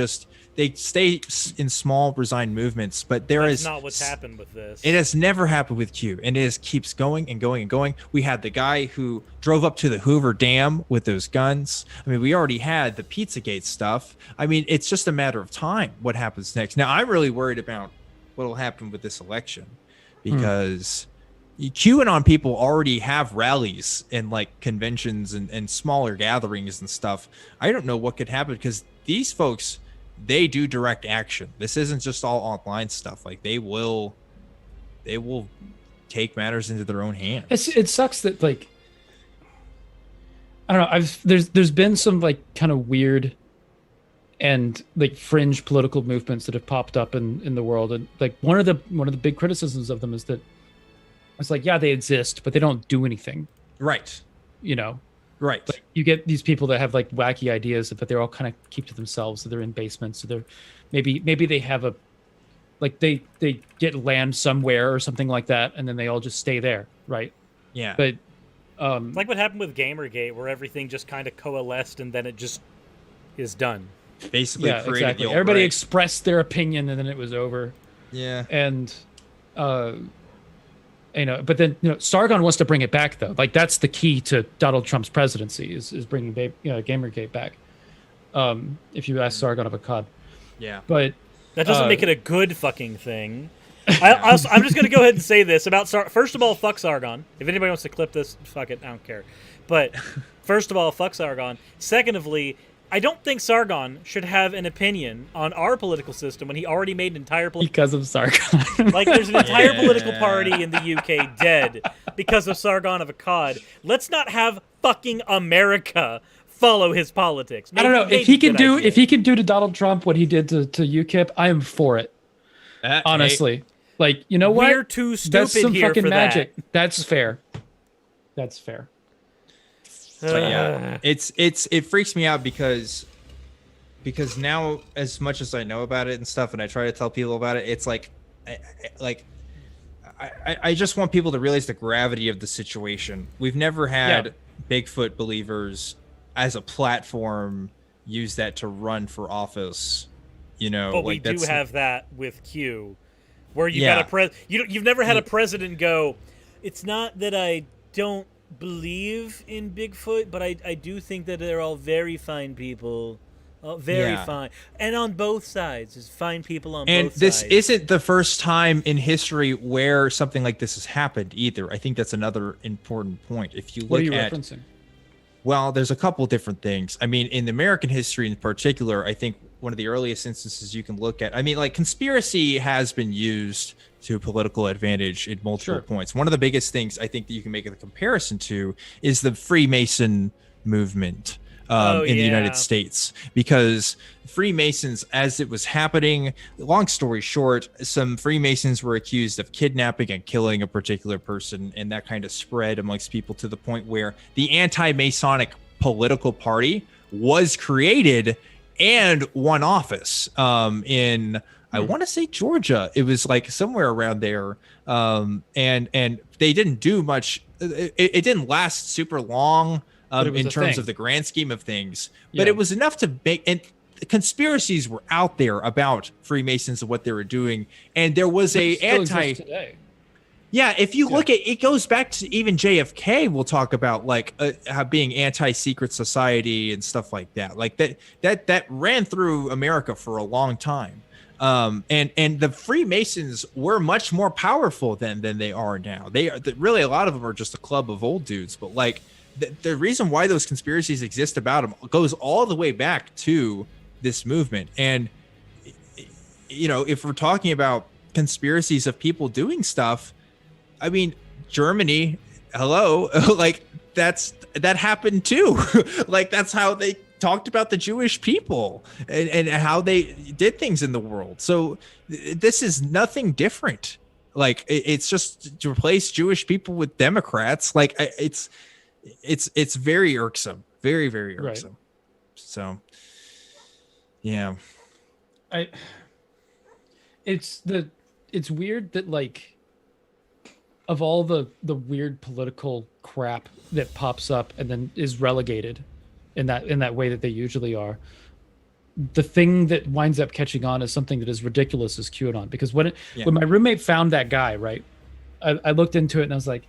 stay in small resigned movements. But that's not what's happened with this. It has never happened with Q, and it keeps going and going and going. We had the guy who drove up to the Hoover Dam with those guns. I mean, we already had the Pizzagate stuff. I mean, it's just a matter of time what happens next. Now, I'm really worried about what will happen with this election, because QAnon people already have rallies and like conventions and smaller gatherings and stuff. I don't know what could happen, because these folks, they do direct action. This isn't just all online stuff. Like they will take matters into their own hands. It sucks that, like, I don't know. There's been some like kind of weird and like fringe political movements that have popped up in the world, and like one of the big criticisms of them is that it's like, yeah, they exist, but they don't do anything. Right. You know. Right. Like, you get these people that have like wacky ideas, but they're all kind of keep to themselves. So they're in basements. So they're maybe they have a, like they get land somewhere or something like that, and then they all just stay there, right? Yeah. But like what happened with Gamergate, where everything just kind of coalesced and then it just is done. Basically, yeah, exactly. Everybody expressed their opinion, and then it was over. Yeah. And you know, but then, you know, Sargon wants to bring it back, though. Like that's the key to Donald Trump's presidency is bringing Gamergate back. If you ask Sargon of Akkad. Yeah. But that doesn't make it a good fucking thing. I'm just going to go ahead and say this about first of all, fuck Sargon. If anybody wants to clip this, fuck it, I don't care. But first of all, fuck Sargon. Secondly, I don't think Sargon should have an opinion on our political system when he already made an entire because of Sargon. Like there's an entire political party in the UK dead because of Sargon of Akkad. Let's not have fucking America follow his politics. I don't know if he can do to Donald Trump what he did to UKIP. I am for it. Honestly, like, you know what? We're too stupid That's some here fucking for magic. that. That's fair. That's fair. But yeah, it freaks me out because now, as much as I know about it and stuff, and I try to tell people about it, it's like I just want people to realize the gravity of the situation. We've never had Bigfoot believers as a platform use that to run for office, you know. But we do have that with Q, where you got you've never had a president go, it's not that I don't believe in Bigfoot, but I do think that they're all very fine people, very fine, and on both sides, is fine people on both sides. And this isn't the first time in history where something like this has happened either. I think that's another important point. If you look what are you referencing? Well, there's a couple different things. I mean, in American history in particular, I think one of the earliest instances you can look at, I mean, like, conspiracy has been used to political advantage at multiple points. One of the biggest things I think that you can make a comparison to is the Freemason movement. in the United States, because Freemasons, as it was happening, long story short, some Freemasons were accused of kidnapping and killing a particular person, and that kind of spread amongst people to the point where the anti-Masonic political party was created and won office in, I want to say, Georgia. It was like somewhere around there, and they didn't do much. It didn't last super long. In terms of the grand scheme of things, but it was enough to make, and conspiracies were out there about Freemasons and what they were doing, and there was a anti. Yeah, if you look at it, goes back to even JFK. We'll talk about like how being anti-secret society and stuff like that. Like that ran through America for a long time. And the Freemasons were much more powerful than they are now. They are really, a lot of them are just a club of old dudes, but like. The reason why those conspiracies exist about them goes all the way back to this movement. And, you know, if we're talking about conspiracies of people doing stuff, I mean, Germany, hello, like that happened too. Like that's how they talked about the Jewish people and how they did things in the world. So this is nothing different. Like it's just to replace Jewish people with Democrats. Like it's very irksome, very, very irksome. Right. So, yeah, it's weird that like of all the weird political crap that pops up and then is relegated in that way that they usually are, the thing that winds up catching on is something that is ridiculous as QAnon. Because when my roommate found that guy, right, I looked into it and I was like,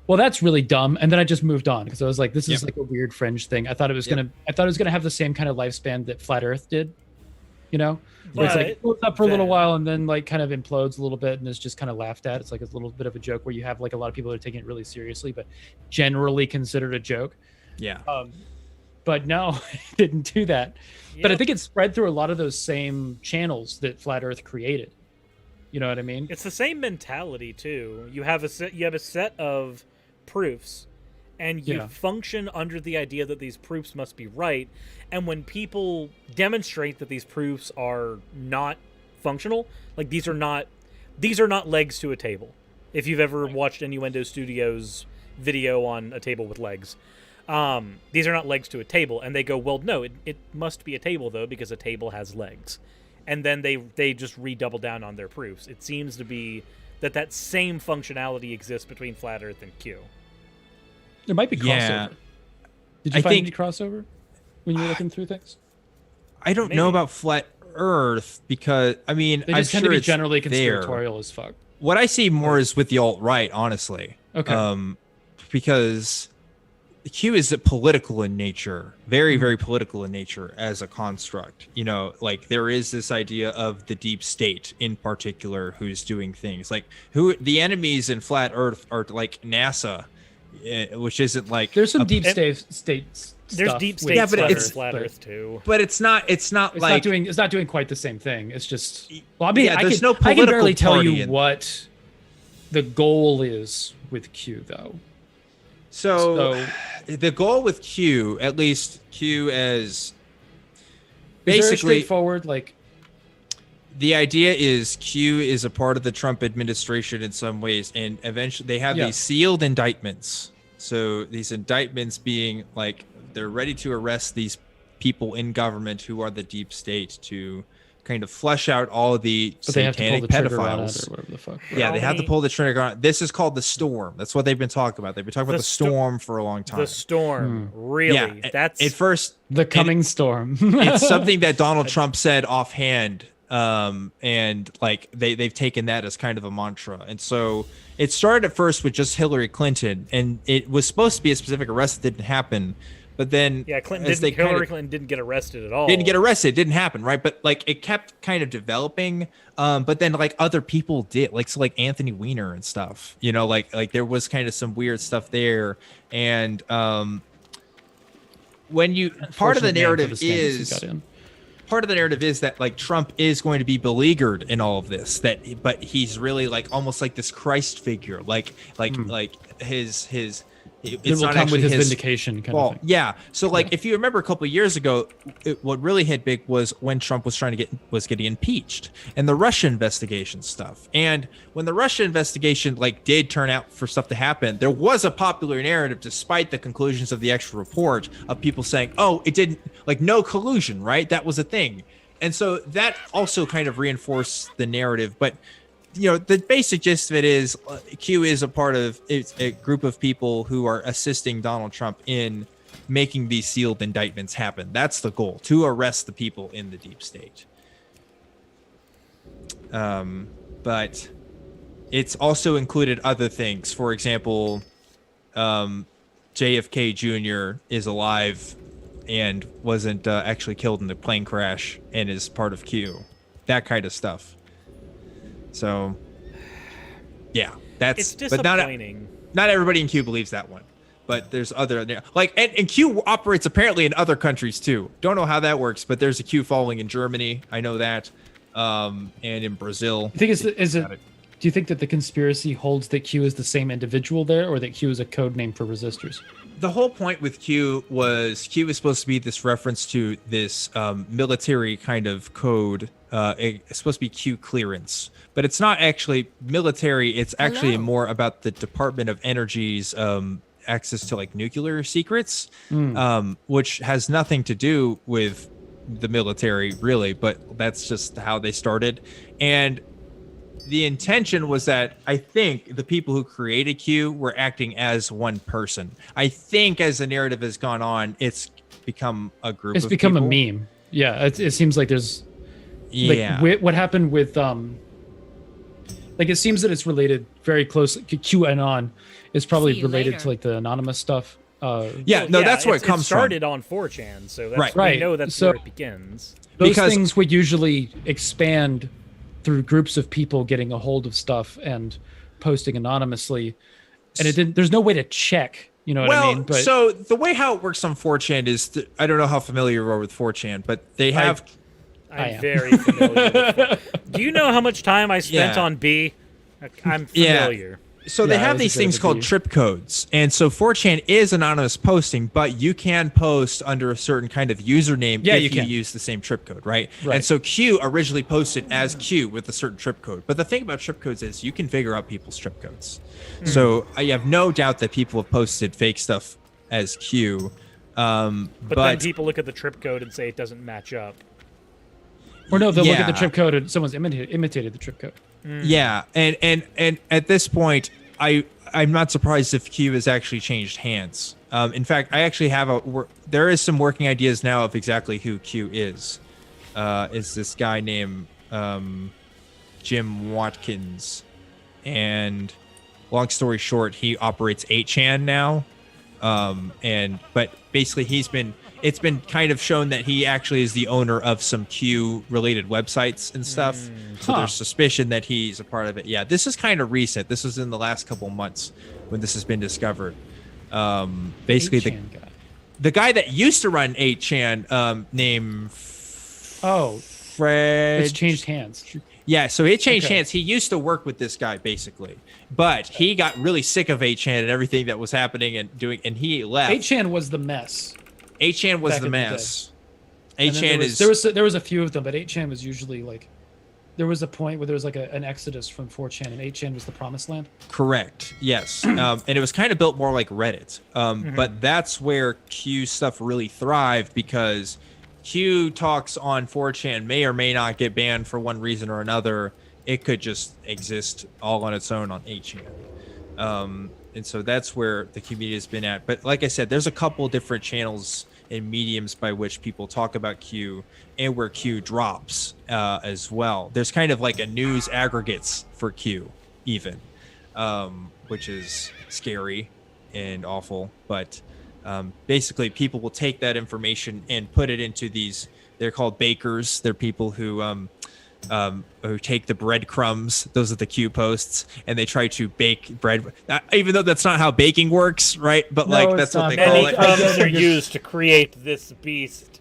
well, that's really dumb. And then I just moved on because I was like, this is like a weird fringe thing. I thought it was gonna have the same kind of lifespan that Flat Earth did, you know? Where it's like it goes up for a little while and then like kind of implodes a little bit and is just kind of laughed at. It's like a little bit of a joke where you have like a lot of people that are taking it really seriously, but generally considered a joke. Yeah. But no, it didn't do that. Yep. But I think it spread through a lot of those same channels that Flat Earth created. You know what I mean? It's the same mentality too. You have a set of proofs, and you function under the idea that these proofs must be right. And when people demonstrate that these proofs are not functional, like these are not legs to a table. If you've ever watched Innuendo Studios video on a table with legs, these are not legs to a table. And they go, well, no, it must be a table though, because a table has legs. And then they just redouble down on their proofs. It seems to be that same functionality exists between Flat Earth and Q. There might be crossover. Yeah. Did you find any crossover when you were looking through things? I don't know about Flat Earth because, I mean, they just tend to be generally conspiratorial as fuck. What I see more is with the alt-right, honestly. Okay. Because Q is political in nature, very, very political in nature as a construct. You know, like there is this idea of the deep state in particular who's doing things like who the enemies in Flat Earth are like NASA, which isn't like there's some deep state there's deep state but it's Flat Earth too. But it's not doing quite the same thing. It's just well, I mean, I can barely tell you what the goal is with Q though. So the goal with Q, at least Q as basically straightforward, like the idea is Q is a part of the Trump administration in some ways, and eventually they have these sealed indictments. So these indictments being like they're ready to arrest these people in government who are the deep state to kind of flush out all of the satanic pedophiles. Or whatever the fuck. Yeah, they have to pull the trigger on. This is called the Storm. That's what they've been talking about. They've been talking about the Storm for a long time. The Storm, really? Yeah, that's at first the coming storm. It's something that Donald Trump said offhand, and like they've taken that as kind of a mantra. And so it started at first with just Hillary Clinton, and it was supposed to be a specific arrest that didn't happen. But then Hillary Clinton didn't get arrested at all. Didn't get arrested. It didn't happen, right? But like it kept kind of developing. But then like other people did, like Anthony Weiner and stuff. You know, like there was kind of some weird stuff there. And when you part of the narrative is that like Trump is going to be beleaguered in all of this. But he's really like almost like this Christ figure, like his It will come with his vindication kind of thing. Yeah. So like, if you remember a couple of years ago, what really hit big was when Trump was getting impeached and the Russia investigation stuff. And when the Russia investigation like did turn out for stuff to happen, there was a popular narrative, despite the conclusions of the extra report, of people saying, "Oh, it didn't, like, no collusion, right? That was a thing." And so that also kind of reinforced the narrative, but. The basic gist of it is Q is a part of a group of people who are assisting Donald Trump in making these sealed indictments happen. That's the goal, to arrest the people in the deep state. But it's also included other things. For example, JFK Jr. is alive and wasn't actually killed in the plane crash and is part of Q. That kind of stuff. So, yeah, it's disappointing. But not everybody in Q believes that one, but there's other like, and Q operates apparently in other countries too. Don't know how that works, but there's a Q following in Germany. I know that, and in Brazil. I think do you think that the conspiracy holds that Q is the same individual there, or that Q is a code name for resistors? The whole point with Q was supposed to be this reference to this military kind of code. It's supposed to be Q clearance, but it's not actually military. It's actually more about the Department of Energy's access to like nuclear secrets, which has nothing to do with the military really, but that's just how they started. And the intention was that I think the people who created Q were acting as one person. I think as the narrative has gone on, it's become a group. It's become a meme. Yeah, it seems like there's. Yeah. Like, what happened with like it seems that it's related very closely. QAnon is probably related to like the anonymous stuff. That's where it comes from. It started on 4chan, so that's right. We know that's where it begins. Those things would usually expand through groups of people getting a hold of stuff and posting anonymously, and it didn't. There's no way to check. You know what I mean? But so the way how it works on 4chan is, I don't know how familiar you are with 4chan, but they have. I'm very familiar with it. Do you know how much time I spent on B? I'm familiar. So they have these things called trip codes. And so 4chan is anonymous posting, but you can post under a certain kind of username if you use the same trip code, right? And so Q originally posted as Q with a certain trip code. But the thing about trip codes is you can figure out people's trip codes. So I have no doubt that people have posted fake stuff as Q. But then people look at the trip code and say it doesn't match up. Or no, they'll look at the trip code and someone's imitated the trip code. Yeah, and at this point, I'm not surprised if Q has actually changed hands. In fact, I actually have there is some working ideas now of exactly who Q is. Is this guy named Jim Watkins, and long story short, he operates 8chan now. But basically it's been kind of shown that he actually is the owner of some Q related websites and stuff. So there's suspicion that he's a part of it. Yeah, this is kind of recent. This was in the last couple months when this has been discovered. Basically the guy that used to run 8chan, named Fred. It's changed hands. Yeah, so it changed hands. He used to work with this guy basically, but he got really sick of 8chan and everything that was happening and he left. 8chan was the mess. 8chan was the mess. 8chan there was a few of them, but 8chan was usually like, there was a point where there was like an exodus from 4chan, and 8chan was the promised land. Correct. Yes. And it was kind of built more like Reddit. But that's where Q stuff really thrived, because Q talks on 4chan may or may not get banned for one reason or another. It could just exist all on its own on 8chan. And so that's where the community has been at. But like I said, there's a couple different channels and mediums by which people talk about Q, and where Q drops as well. There's kind of like a news aggregates for Q even, which is scary and awful. But basically people will take that information and put it into these, they're called bakers. They're people who take the breadcrumbs, those are the Q posts, and they try to bake bread, even though that's not how baking works, right? But like that's what they call it. Crumbs are used to create this beast.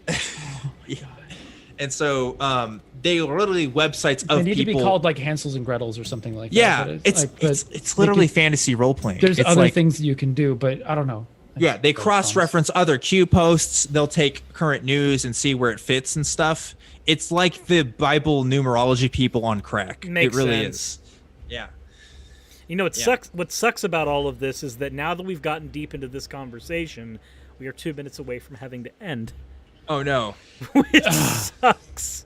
And so they literally websites of They need people. to be called like Hansels and Gretels or something like yeah, that. it's literally fantasy role playing. There's it's other things you can do, but I don't know. Yeah, they cross-reference other Q posts. They'll take current news and see where it fits and stuff. It's like the Bible numerology people on crack. Makes it really sense. is. Yeah. You know, what sucks about all of this is that now that we've gotten deep into this conversation, we are 2 minutes away from having to end. Oh no. Which sucks.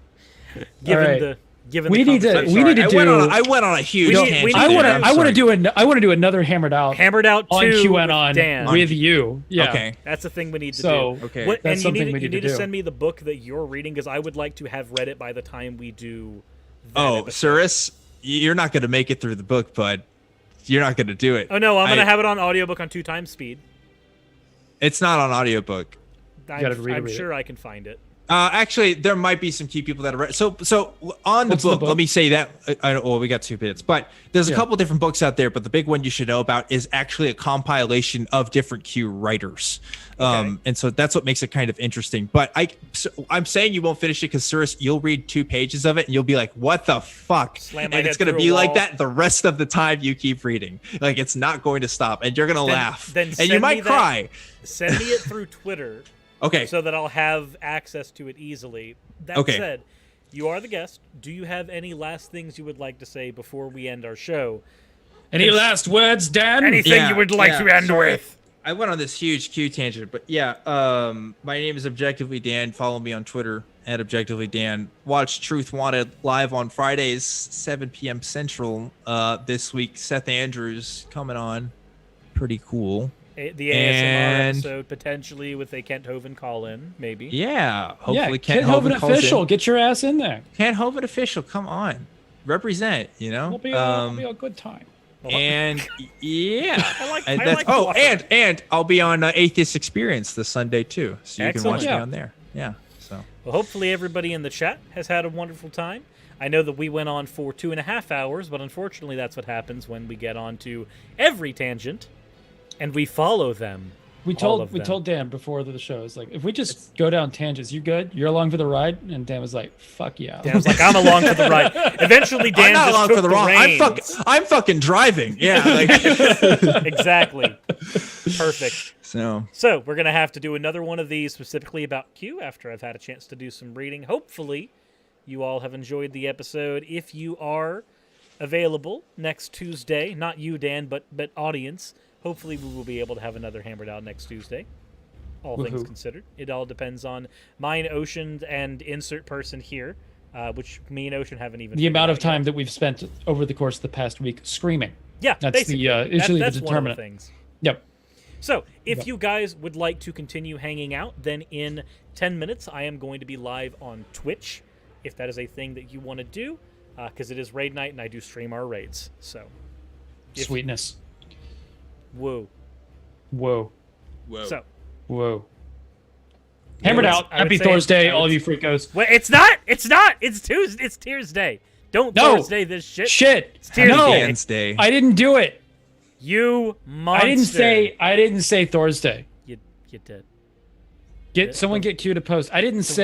Given we need to do. I went on a huge tangent. I want to do another hammered out on QAnon with you. Yeah. Okay. That's the thing we need to do. Okay. That's and something we need need to do. send me the book that you're reading because I would like to have read it by the time we do that episode. Cirrus, you're not going to make it through the book, bud. You're not going to do it. Oh no, I'm going to have it on audiobook on 2x speed. It's not on audiobook. I'm sure I can find it. Actually, there might be some key people that are read. So on the book, let me say that. We got 2 minutes, but there's a couple different books out there. But the big one you should know about is actually a compilation of different Q writers. And so that's what makes it kind of interesting. But I'm saying you won't finish it because Cirrus, you'll read 2 pages of it and you'll be like, "What the fuck?" And it's going to be like that the rest of the time you keep reading. Like it's not going to stop, and you're going to laugh, and you might cry. Send me it through Twitter. Okay. So that I'll have access to it easily. That said, you are the guest. Do you have any last things you would like to say before we end our show? Any last words, Dan? Anything you would like to end with? I went on this huge Q tangent, but my name is Objectively Dan. Follow me on Twitter at Objectively Dan. Watch Truth Wanted live on Fridays, 7 p.m. Central. This week, Seth Andrews coming on. Pretty cool. The ASMR episode, potentially with a Kent Hovind call-in, maybe. Yeah, hopefully Kent Hovind official. Get your ass in there. Kent Hovind official, come on. Represent, you know? It'll be a good time. And yeah. and I'll be on Atheist Experience this Sunday too. So you can watch me on there. Yeah. So well, hopefully everybody in the chat has had a wonderful time. I know that we went on for 2.5 hours, but unfortunately that's what happens when we get on to every tangent. And we follow them. We told Dan before the show, it's like, if we just go down tangents, you good? You're along for the ride? And Dan was like, fuck yeah. Dan was like, I'm along for the ride. Eventually, Dan just along took for the reins. I'm fucking driving. Yeah. Exactly. Perfect. So we're going to have to do another one of these specifically about Q after I've had a chance to do some reading. Hopefully, you all have enjoyed the episode. If you are available next Tuesday, not you, Dan, but audience, hopefully we will be able to have another Hammered Out next Tuesday. All things considered. It all depends on mine, Ocean, and insert person here, which me and Ocean haven't even... The amount of time that we've spent over the course of the past week screaming. Yeah, that's usually the determinant. One of the things. Yep. So, if you guys would like to continue hanging out, then in 10 minutes I am going to be live on Twitch, if that is a thing that you want to do, because it is raid night and I do stream our raids. So, sweetness. Whoa. So. Whoa. Hammered Out. Happy Thursday, all of you freakos. Wait, it's not. It's Tuesday. It's Tuesday. Don't Thursday this shit. It's Tuesday. No. I didn't do it. You monster. I didn't say Thursday. You did. Someone get Q to post. I didn't say